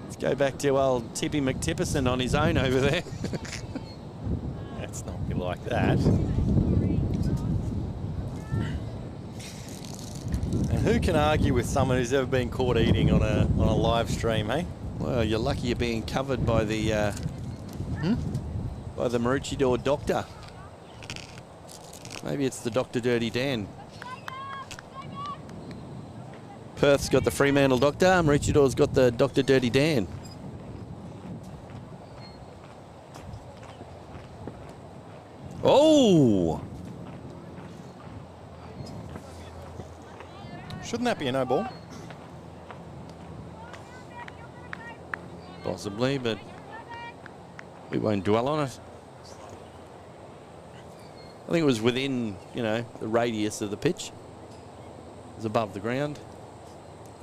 Let's go back to old Tippy McTipperson on his own over there. Let's not be like that. And who can argue with someone who's ever been caught eating on a live stream, eh? Well, you're lucky you're being covered by the Maroochydore doctor. Maybe it's the Dr. Dirty Dan. Perth's got the Fremantle doctor. Maroochidore's got the Dr. Dirty Dan. Oh! Shouldn't that be a no ball? Possibly, but we won't dwell on it. I think it was within, the radius of the pitch. It was above the ground.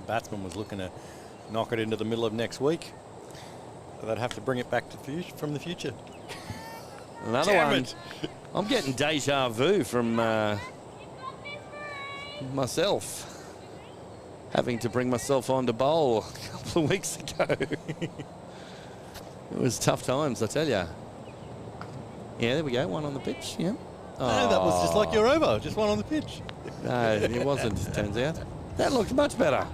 The batsman was looking to knock it into the middle of next week. So they'd have to bring it back to from the future. Another Damn one. it. I'm getting deja vu from myself. Having to bring myself on to bowl a couple of weeks ago. It was tough times, I tell you. Yeah, there we go. One on the pitch. Yeah. No, that was just like your over. Just one on the pitch. No, it wasn't, it turns out. That looked much better.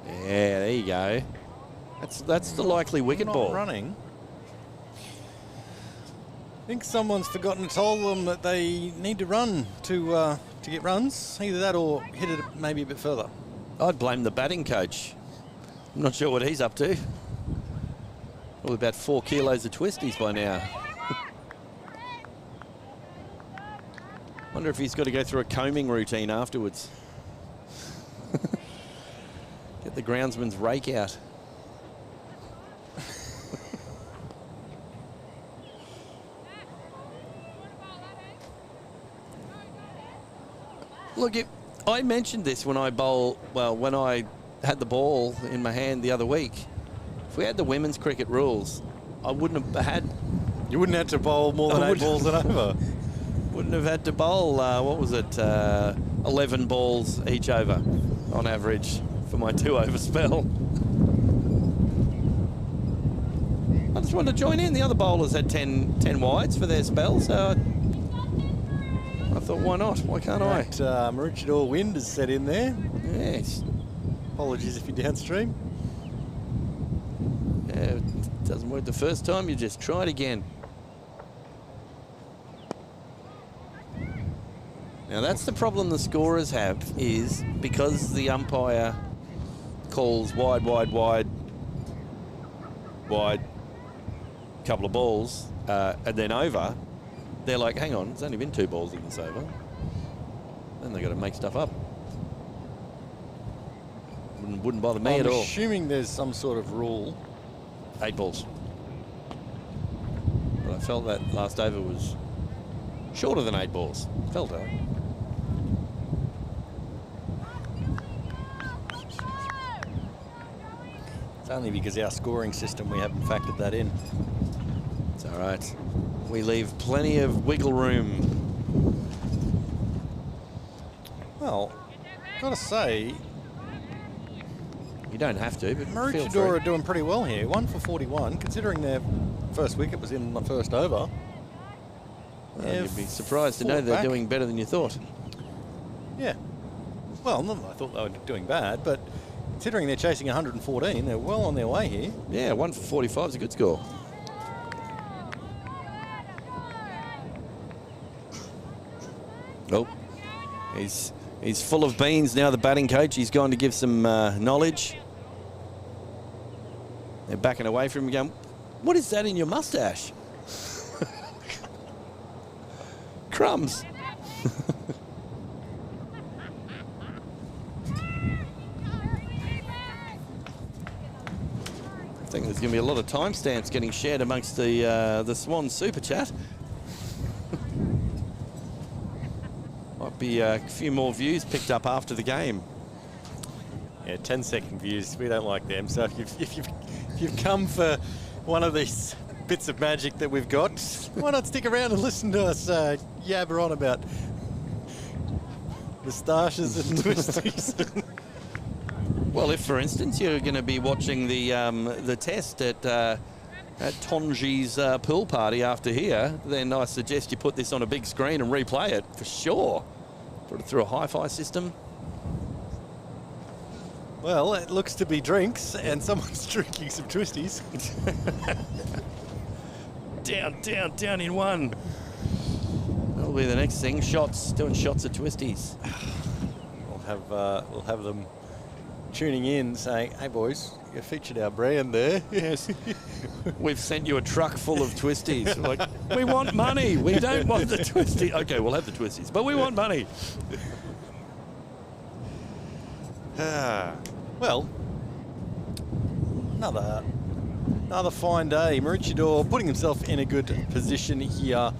Yeah, there you go. That's the likely wicket Not ball. running. I think someone's forgotten to tell them that they need to run to get runs. Either that or hit it maybe a bit further. I'd blame the batting coach. I'm not sure what he's up to. Probably about 4 kilos of twisties by now. Wonder if he's got to go through a combing routine afterwards. Get the groundsman's rake out. Look, I mentioned this when I when I had the ball in my hand the other week. If we had the women's cricket rules, I wouldn't have had... You wouldn't have to bowl more than 8 balls and over. Wouldn't have had to bowl, 11 balls each over on average for my 2-over spell. I just wanted to join in. The other bowlers had 10 wides for their spell, so I thought, why not? Why can't I? Maroochydore wind is set in there. Yes. Apologies if you're downstream. Yeah, it doesn't work the first time, you just try it again. Now that's the problem the scorers have, is because the umpire calls wide, couple of balls, and then over, they're like, hang on, it's only been 2 balls in this over. Then they've got to make stuff up. Wouldn't bother me at all. I'm assuming there's some sort of rule. 8 balls. But I felt that last over was shorter than 8 balls. Felt it. It's only because our scoring system, we haven't factored that in. It's all right. We leave plenty of wiggle room. Well, gotta say, You don't have to, but feel Maroochydore free. are doing pretty well here. 1 for 41, considering their first wicket was in the first over. Well, you'd be surprised to know they're doing better than you thought. Yeah. Well, not that I thought they were doing bad, but considering they're chasing 114, they're well on their way here. Yeah, 1 for 45 is a good score. Nope. He's full of beans now, the batting coach. He's gone to give some knowledge. They're backing away from him going, what is that in your mustache? Crumbs. I think there's going to be a lot of timestamps getting shared amongst the Swan Super Chat. Might be a few more views picked up after the game. Yeah, 10-second views. We don't like them. So if you've come for one of these bits of magic that we've got, why not stick around and listen to us yabber on about moustaches and twisties? Well, if, for instance, you're going to be watching the test at Tonji's pool party after here, then I suggest you put this on a big screen and replay it for sure. Put it through a hi-fi system. Well, it looks to be drinks, and someone's drinking some twisties. Down in one. That'll be the next thing. Shots, doing shots of twisties. We'll have them tuning in saying, hey boys, you featured our brand there. Yes. We've sent you a truck full of twisties. Like, we want money. We don't want the twisties. Okay, we'll have the twisties, but we want money. Well, another fine day. Maroochydore putting himself in a good position here,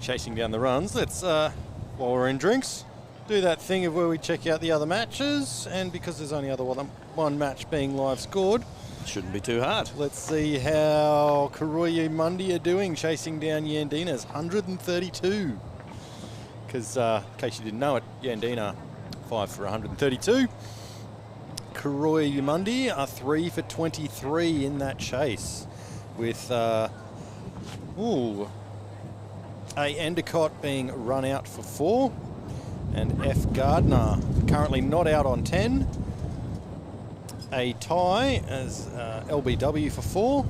chasing down the runs. Let's, while we're in drinks, do that thing of where we check out the other matches, and because there's only one match being live scored, shouldn't be too hard. Let's see how Karoya Mundi are doing, chasing down Yandina's 132. Because, in case you didn't know it, Yandina 5 for 132. Karoya Mundi are 3 for 23 in that chase, with A. Endicott being run out for 4. And F. Gardner currently not out on 10. A tie as LBW for 4.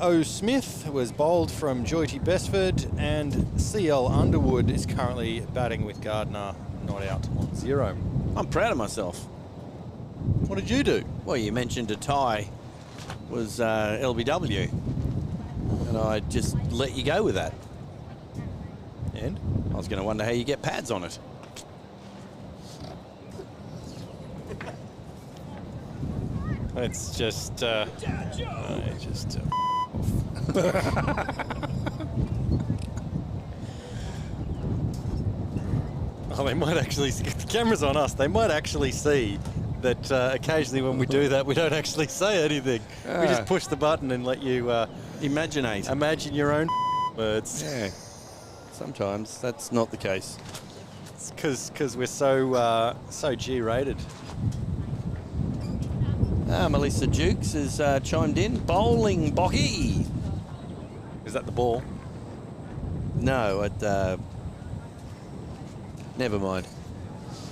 O. Smith was bowled from Joyty Besford, and CL Underwood is currently batting with Gardner not out on 0. I'm proud of myself. What did you do? Well, you mentioned a tie was LBW, and I just let you go with that. And? I was going to wonder how you get pads on it. It's just, oh, they might actually, if the camera's on us, they might actually see that occasionally when we do that, we don't actually say anything. We just push the button and let you imagine your own words. Yeah. Sometimes that's not the case. It's because we're so G-rated. Melissa Jukes has chimed in. Bowling Bocky. Is that the ball? No, never mind.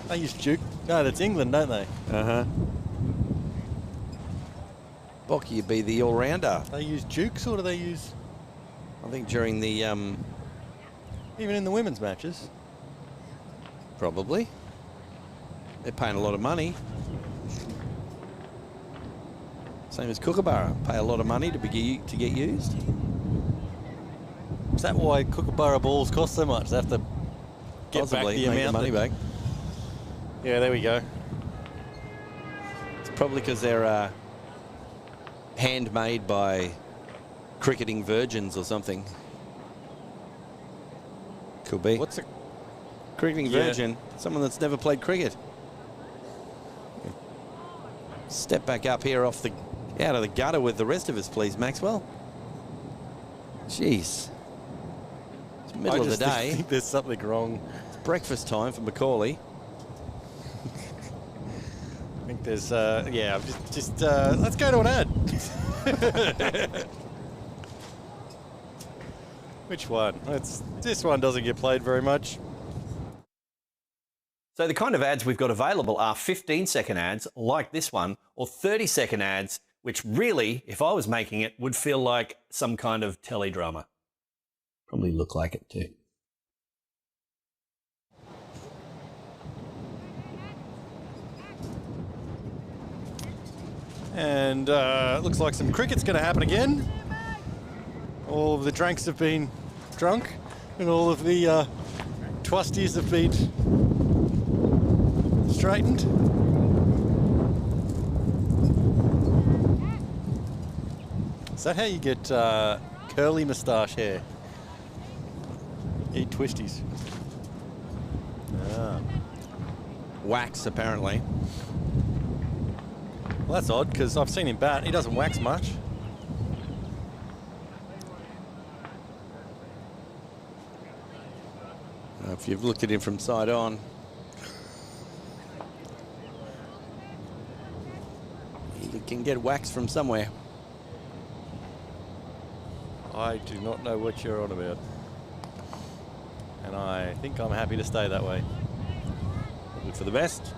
They use Duke. No, that's England, don't they? Uh-huh. Bocky would be the all-rounder. They use Dukes, or do they use... I think during the... Even in the women's matches? Probably. They're paying a lot of money. Same as Kookaburra. Pay a lot of money to get used. Is that why Kookaburra balls cost so much? They have to get Possibly back the make amount the money back. Yeah, there we go. It's probably because they're handmade by cricketing virgins or something. Could be. What's a cricketing virgin? Someone that's never played cricket. Step back up here out of the gutter with the rest of us, please, Maxwell. Jeez. It's middle of the day. I think there's something wrong. It's breakfast time for Macaulay. I think there's, yeah, just let's go to an ad. Which one? This one doesn't get played very much. So the kind of ads we've got available are 15-second ads like this one, or 30-second ads, which really, if I was making it, would feel like some kind of teledrama. Probably look like it too. And looks like some cricket's going to happen again. All of the drinks have been drunk, and all of the twisties have been straightened. Is that how you get curly moustache hair? Eat twisties. Ah. Wax, apparently. Well, that's odd, because I've seen him bat. He doesn't wax much. If you've looked at him from side on, he can get wax from somewhere. I do not know what you're on about. And I think I'm happy to stay that way. Look for the best.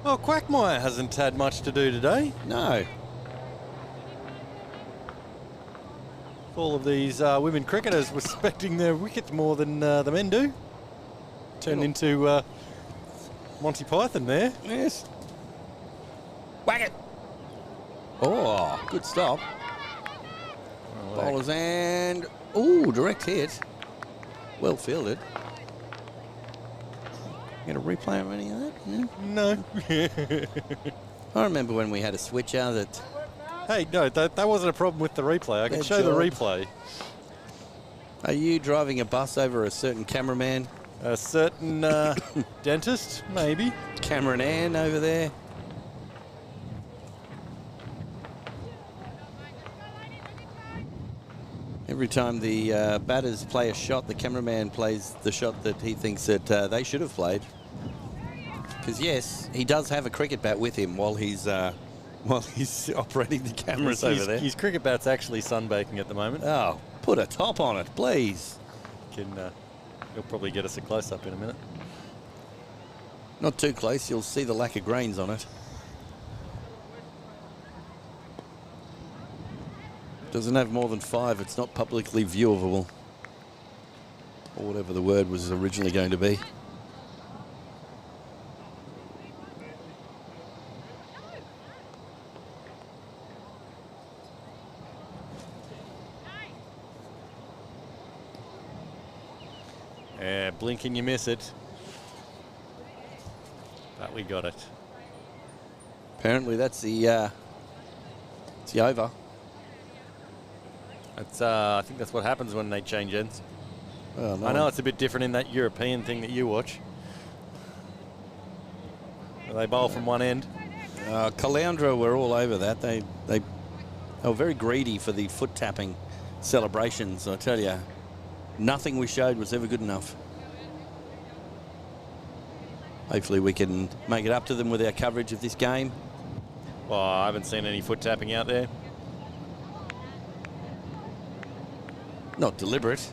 Well, Quagmire hasn't had much to do today. No. All of these women cricketers respecting their wickets more than the men do. Turned into Monty Python there. Yes. Whack it. Oh, good stop. Oh, Bowlers and... Ooh, direct hit. Well fielded. Get a replay of any of that? Yeah. No. I remember when we had a switcher that... Hey, no, that wasn't a problem with the replay. I can Good show the job. replay. Are you driving a bus over a certain cameraman? A certain dentist, maybe. Cameron Ann over there? Every time the batters play a shot, the cameraman plays the shot that he thinks that they should have played. Because yes, he does have a cricket bat with him while he's operating the cameras over there. His cricket bat's actually sunbaking at the moment. Oh, put a top on it, please. He'll probably get us a close-up in a minute. Not too close, you'll see the lack of grains on it. Doesn't have more than 5, it's not publicly viewable. Or whatever the word was originally going to be. Yeah, blink and you miss it. But we got it. Apparently that's the over. That's I think that's what happens when they change ends. Oh, no. I know it's a bit different in that European thing that you watch. They bowl from one end. Caloundra were all over that. They were very greedy for the foot tapping celebrations. I tell you, nothing we showed was ever good enough. Hopefully we can make it up to them with our coverage of this game. Well, I haven't seen any foot tapping out there. Not deliberate.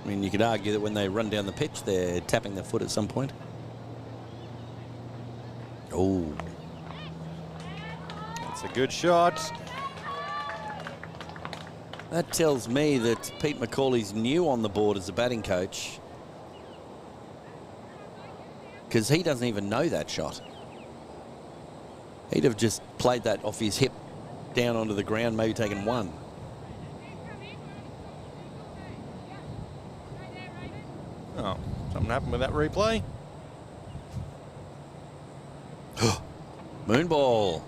I mean, you could argue that when they run down the pitch, they're tapping their foot at some point. Oh. That's a good shot. That tells me that Pete McCauley's new on the board as a batting coach, because he doesn't even know that shot. He'd have just played that off his hip down onto the ground, maybe taken one. Oh, something happened with that replay. Moonball.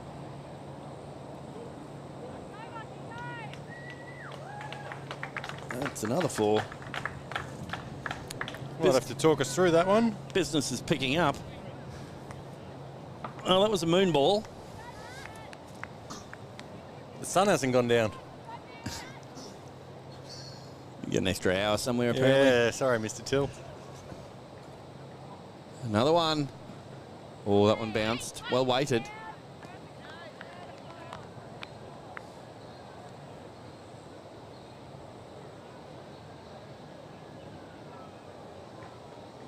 That's another 4. We'll have to talk us through that one. Business is picking up. Oh, that was a moonball. The sun hasn't gone down. You get an extra hour somewhere, apparently. Yeah, sorry, Mr. Till. Another one. Oh, that one bounced. Well weighted.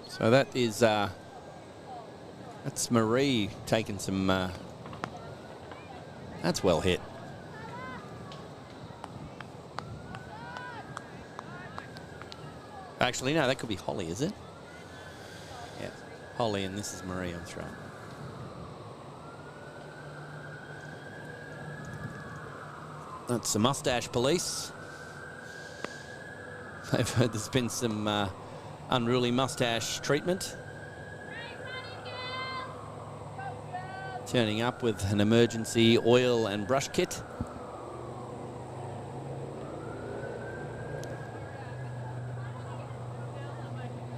So that is, that's Marie taking some, that's well hit. Actually, no, that could be Holly, is it? Yeah, Holly, and this is Marie on throw. That's the mustache police. They've heard there's been some unruly mustache treatment. Turning up with an emergency oil and brush kit.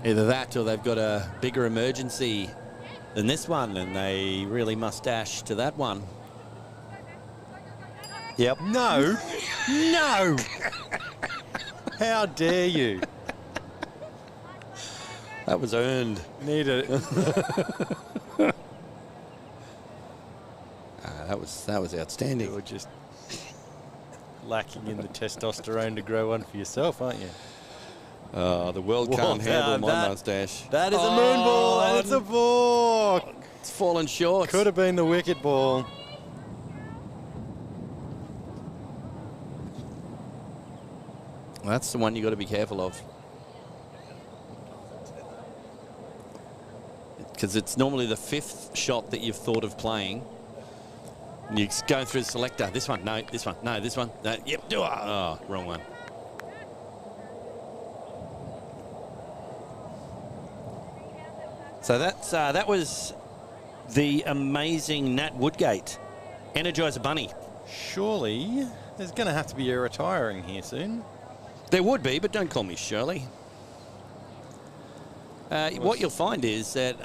Either that or they've got a bigger emergency than this one and they really mustache to that one. Yep. No. No. How dare you? That was earned. Need it. That was outstanding. You're just lacking in the testosterone to grow one for yourself, aren't you? Oh, the world can't handle my mustache. That is a moon ball, and it's a ball. It's fallen short. Could have been the wicket ball. That's the one you got to be careful of. Because it's normally the 5th shot that you've thought of playing. And you go through the selector. This one, no, this one, no, this one. No, yep, do it. Oh, wrong one. So that's that was the amazing Nat Woodgate, Energizer Bunny. Surely there's going to have to be a retiring here soon. There would be, but don't call me Shirley. What you'll find is that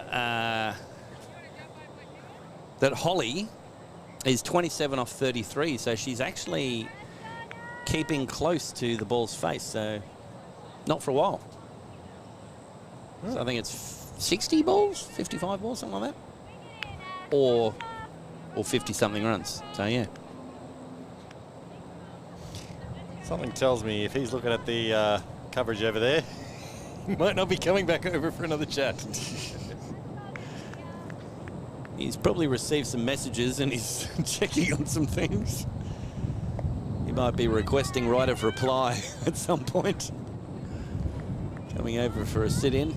that Holly is 27 off 33, so she's actually keeping close to the ball's face, so not for a while. So I think it's 60 balls, 55 balls, something like that, or 50-something runs. So yeah. Something tells me if he's looking at the coverage over there, he might not be coming back over for another chat. He's probably received some messages and he's checking on some things. He might be requesting right of reply at some point. Coming over for a sit-in.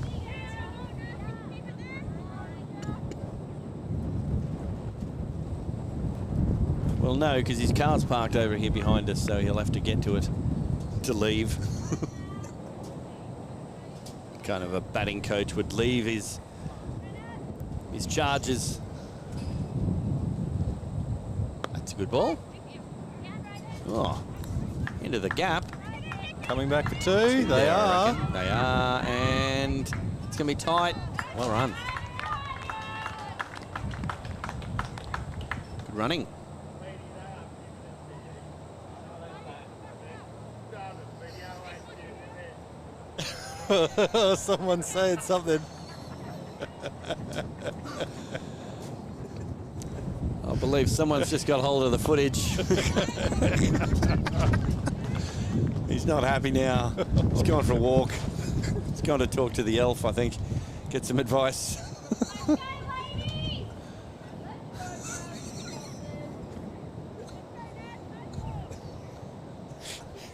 Well, no, because his car's parked over here behind us, so he'll have to get to it to leave. Kind of a batting coach would leave his charges. That's a good ball. Oh, into the gap. Coming back for 2. They are. They are, and it's going to be tight. Well run. Good running. Someone's saying something. I believe someone's just got hold of the footage. He's not happy now. He's gone for a walk. He's gone to talk to the elf, I think. Get some advice.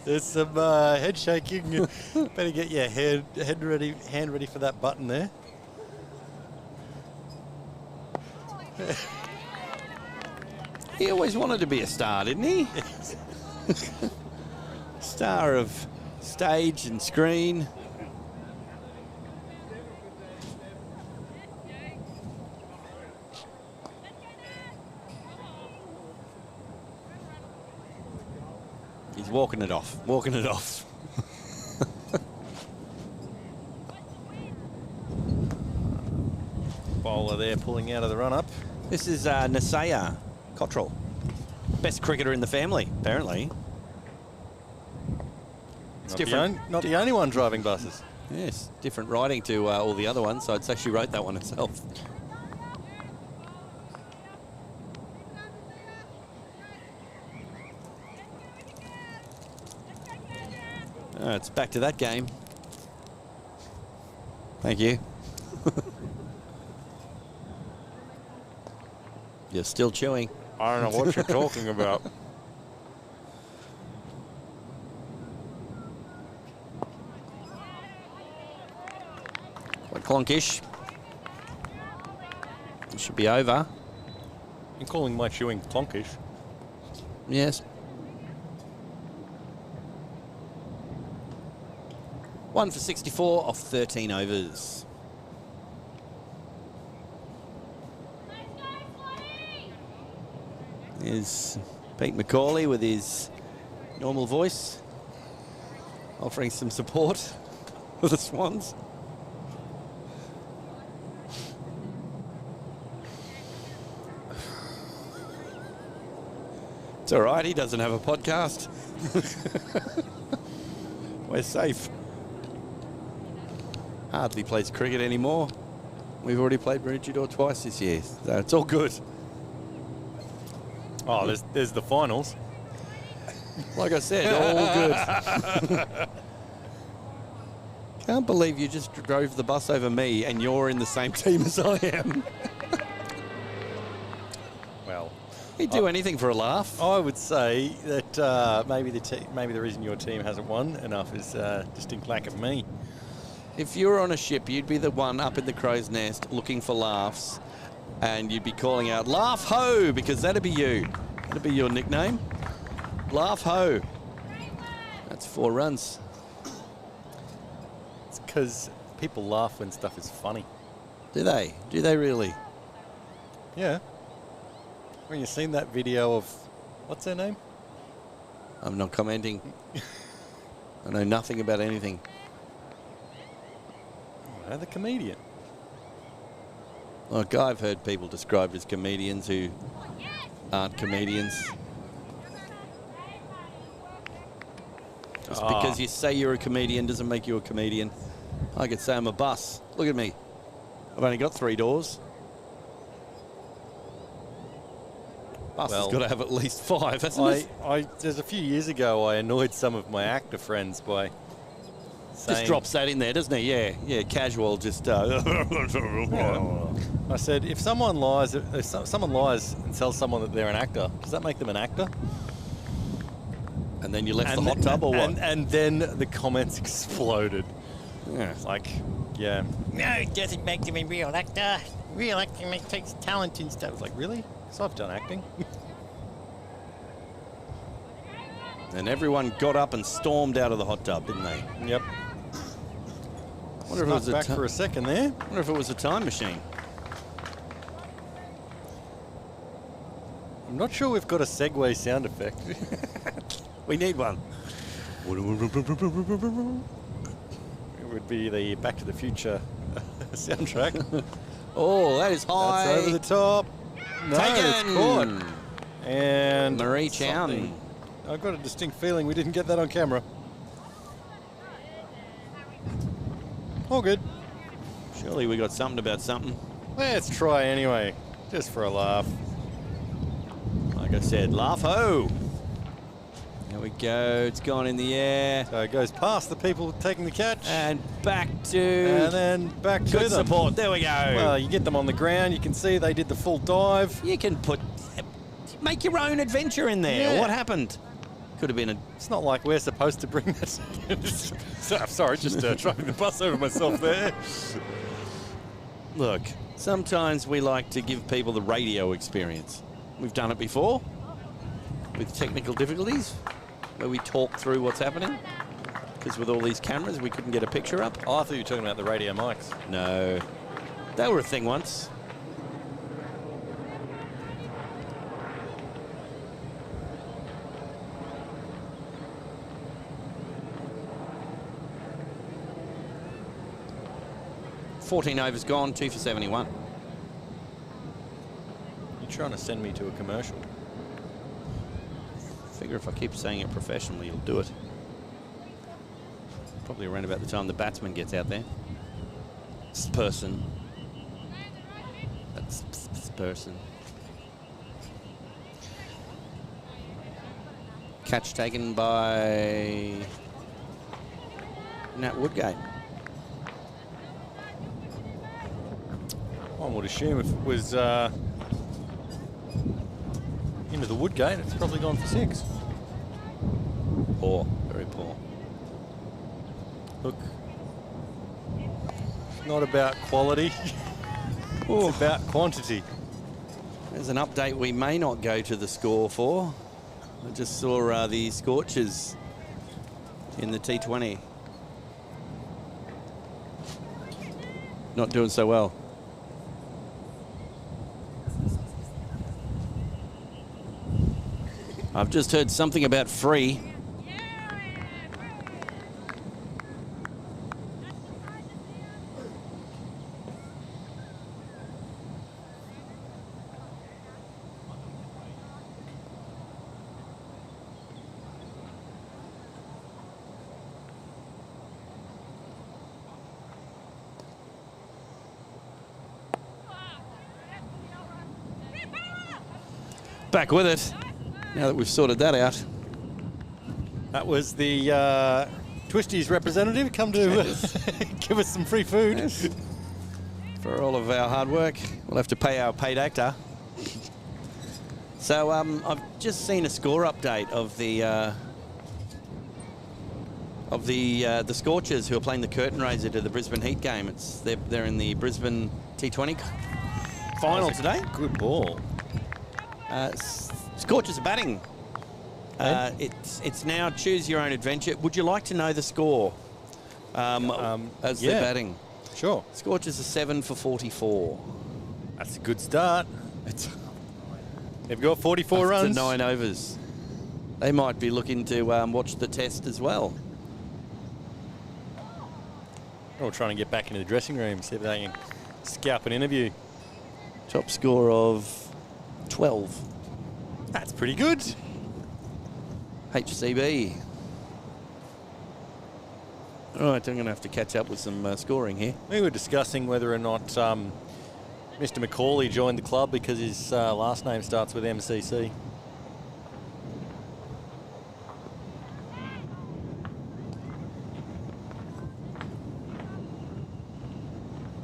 There's some head shaking. Better get your hand ready for that button there. He always wanted to be a star, didn't he? Star of stage and screen. He's walking it off, walking it off. Bowler there pulling out of the run-up. This is Nasaya Cottrell. Best cricketer in the family, apparently. It's different. Not the only one driving buses. Yes, different writing to all the other ones, so I'd say she wrote that one herself. It's back to that game. Thank you. You're still chewing. I don't know what you're talking about. Quite clonkish. It should be over. You're calling my chewing clonkish. Yes. 1 for 64 off 13 overs. Here's Pete McCauley with his normal voice, offering some support for the Swans. It's all right, he doesn't have a podcast. We're safe. Hardly plays cricket anymore. We've already played Maroochydore twice this year, so it's all good. Oh, there's the finals. Like I said, all good. Can't believe you just drove the bus over me and you're in the same team as I am. Well, He'd do anything for a laugh. I would say that maybe the reason your team hasn't won enough is distinct lack of me. If you were on a ship, you'd be the one up in the crow's nest looking for laughs, and you'd be calling out, "Laugh ho," because that'd be you. That'd be your nickname. Laugh ho. That's 4 runs. It's because people laugh when stuff is funny. Do they? Do they really? Yeah. When you've seen that video of, what's her name? I'm not commenting. I know nothing about anything. Oh, the comedian. Like, I've heard people described as comedians who aren't comedians. Just because you say you're a comedian doesn't make you a comedian. I could say I'm a bus. Look at me. I've only got 3 doors. Bus has got to have at least 5, hasn't it? There's a few years ago, I annoyed some of my actor friends by saying... Just drops that in there, doesn't he? Yeah, yeah, casual, just... I said, if someone lies and tells someone that they're an actor, does that make them an actor? And then you left the hot tub or what? And then the comments exploded. Yeah. It's like, yeah. No, it doesn't make them a real actor. Real acting takes talent and stuff. I was like, really? Because I've done acting. And everyone got up and stormed out of the hot tub, didn't they? Yep. Wonder if it was back for a second there. Wonder if it was a time machine. I'm not sure we've got a Segway sound effect. We need one. It would be the Back to the Future soundtrack. Oh, that is high. That's over the top. No, Taken. it's caught. And Marie Chown. I've got a distinct feeling we didn't get that on camera. All good. Surely we got something about something. Let's try anyway, just for a laugh. Like I said, laugh ho. There we go. It's gone in the air. So it goes past the people taking the catch. And back to... And then back to good them. support. There we go. Well, you get them on the ground. You can see they did the full dive. You can make your own adventure in there. Yeah. What happened? Could have been a... It's not like we're supposed to bring that. Sorry, just driving the bus over myself there. Look, sometimes we like to give people the radio experience. We've done it before with technical difficulties where we talk through what's happening. Because with all these cameras, we couldn't get a picture up. Oh, I thought you were talking about the radio mics. No. They were a thing once. $14 overs gone, 2 for 71. You're trying to send me to a commercial. Figure if I keep saying it professionally, you'll do it. Probably around about the time the batsman gets out there. Person. That's person. Catch taken by Nat Woodgate. One would assume if it was into the Woodgate, it's probably gone for 6. Poor, very poor. Look, it's not about quality, it's about quantity. There's an update we may not go to the score for. I just saw the Scorchers in the T20. not doing so well. I've just heard something about free. Back with it, now that we've sorted that out. That was the Twisties representative come to give us some free food. Yes. For all of our hard work, we'll have to pay our paid actor. So I've just seen a score update of the Scorchers who are playing the curtain raiser to the Brisbane Heat game. They're in the Brisbane T20 final today. Good ball. Scorchers are batting. It's now choose your own adventure. Would you like to know the score as they're batting? Sure. Scorchers are 7 for 44. That's a good start. They've got 44 runs. To 9 overs. They might be looking to watch the test as well. Or trying to get back into the dressing room, see if they can scalp an interview. Top score of 12. That's pretty good. HCB. All right, I'm going to have to catch up with some scoring here. We were discussing whether or not Mr. McCauley joined the club because his last name starts with MCC.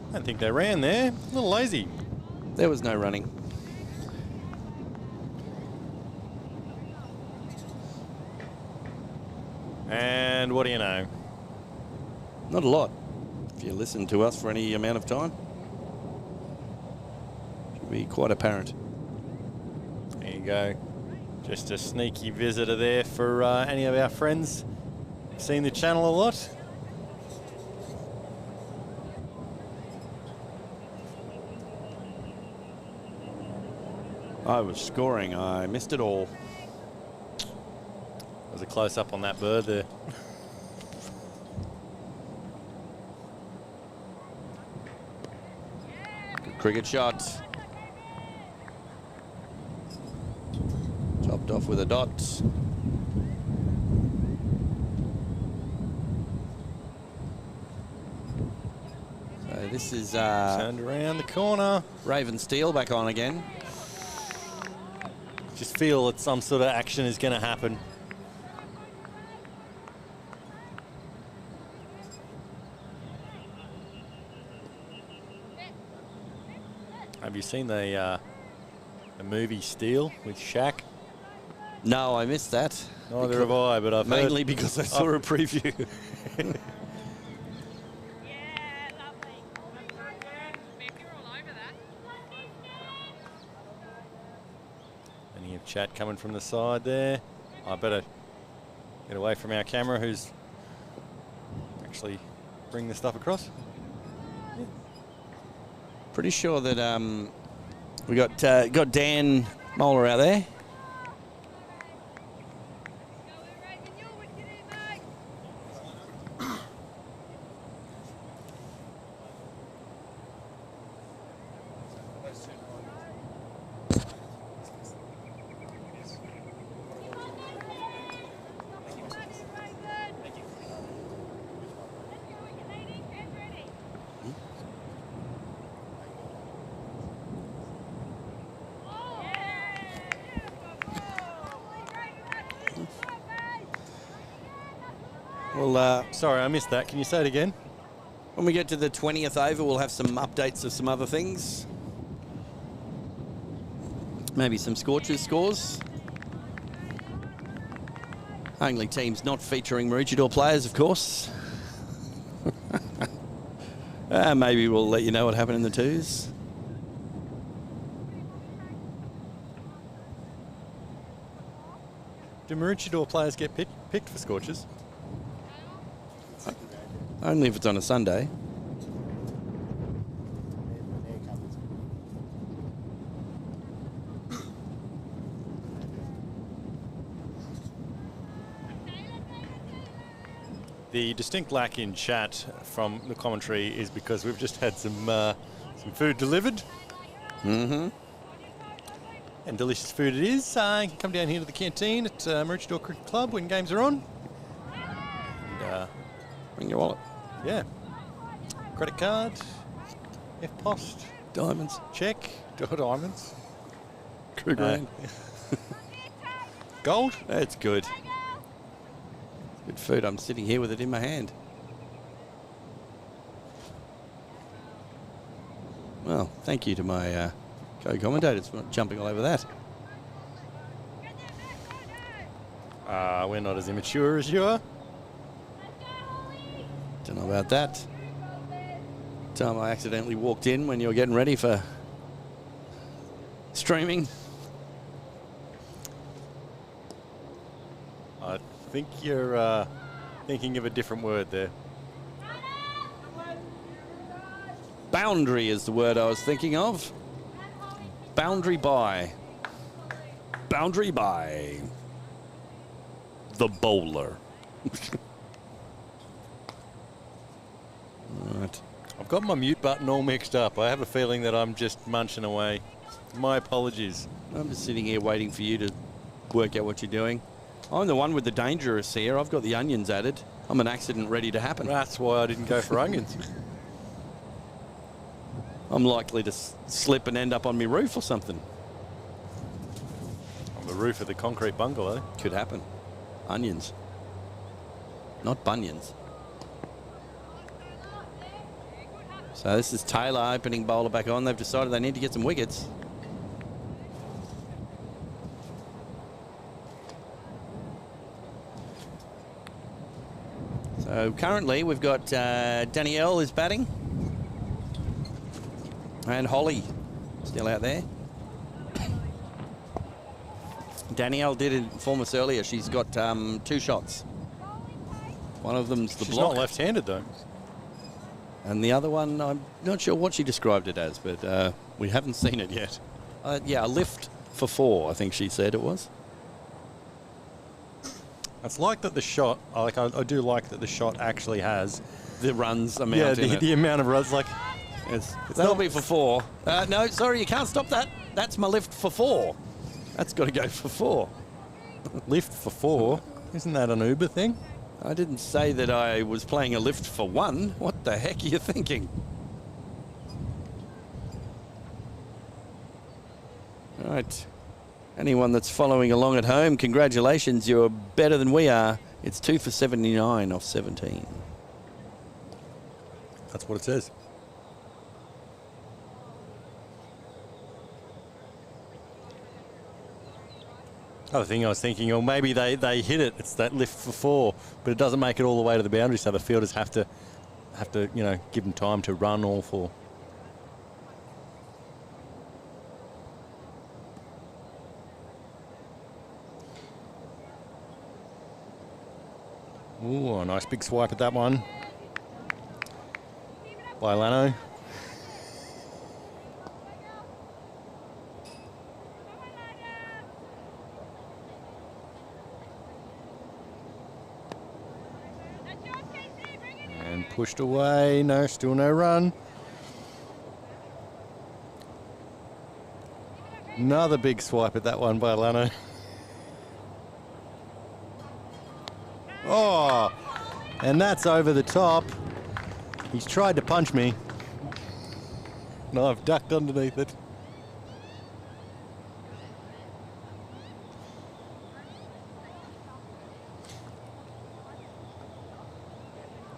I don't think they ran there. A little lazy. There was no running. And what do you know? Not a lot. If you listen to us for any amount of time, should be quite apparent. There you go. Just a sneaky visitor there for any of our friends seen the channel a lot. I was scoring. I missed it all. There's a close-up on that bird there. Good cricket shot. Chopped off with a dot. So this is Turned around the corner. Raven Steele back on again. Just feel that some sort of action is going to happen. Have you seen the movie Steel with Shaq? No, I missed that. Neither have I, but I've mainly heard, because I saw a preview. And you have chat coming from the side there. I better get away from our camera who's actually bring the stuff across. Pretty sure that we got Dan Moeller out there. Well, sorry, I missed that. Can you say it again? When we get to the 20th over, we'll have some updates of some other things. Maybe some Scorchers scores. Only teams not featuring Maroochydore players, of course. Maybe we'll let you know what happened in the twos. Do Maroochydore players get picked for Scorchers? Only if it's on a Sunday. The distinct lack in chat from the commentary is because we've just had some food delivered. Mm-hmm. And delicious food it is. You can come down here to the canteen at Maroochydore Cricket Club when games are on. And, Bring your wallet. yeah. Credit card. F-Post. Diamonds. Check. Diamonds. Grand. Gold. That's good. Good food. I'm sitting here with it in my hand. Well, thank you to my co-commentators for not jumping all over that. We're not as immature as you are. Don't know about that. Time I accidentally walked in when you were getting ready for streaming. I think you're thinking of a different word there. Boundary is the word I was thinking of. Boundary by. Boundary by. The bowler. Right. I've got my mute button all mixed up. I have a feeling that I'm just munching away. My apologies. I'm just sitting here waiting for you to work out what you're doing. I'm the one with the dangerous here. I've got the onions added. I'm an accident ready to happen. That's why I didn't go for onions. I'm likely to slip and end up on my roof or something. On the roof of the concrete bungalow. Could happen. Onions. Not bunions. So this is Taylor opening bowler back on. They've decided they need to get some wickets. So currently we've got Danielle is batting. And Holly still out there. Danielle did inform us earlier. She's got 2 shots. One of them's the She's block. not left-handed though. And the other one, I'm not sure what she described it as, but we haven't seen it yet. Yeah, a lift for 4, I think she said it was. It's like that the shot, I do like that the shot actually has the runs amount in it. the amount of runs, like... That'll be for 4. No, sorry, you can't stop that. That's my lift for 4. That's got to go for 4. Lift for 4? Isn't that an Uber thing? I didn't say that I was playing a lift for 1. What the heck are you thinking? All right. Anyone that's following along at home, congratulations. You're better than we are. It's 2 for 79 off 17. That's what it says. Other thing I was thinking, or maybe they hit it. It's that lift for 4, but it doesn't make it all the way to the boundary, so the fielders have to give them time to run all 4. Ooh, a nice big swipe at that one by Lano. And pushed away. No, still no run. Another big swipe at that one by Lano. Oh, and that's over the top. He's tried to punch me. No, I've ducked underneath it.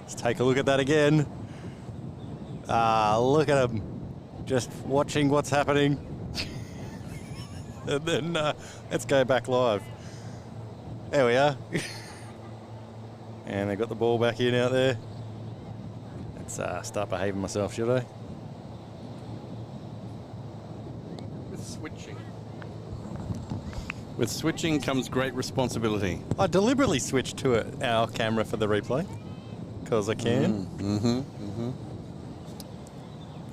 Let's take a look at that again. Look at him. Just watching what's happening. And then let's go back live. There we are. And I got the ball back in out there. Let's start behaving myself, should I? With switching comes great responsibility. I deliberately switched to our camera for the replay because I can.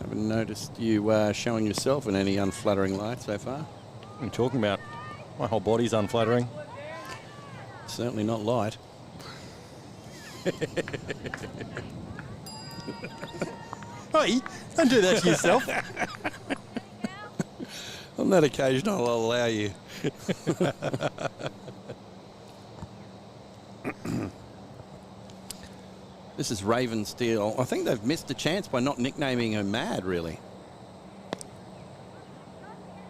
Haven't noticed you showing yourself in any unflattering light so far. What are you talking about? My whole body's unflattering. Certainly not light. Hey, don't do that to yourself. On that occasion, I'll allow you. This is Raven Steel. I think they've missed a chance by not nicknaming her Mad, really.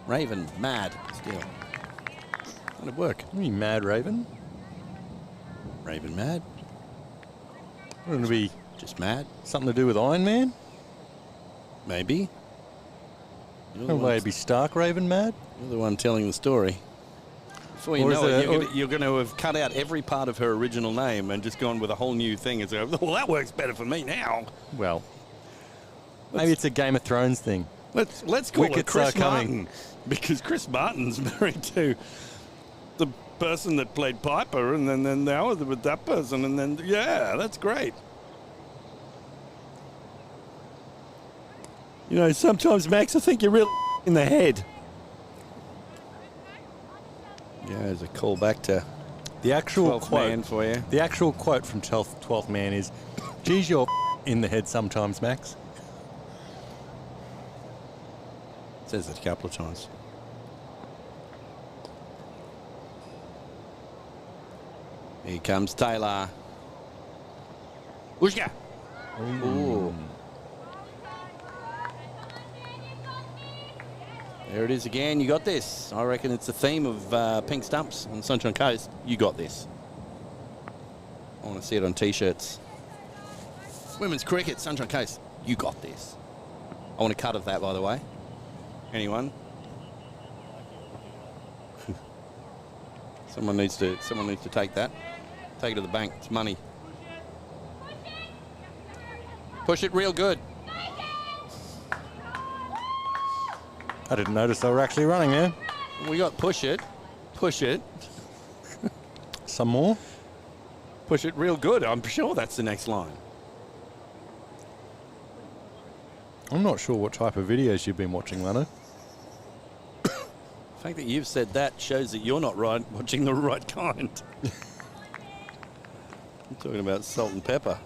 Raven, Mad Steel. That'd work. What are you, Mad Raven? Raven Mad. Wouldn't it be Just mad. something to do with Iron Man? Maybe. You're the, Or one, maybe Stark Raven Mad? you're the one telling the story. Before you Or know is it, it- you're going to have cut out every part of her original name and just gone with a whole new thing and say, well, that works better for me now. Well, maybe it's a Game of Thrones thing. Let's call it Wickets Chris are coming. Martin, because Chris Martin's married to the person that played Piper, and then now with that person, and then yeah, that's great. You know, sometimes Max, I think you're real in the head. Yeah, there's a call back to The actual 12th quote man for you. The actual quote from 12th Man is, "Geez, you're in the head sometimes, Max." Says it a couple of times. Here comes Taylor. Whooshka. Ooh. There it is again. You got this. I reckon it's the theme of Pink Stumps on Sunshine Coast. You got this. I want to see it on T-shirts. Women's cricket, Sunshine Coast. You got this. I want a cut of that, by the way. Anyone? Someone needs to take that. Take it to the bank. It's money. Push it real good. I didn't notice they were actually running there. We got push it. Push it. Some more. Push it real good. I'm sure that's the next line. I'm not sure what type of videos you've been watching, Lano. The fact that you've said that shows that you're not watching the right kind. I'm talking about salt and pepper.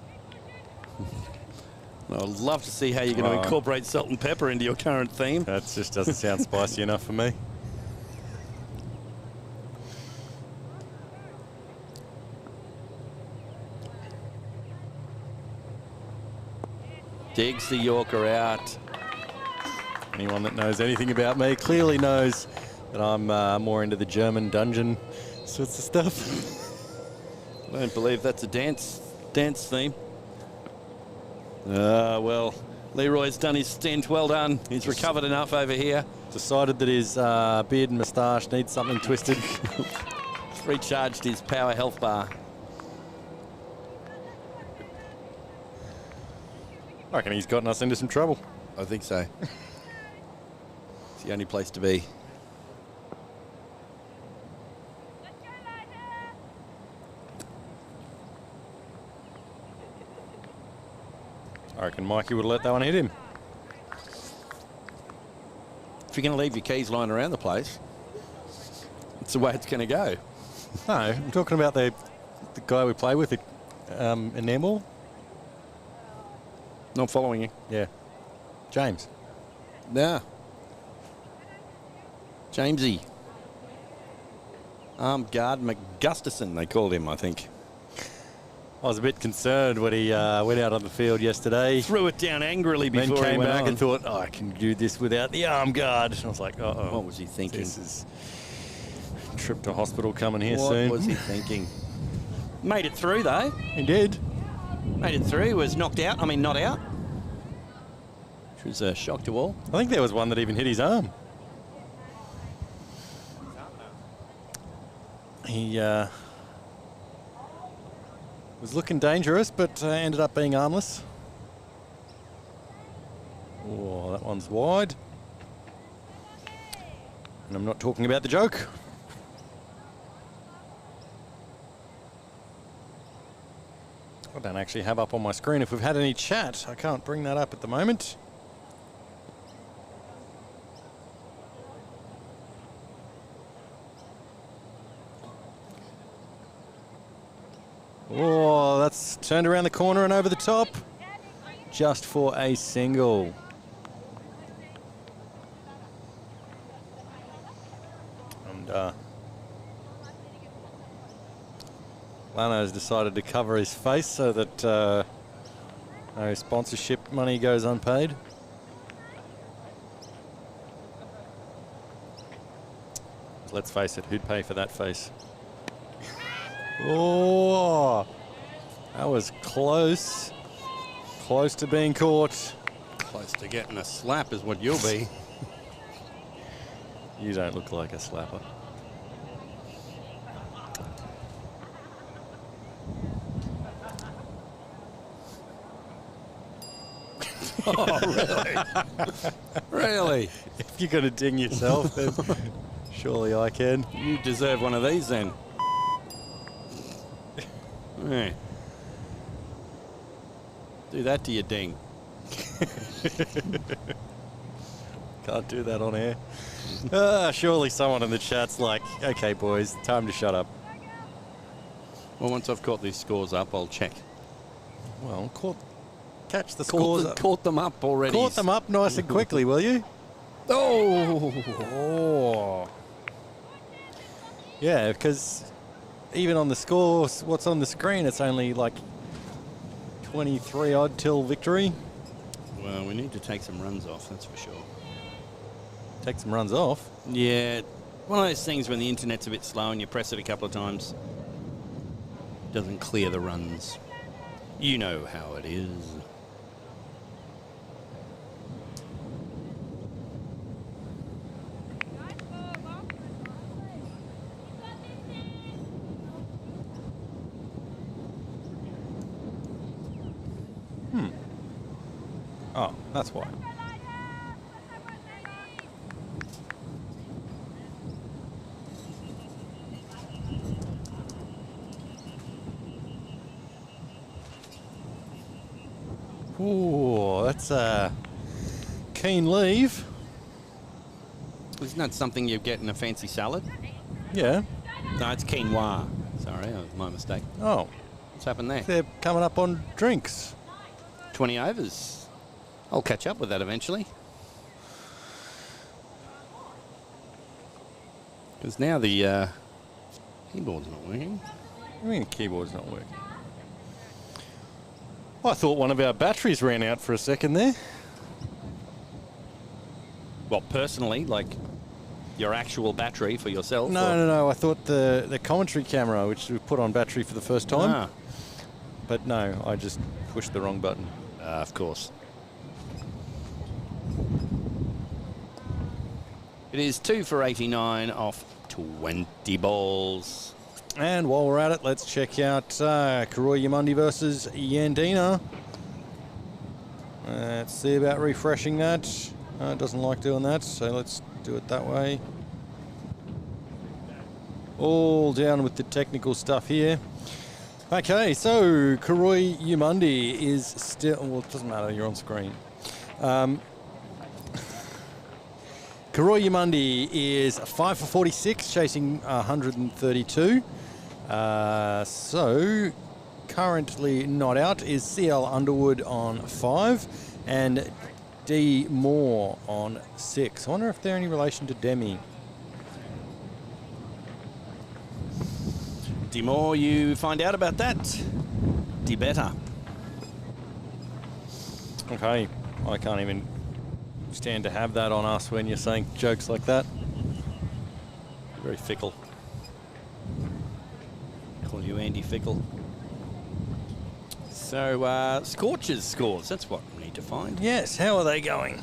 I'd love to see how you're going to incorporate salt and pepper into your current theme. That just doesn't sound spicy enough for me. Digs the Yorker out. Anyone that knows anything about me clearly knows that I'm more into the German dungeon sorts of stuff. I don't believe that's a dance theme. Well, Leroy's done his stint. Well done. He's recovered enough over here. Decided that his beard and moustache needs something twisted. Recharged his power health bar. I reckon he's gotten us into some trouble. I think so. It's the only place to be. I reckon Mikey would have let that one hit him. If you're going to leave your keys lying around the place, it's the way it's going to go. No, I'm talking about the guy we play with in netball. Not following you. Yeah. James. Nah. Jamesy. Guard McGusterson, they called him, I think. I was a bit concerned when he went out on the field yesterday. Threw it down angrily Then before he came went back on. and thought, I can do this without the arm guard. And I was like, uh-oh. What was he thinking? This is trip to hospital coming here What soon. was he thinking? Made it through, though. He did. Made it through. Was knocked out. I mean, not out. Which was a shock to all. I think there was one that even hit his arm. He was looking dangerous, but ended up being armless. Oh, that one's wide. And I'm not talking about the joke. I don't actually have up on my screen if we've had any chat. I can't bring that up at the moment. Oh, that's turned around the corner and over the top. Just for a single. And Lano's decided to cover his face so that no sponsorship money goes unpaid. Let's face it, who'd pay for that face? Oh, that was close. Close to being caught. Close to getting a slap is what you'll be. You don't look like a slapper. Oh, really? Really? If you're going to ding yourself, then surely I can. You deserve one of these then. Yeah. Do that to your ding. Can't do that on air. Surely someone in the chat's like, okay, boys, time to shut up. Well, once I've caught these scores up, I'll check. Well, catch the scores up. Caught them up already. Caught them up nice and quickly, will you? Oh. Yeah, because even on the scores, what's on the screen, it's only like 23 odd till victory. Well, we need to take some runs off, that's for sure. Take some runs off. Yeah, one of those things when the internet's a bit slow and you press it a couple of times, doesn't clear the runs. You know how it is. Oh, that's why. Ooh, that's a keen leave. Isn't that something you get in a fancy salad? Yeah. No, it's quinoa. Sorry, that was my mistake. Oh, What's happened there? they're coming up on drinks. 20 overs. I'll catch up with that eventually. Because now the keyboard's not working. What do you mean the keyboard's not working? I thought one of our batteries ran out for a second there. Well, personally, like your actual battery for yourself? No. I thought the commentary camera, which we put on battery for the first time. Ah. But no, I just pushed the wrong button. Of course. It is 2 for 89 off 20 balls. And while we're at it, let's check out Karoy Yamundi versus Yandina. Let's see about refreshing that. It doesn't like doing that, so let's do it that way. All down with the technical stuff here. Okay, so Karoy Yamundi is still... Well, it doesn't matter, you're on screen. Karoy Yamundi is 5 for 46, chasing 132. So currently not out is CL Underwood on 5 and D Moore on 6. I wonder if they're any relation to Demi. The more you find out about that, the better. Okay, I can't even stand to have that on us when you're saying jokes like that. Very fickle. Call you Andy Fickle. So, Scorch's scores, that's what we need to find. Yes, how are they going?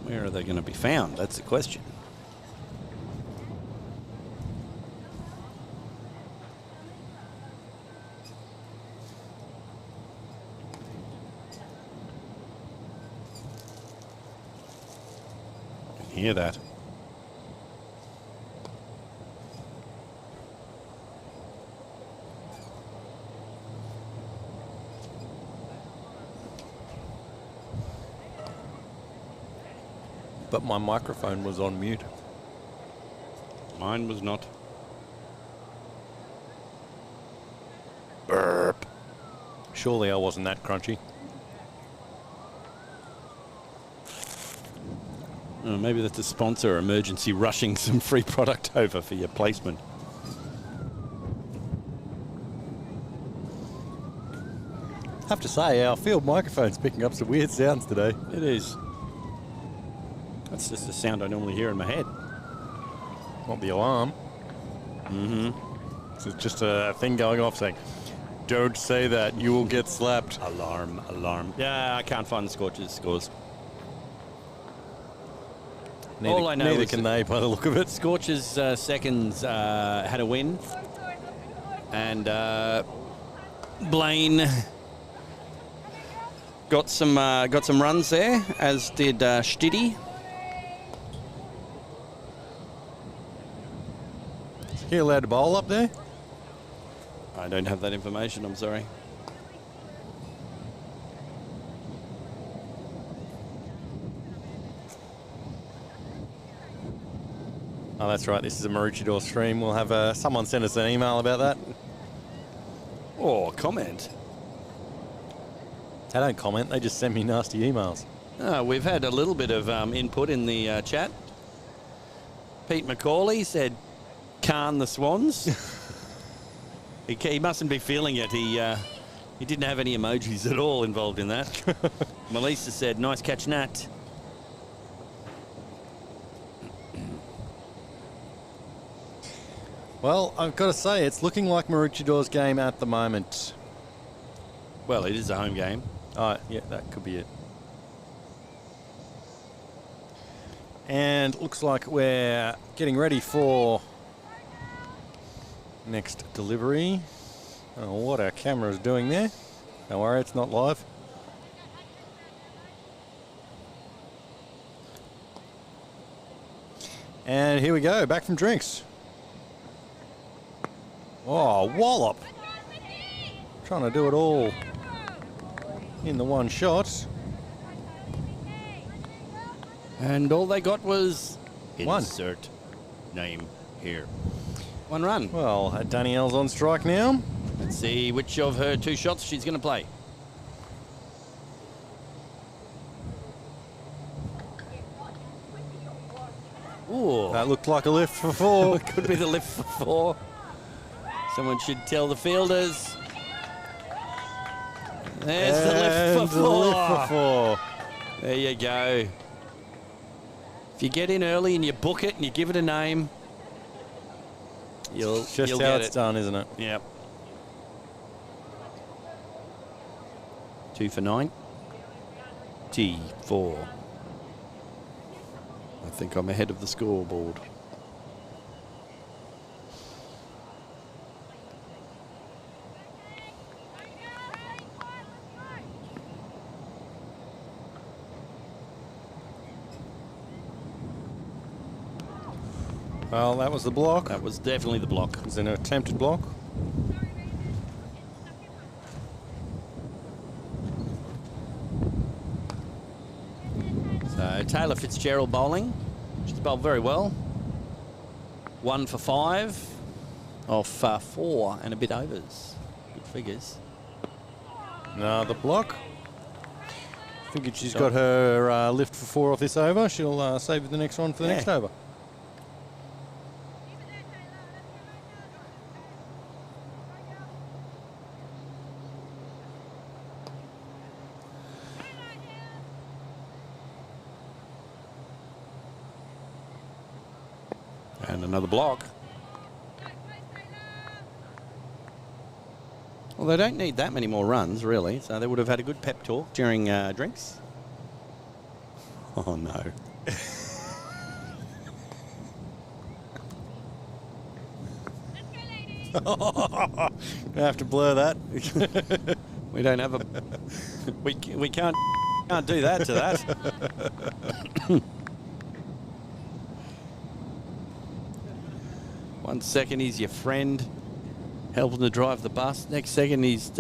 Where are they going to be found? That's the question. I can hear that. But my microphone was on mute. Mine was not. Surely I wasn't that crunchy. Oh, maybe that's a sponsor emergency rushing some free product over for your placement. I have to say, our field microphone's picking up some weird sounds today. It is. That's just the sound I normally hear in my head. Not the alarm. Mm-hmm. So it's just a thing going off saying, don't say that, you will get slapped. Alarm, alarm. Yeah, I can't find the Scorchers scores. All I know neither is can they, by the look of it. Scorchers seconds had a win, and Blaine got some runs there, as did Stiddy. Is he allowed to bowl up there? I don't have that information, I'm sorry. Oh, that's right. This is a Maroochydore stream. We'll have someone send us an email about that. Or comment. They don't comment. They just send me nasty emails. We've had a little bit of input in the chat. Pete McCauley said, "Calm the Swans." he mustn't be feeling it. He didn't have any emojis at all involved in that. Melissa said, "Nice catch, Nat." Well, I've got to say, it's looking like Maroochidore's game at the moment. Well, it is a home game. Oh, yeah, that could be it. And looks like we're getting ready for next delivery. I don't know what our camera is doing there. Don't worry, it's not live. And here we go, back from drinks. Oh, wallop. Trying to do it all in the one shot. And all they got was One. insert name here. One run. Well, Danielle's on strike now. Let's see which of her two shots she's going to play. Ooh. That looked like a lift for four. Could be the lift for four. Someone should tell the fielders. There's the lift for And four. lift for four. There you go. If you get in early and you book it and you give it a name, you'll Just how get it's it. done, isn't it? Yep. 2 for 9. T4. I think I'm ahead of the scoreboard. Well, that was the block. That was definitely the block. It was an attempted block. So Taylor Fitzgerald bowling. She's bowled very well. 1 for 5 off 4 and a bit overs. Good figures. Another block. Figured she's got her lift for 4 off this over. She'll save the next one for the next over. And another block. Well, they don't need that many more runs, really. So they would have had a good pep talk during drinks. Oh, no. I have to blur that. We don't have a... we can't do that to that. 1 second he's your friend, helping to drive the bus. Next second he's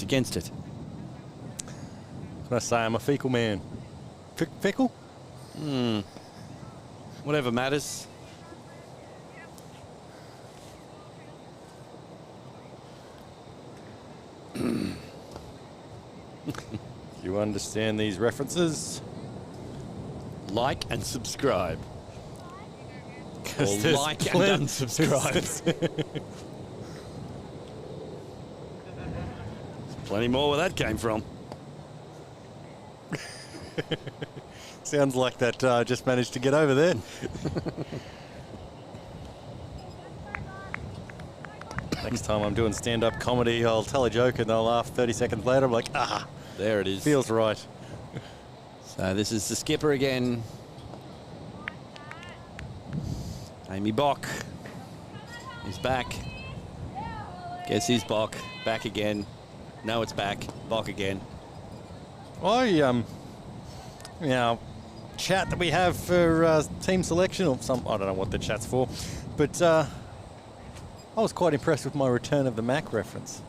against it. Can I say I'm a fecal man? Fickle? Whatever matters. You understand these references? Like and subscribe. Or there's like and unsubscribe. Plenty more where that came from. Sounds like that just managed to get over there. Next time I'm doing stand-up comedy, I'll tell a joke and they'll laugh 30 seconds later. I'm like, ah, There it is. feels right. So this is the skipper again. Amy Bock is back. Guess who's Bock? Back again. No, it's back. Bock again. Chat that we have for team selection, or some, I don't know what the chat's for, but I was quite impressed with my Return of the Mac reference.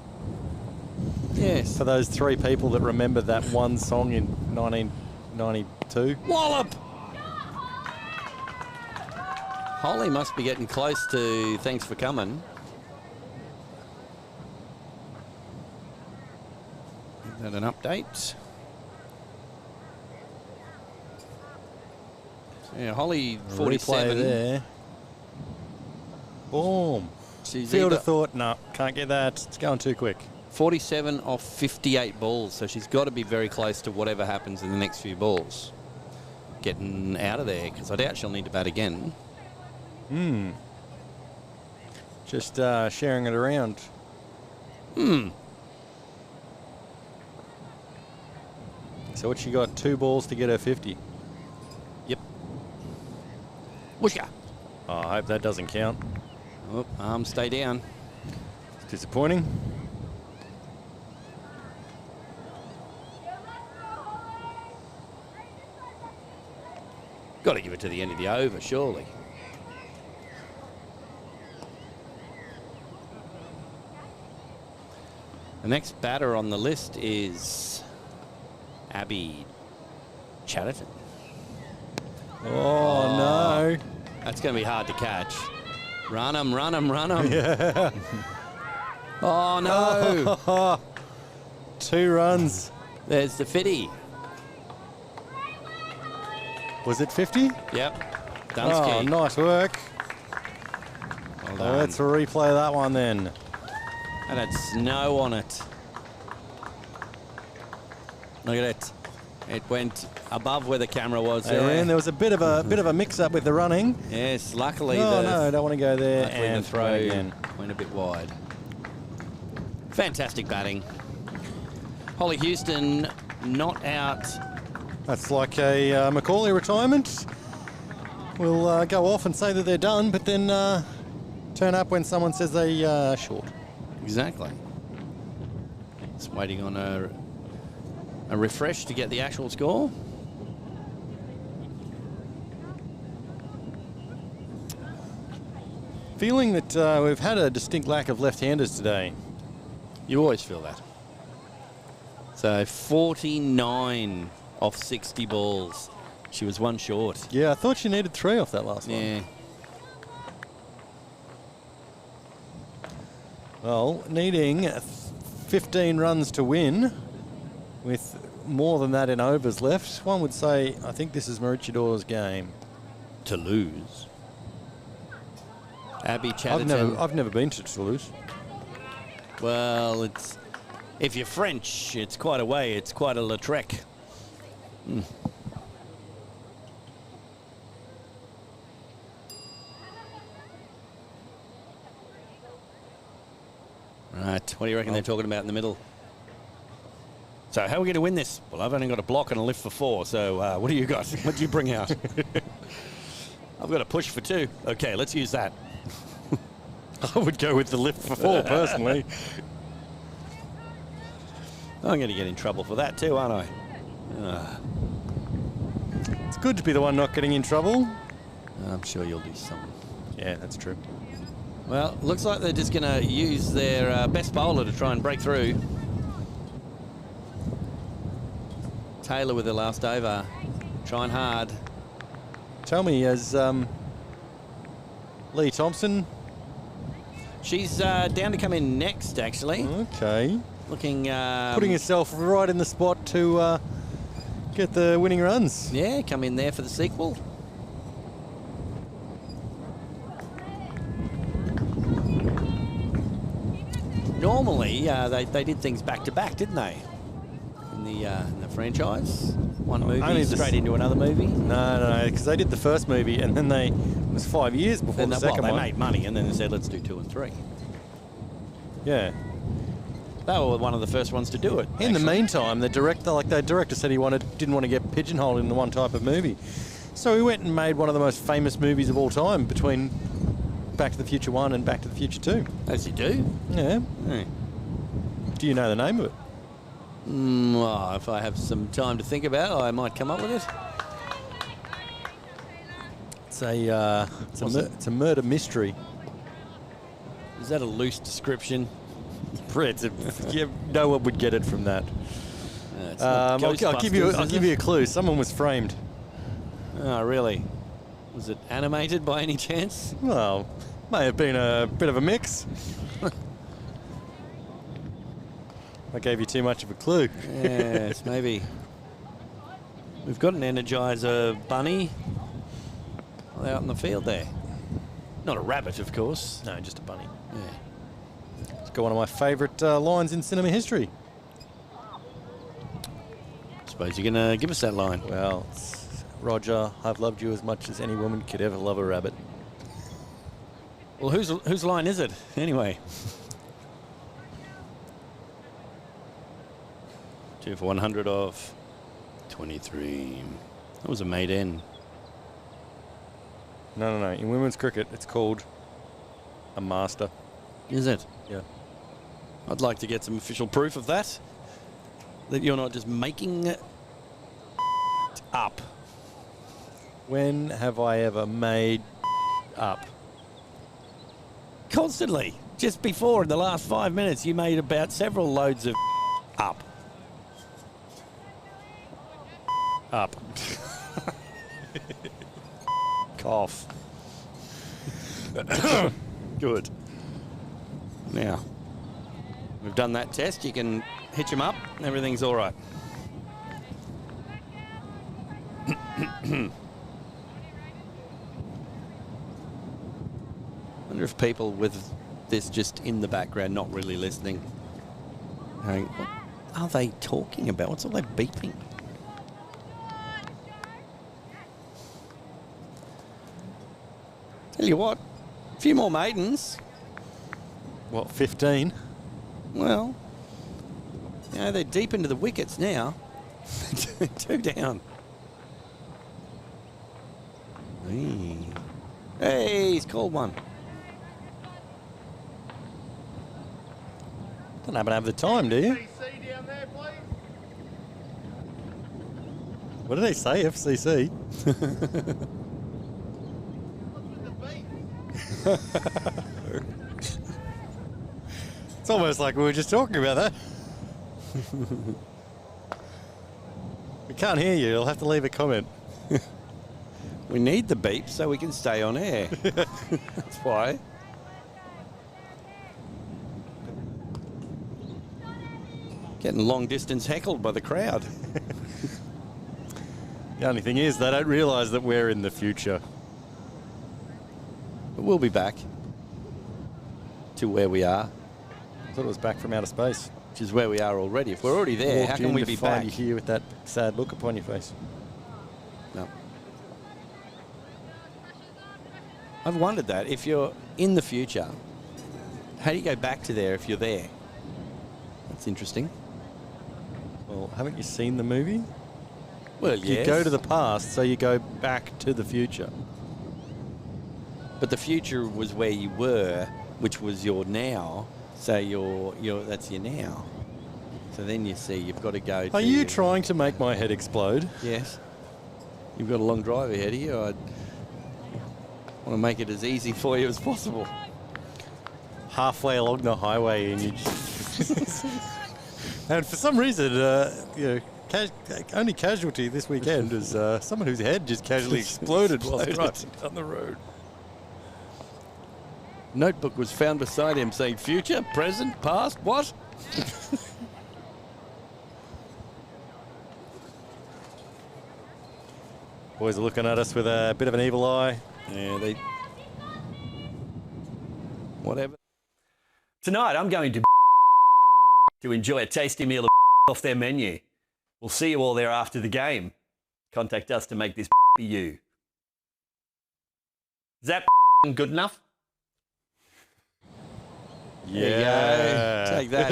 Yes. For those 3 people that remember that one song in 1992. Wallop! Holly must be getting close to thanks for coming. Is that an update? So yeah, Holly 47. Replay there. Boom. She's Field either of thought, no, can't get that. It's going too quick. 47 off 58 balls, so she's got to be very close to whatever happens in the next few balls. Getting out of there, because I doubt she'll need to bat again. Just sharing it around. So what, she got 2 balls to get her 50. Yep. Whooshka. Oh, I hope that doesn't count. Oh, arms stay down. It's disappointing. Got to give it to the end of the over, surely. The next batter on the list is Abby Chatterton. Oh, no. That's going to be hard to catch. Run 'em, run 'em, run 'em. Yeah. Oh, no. 2 runs. There's the 50. Was it 50? Yep. Dunsky. Oh, nice work. Well So done. let's replay that one then. And had snow on it. Look at it. It went above where the camera was there. And there was a bit of a mix-up with the running. Yes, luckily Oh, no, don't want to go there. luckily And the throw again. went a bit wide. Fantastic batting. Holly Houston not out. That's like a Macaulay retirement. We'll go off and say that they're done, but then turn up when someone says they are short. Exactly. Just waiting on a refresh to get the actual score. Feeling that we've had a distinct lack of left-handers today. You always feel that. So 49 off 60 balls. She was 1 short. Yeah, I thought she needed 3 off that last one. Yeah. Well, needing 15 runs to win, with more than that in overs left, one would say, I think this is Maroochidore's game. To lose. Abby Chatterton. I've never been to Toulouse. Well, it's if you're French, it's quite a way. It's quite a trek. Right, what do you reckon they're talking about in the middle? So how are we going to win this? Well, I've only got a block and a lift for 4, so what do you got? What do you bring out? I've got a push for 2. Okay, let's use that. I would go with the lift for 4, personally. I'm going to get in trouble for that too, aren't I? It's good to be the one not getting in trouble. I'm sure you'll do something. Yeah, that's true. Well, looks like they're just going to use their best bowler to try and break through. Taylor with the last over, trying hard. Tell me, has Lee Thompson? She's down to come in next, actually. Okay. Looking... Putting himself right in the spot to get the winning runs. Yeah, come in there for the sequel. Normally, they did things back to back, didn't they? In the franchise, one movie straight into another movie. No, because they did the first movie and then it was 5 years before the second they one. made money and then they said, let's do 2 and 3. Yeah. They were one of the first ones to do it. In the meantime, the director said he didn't want to get pigeonholed into one type of movie, so he went and made one of the most famous movies of all time between Back to the Future 1 and Back to the Future 2. As you do. Yeah. Yeah. Do you know the name of it? Well, if I have some time to think about it, I might come up with it. It's a murder mystery. Is that a loose description? No one would get it from that. It's not I'll give you Ghostbusters, a clue. Someone was framed. Oh, really? Was it animated by any chance? Well, may have been a bit of a mix. I gave you too much of a clue. Yes, maybe. We've got an Energizer bunny out in the field there. Not a rabbit, of course. No, just a bunny. Yeah. It's got one of my favourite lines in cinema history. Suppose you're going to give us that line. Well, Roger, I've loved you as much as any woman could ever love a rabbit. Well, whose line is it, anyway? 2 for 100 of 23. That was a maiden. No. In women's cricket, it's called a master. Is it? Yeah. I'd like to get some official proof of that. That you're not just making it up. When have I ever made up? Constantly. Just before, in the last 5 minutes, you made about several loads of up. Up. Cough. Good. Now, we've done that test. You can hitch them up. Everything's all right. Wonder if people with this just in the background, not really listening, going, what are they talking about? What's all that beeping? Tell you what, a few more maidens. What, 15? Well, you know, they're deep into the wickets now. 2 down. Hey, he's called one. Don't happen to have the time, do you? SCCA down there, please. What did they say, FCC? It's almost like we were just talking about that. We can't hear you. You'll have to leave a comment. We need the beep so we can stay on air. That's why. Getting long distance heckled by the crowd. The only thing is, they don't realise that we're in the future. But we'll be back to where we are, I thought it was back from outer space. which is where we are already. If we're already there, how can we be back? You here with that sad look upon your face? No. I've wondered that. If you're in the future, how do you go back to there if you're there? That's interesting. Well, haven't you seen the movie? Well, You yes. go to the past, so you go back to the future. But the future was where you were, which was your now. So that's your now. So then you see you've got to go to... Are you trying to make my head explode? Yes. You've got a long drive ahead of you. I want to make it as easy for you as possible. Halfway along the highway, and you... And for some reason, only casualty this weekend is someone whose head just casually exploded while driving down the road. Notebook was found beside him saying future, present, past, what? Boys are looking at us with a bit of an evil eye. Yeah, they... Whatever. Tonight, I'm going to enjoy a tasty meal of off their menu. We'll see you all there after the game. Contact us to make this for you. Is that good enough? Yeah. Take that.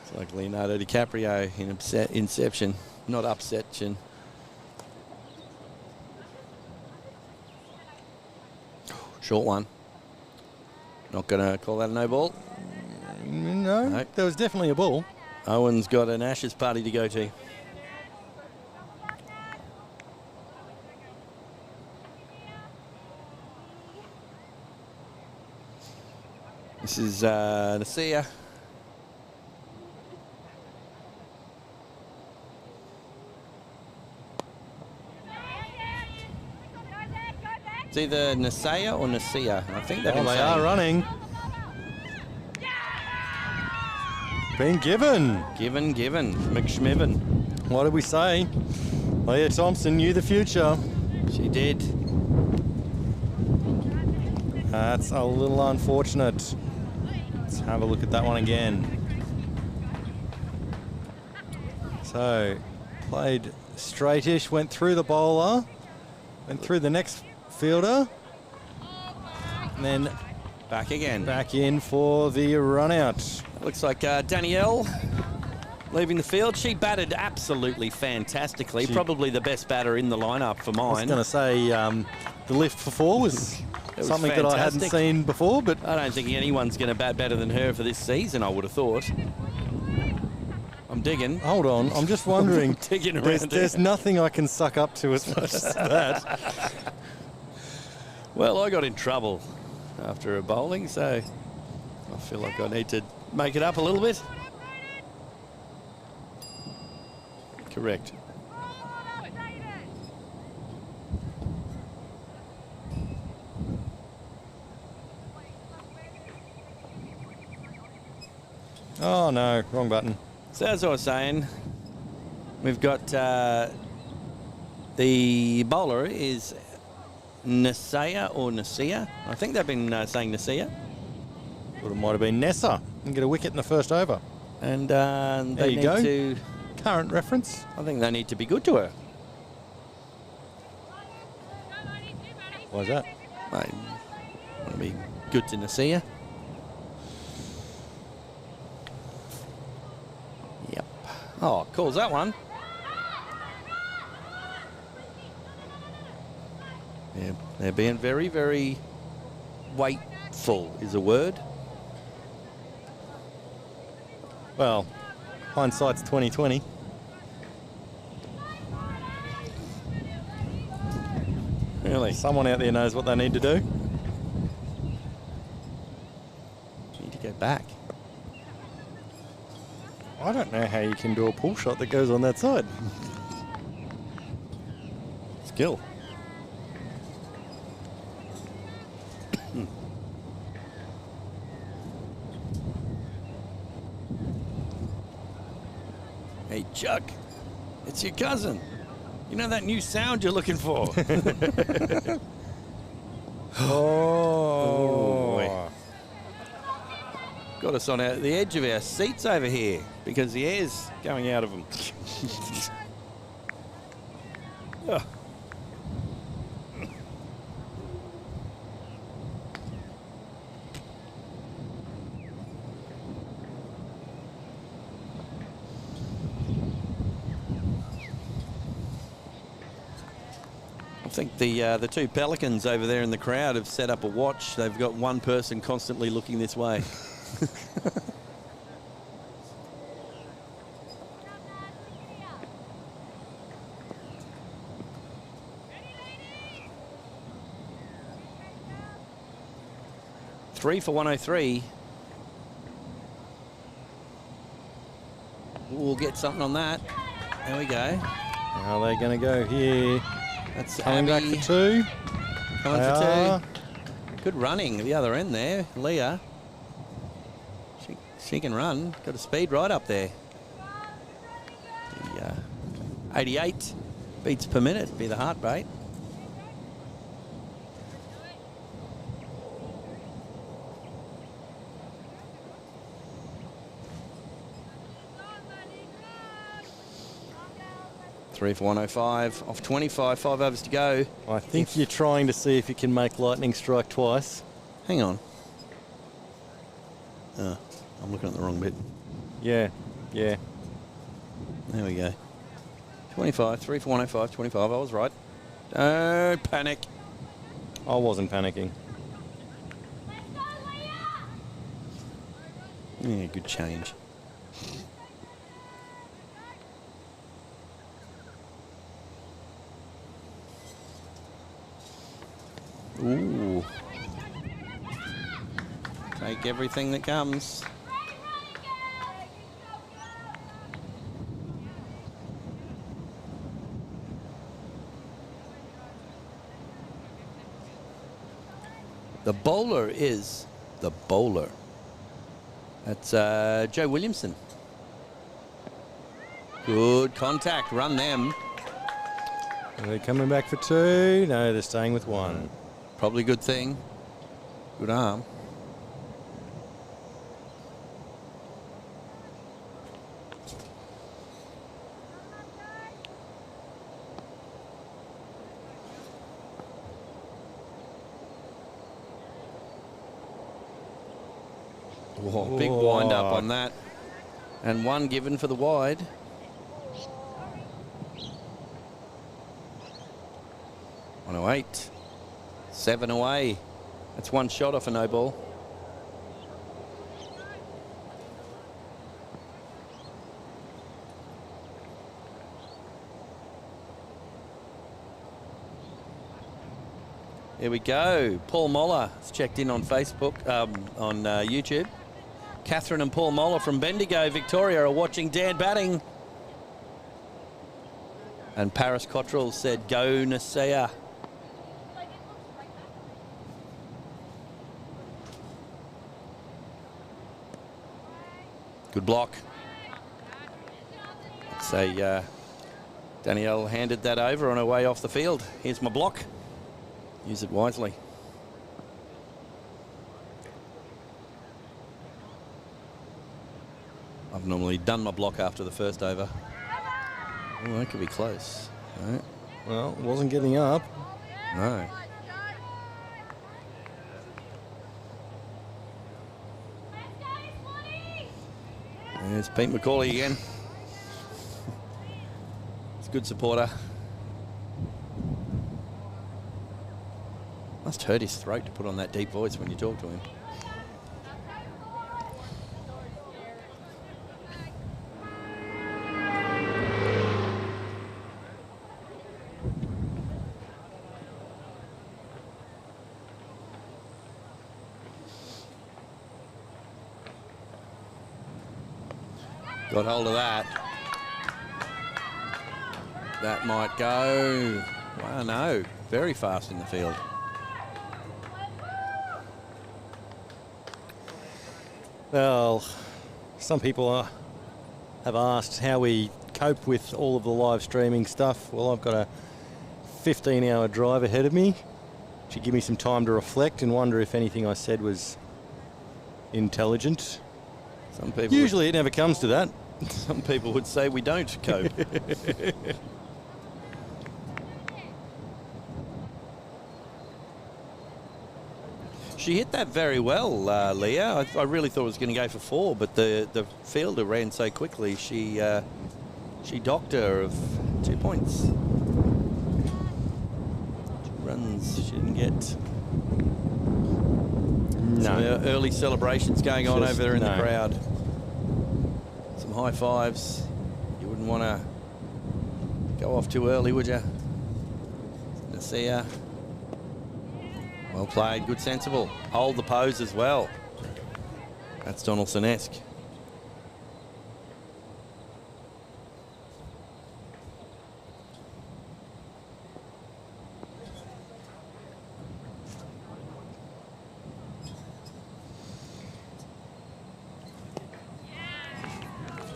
It's like Leonardo DiCaprio in Inception, not Upsettion. Short one. Not going to call that a no ball. No, Nope. there was definitely a ball. Owen's got an Ashes party to go to. This is Nasia. It's either Nasia or Nasia. I think they've been They saying. are running. Been given. Given. McSchmiven. What did we say? Leah Thompson knew the future. She did. That's a little unfortunate. Let's have a look at that one again. So, played straightish, went through the bowler, went through the next fielder, and then Back again. back in for the run out. Looks like Danielle leaving the field. She batted absolutely fantastically. Probably the best batter in the lineup for I was mine. going to say the lift for four was was something that I hadn't fantastic. seen before, but I don't think anyone's going to bat better than her for this season, I would have thought. I'm digging. hold on, I'm just wondering. Digging around There's here. nothing I can suck up to as much as that. Well, I got in trouble after a bowling, so I feel like I need to make it up a little bit. Correct. Oh no, wrong button. So as I was saying, we've got the bowler is Nasia or Nasia. I think they've been saying Nasia. Thought it might have been Nessa and get a wicket in the first over. And There they you need go. to, Current reference. I think they need to be good to her. Why's that? I want to be good to Nasia. Yep. Oh, calls that one. Yeah, they're being very, very weightful is a word. Well, hindsight's 20/20. Really? Someone out there knows what they need to do. Need to go back. I don't know how you can do a pull shot that goes on that side. Skill. Hey, Chuck, it's your cousin. You know that new sound you're looking for? Oh. Got us on the edge of our seats over here because the air's going out of them. Ugh. I think the two Pelicans over there in the crowd have set up a watch. They've got one person constantly looking this way. Three for 103. We'll get something on that. There we go. How are they going to go here? That's Coming back Abby for two. coming They for are. two. Good running at the other end there, Leah. She can run. Got a speed right up there. The 88 beats per minute be the heart rate. Three for 105 off 25, 5 overs to go. I think you're trying to see if you can make lightning strike twice. Hang on. Oh, I'm looking at the wrong bit. Yeah, yeah. There we go. 25, 3 for 105, 25. I was right. Don't panic. I wasn't panicking. Yeah, good change. Ooh. Take everything that comes. The bowler is the bowler. That's Joe Williamson. Good contact. Run them. Are they coming back for two? No, they're staying with one. Probably a good thing. Good arm. Whoa, big wind up on that. And one given for the wide. .108. 7 away. That's one shot off a no ball. Here we go. Paul Moller has checked in on Facebook, on YouTube. Catherine and Paul Moller from Bendigo, Victoria, are watching Dan batting. And Paris Cottrell said, go Nasea. Good block. So Danielle handed that over on her way off the field. Here's my block. Use it wisely. I've normally done my block after the first over. Oh, that could be close. Right. Well, wasn't getting up. No. There's Pete McCauley again. He's a good supporter. Must hurt his throat to put on that deep voice when you talk to him. Got hold of that. That might go. Wow, no. Very fast in the field. Well, some people have asked how we cope with all of the live streaming stuff. Well, I've got a 15-hour drive ahead of me. Should give me some time to reflect and wonder if anything I said was intelligent. Some people Usually it never comes to that. Some people would say we don't cope. She hit that very well, Leah. I really thought it was going to go for 4, but the fielder ran so quickly. She docked her of 2 points. 2 runs she didn't get. No. Some early celebrations going on over there in the crowd. Some high fives. You wouldn't want to go off too early, would you? Nasea. Well played, good sensible. Hold the pose as well. That's Donaldson-esque.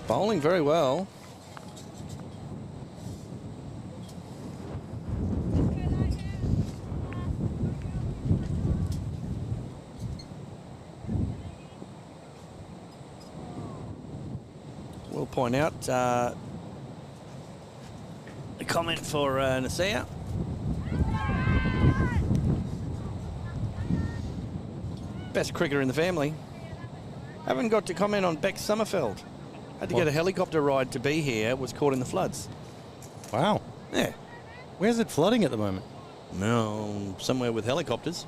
Bowling very well. We'll point out a comment for Nasia. Best cricketer in the family. Haven't got to comment on Beck Summerfeld. Had to get a helicopter ride to be here, was caught in the floods. Wow. Yeah. Where's it flooding at the moment? No, somewhere with helicopters.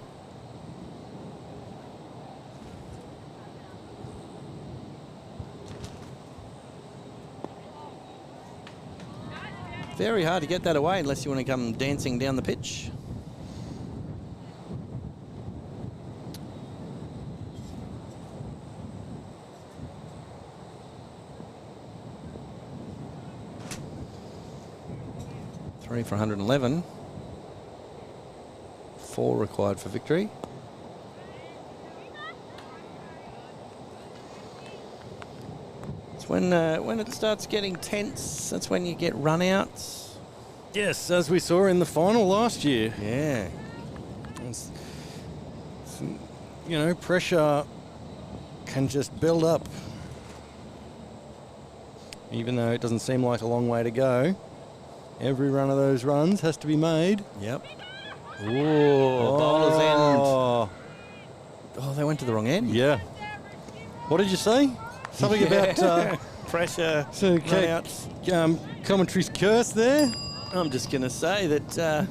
Very hard to get that away unless you want to come dancing down the pitch. Three for 111. 4 required for victory. It's when it starts getting tense, that's when you get run-outs. Yes, as we saw in the final last year. Yeah. It's, you know, pressure can just build up. Even though it doesn't seem like a long way to go. Every run of those runs has to be made. Yep. Ooh, bowler's end. Oh, they went to the wrong end. Yeah. What did you say? Something about pressure, run-outs. Commentary's curse there. I'm just going to say that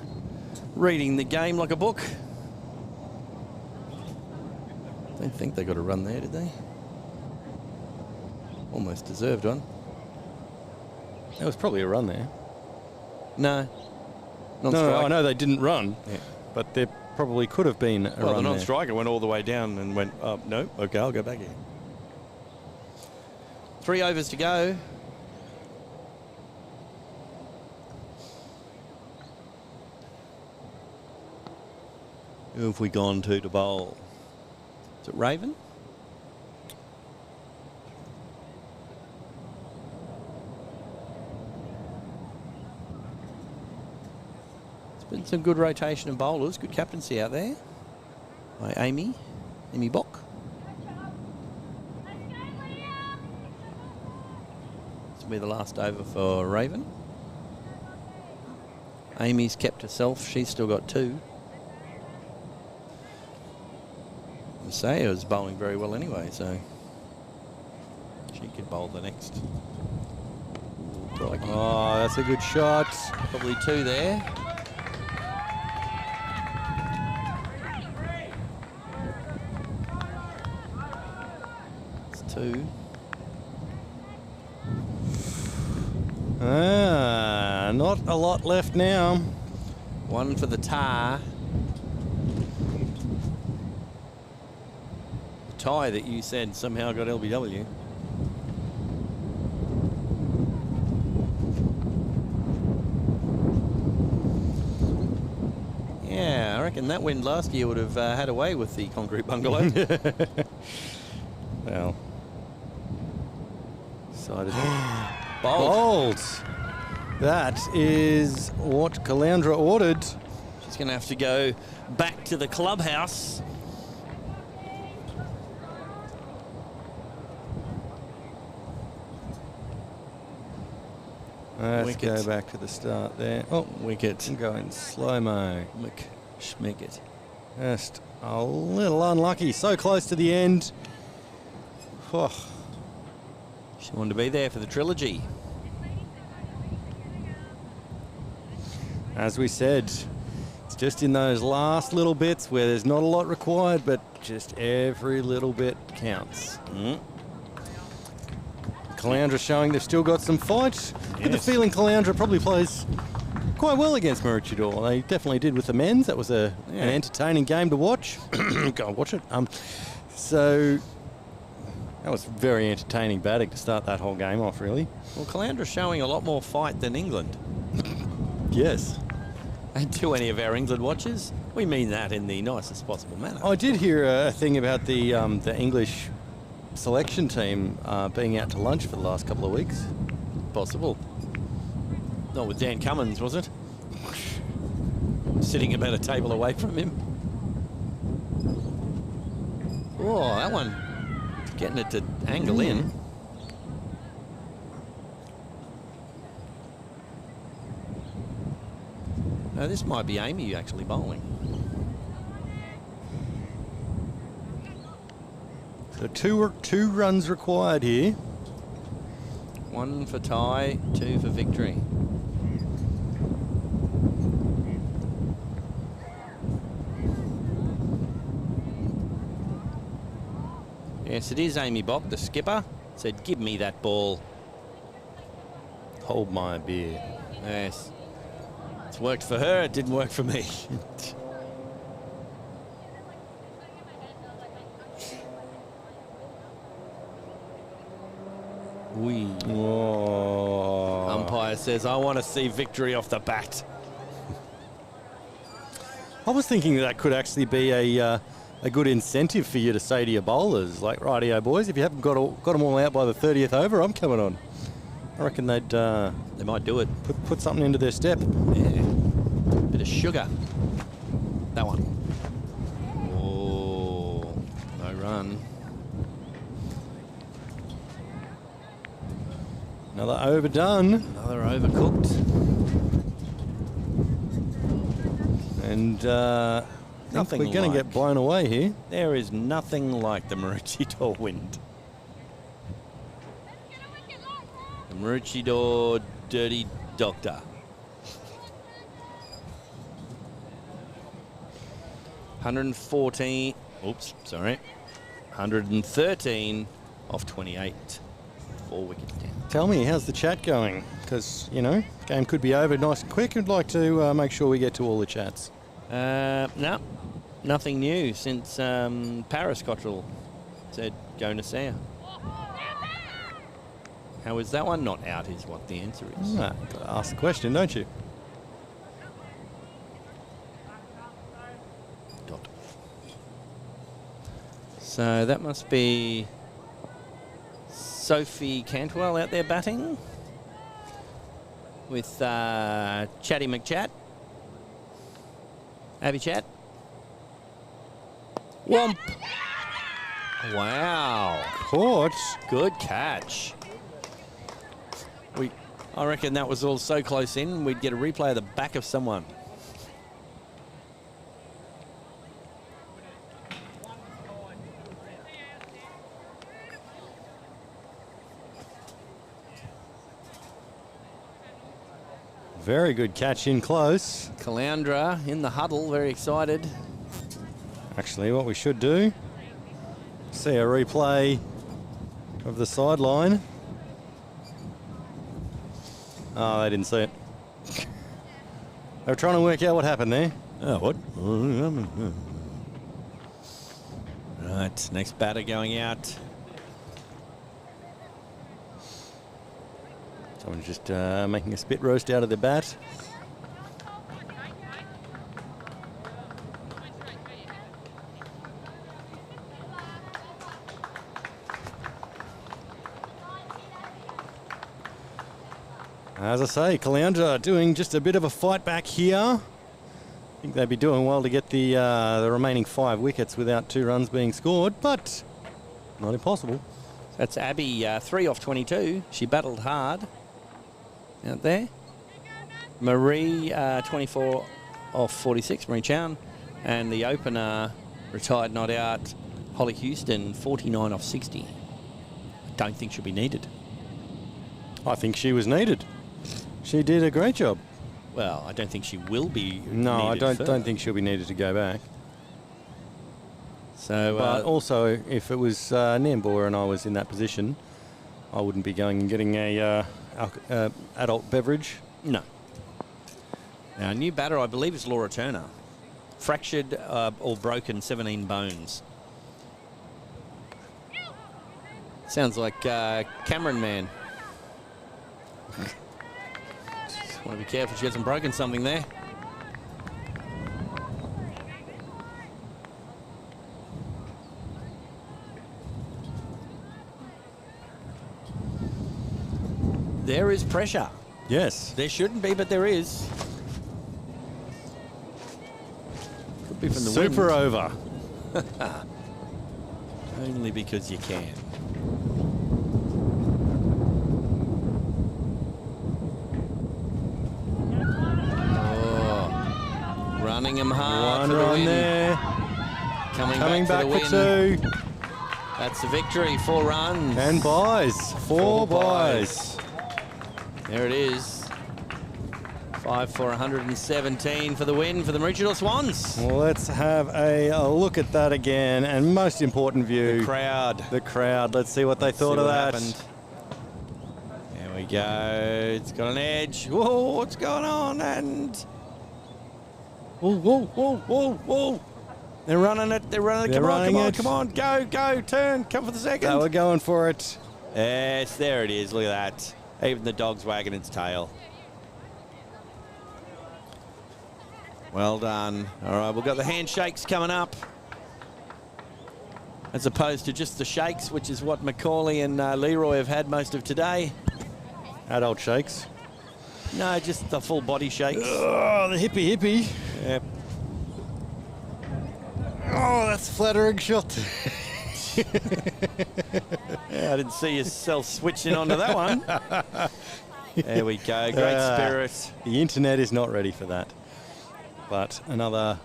reading the game like a book. Don't think they got a run there, did they? Almost deserved one. There was probably a run there. No. No, I know they didn't run, yeah. but there probably could have been a run. Well, the there. non-striker went all the way down and went, no, okay, I'll go back here. 3 overs to go. Who have we gone to bowl? Is it Raven? Been some good rotation of bowlers, good captaincy out there by Amy Bock. This will be the last over for Raven. Amy's kept herself, she's still got 2. Masaya was bowling very well anyway, so she could bowl the next. Oh, that's a good shot. Probably 2 there. Not a lot left now. 1 for the tie. The tie that you said somehow got LBW. Yeah, I reckon that wind last year would have had away with the concrete bungalow. Well. Decided. Bold. That is what Caloundra ordered. She's going to have to go back to the clubhouse. Let's go back to the start there. Oh, wicket. I'm going slow-mo. Schmicket. Just a little unlucky. So close to the end. Oh. She wanted to be there for the trilogy. As we said, it's just in those last little bits where there's not a lot required, but just every little bit counts. Caloundra showing they've still got some fight. Get the feeling Caloundra probably plays quite well against Maroochydore. They definitely did with the men's. That was an entertaining game to watch. Go and watch it. So that was very entertaining batting to start that whole game off, really. Well, Calandra's showing a lot more fight than England. Yes. And to any of our England watchers, we mean that in the nicest possible manner. I did hear a thing about the English selection team being out to lunch for the last couple of weeks. Possible. Not with Dan Cummins, was it? Sitting about a table away from him. Oh, that one. Getting it to angle in. No, this might be Amy actually bowling. So two runs required here. 1 for tie, 2 for victory. Yes, it is Amy Bock, the skipper. Said, give me that ball. Hold my beer. Yes. It's worked for her, it didn't work for me. Wee. Oh. Umpire says, I want to see victory off the bat. I was thinking that could actually be a good incentive for you to say to your bowlers, like, rightio boys, if you haven't got them all out by the 30th over, I'm coming on. I reckon they might do it. Put something into their step. Yeah. Bit of sugar. That one. Oh, no run. Another overdone. Another overcooked. And Nothing we're going to get blown away here. There is nothing like the Maroochydore wind. The Maroochydore Dirty Doctor. 114. Oops, sorry. 113 off 28. 4 wickets down. Tell me, how's the chat going? Because, you know, game could be over nice and quick. I'd like to make sure we get to all the chats. No, nothing new since Paris Cottrell said go Nasir. How is that one? Not out is what the answer is. Got to ask the question, don't you? Dot. So that must be Sophie Cantwell out there batting with Chatty McChat. Abby Chat. Womp. Wow. Caught. Good catch. I reckon that was all so close in, we'd get a replay of the back of someone. Very good catch in close. Caloundra in the huddle, very excited. Actually, what we should do, see a replay of the sideline. Oh, they didn't see it. They were trying to work out what happened there. Oh, what? Right, next batter going out. Someone's just making a spit roast out of the bat. As I say, Caloundra doing just a bit of a fight back here. I think they'd be doing well to get the remaining 5 wickets without 2 runs being scored, but not impossible. That's Abby, 3 off 22. She battled hard out there. Marie, 24 off 46, Marie Chown. And the opener, retired not out, Holly Houston, 49 off 60. I don't think she'll be needed. I think she was needed. She did a great job. Well, I don't think she will be No, I needed don't think she'll be needed to go back. So, but also, if it was Nambour and I was in that position, I wouldn't be going and getting a adult beverage. No. Now, a new batter, I believe, is Laura Turner. Fractured or broken 17 bones. Sounds like Cameron Man. Just want to be careful she hasn't broken something there. there is pressure. Yes. There shouldn't be, but there is. Could be from the Super wind. over. Only because you can. Oh, running him hard One for the run win. there. Coming back for for the win. 2. That's the victory. 4 runs. And buys. 4 buys. There it is. 5 for 117 for the win for the Maroochydore Swans. Well, let's have a look at that again. And most important view. Crowd. The crowd. Let's see what they thought of that. Happened. There we go. It's got an edge. Whoa, what's going on? And whoa, whoa, whoa, whoa, whoa. They're running it. They're running it. They're Come on, running come on, it. come on. Go, go, turn. Come for the second. They were going for it. Yes, there it is. Look at that. Even the dog's wagging its tail. Well done. All right, we've got the handshakes coming up. As opposed to just the shakes, which is what Macaulay and Leroy have had most of today. Adult shakes. No, just the full body shakes. Oh, the hippie. Yep. Oh, that's a flattering shot. Yeah, I didn't see yourself switching onto that one. There we go. Great spirit. The internet is not ready for that. But another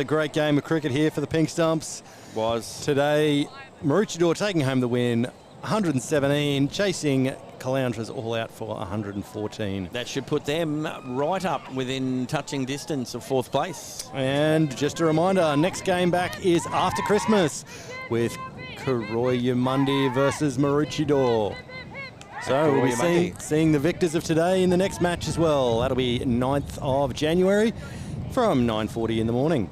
great game of cricket here for the Pink Stumps. Was Today, Maroochydore taking home the win, 117, chasing Caloundra's all out for 114. that should put them right up within touching distance of 4th place. And just a reminder, next game back is after Christmas with Caloundra versus Maroochydore. So we'll be seeing the victors of today in the next match as well. That'll be 9th of January from 9:40 in the morning.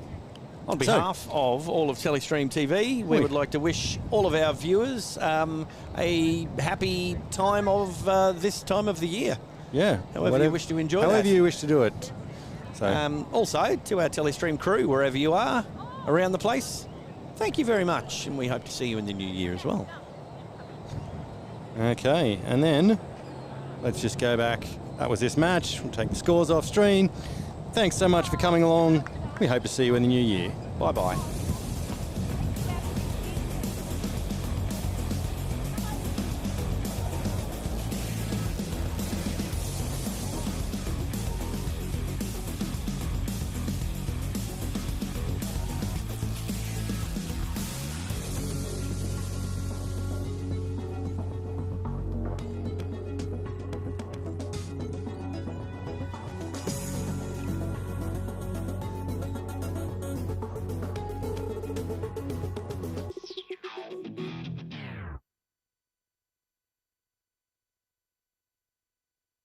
On behalf of all of Telestream TV, we would like to wish all of our viewers a happy time of this time of the year. Yeah. However you wish to enjoy However that. you wish to do it. So Also, to our Telestream crew, wherever you are around the place, thank you very much, and we hope to see you in the new year as well. Okay, and then let's just go back. That was this match. We'll take the scores off screen. Thanks so much for coming along. We hope to see you in the new year. Bye-bye.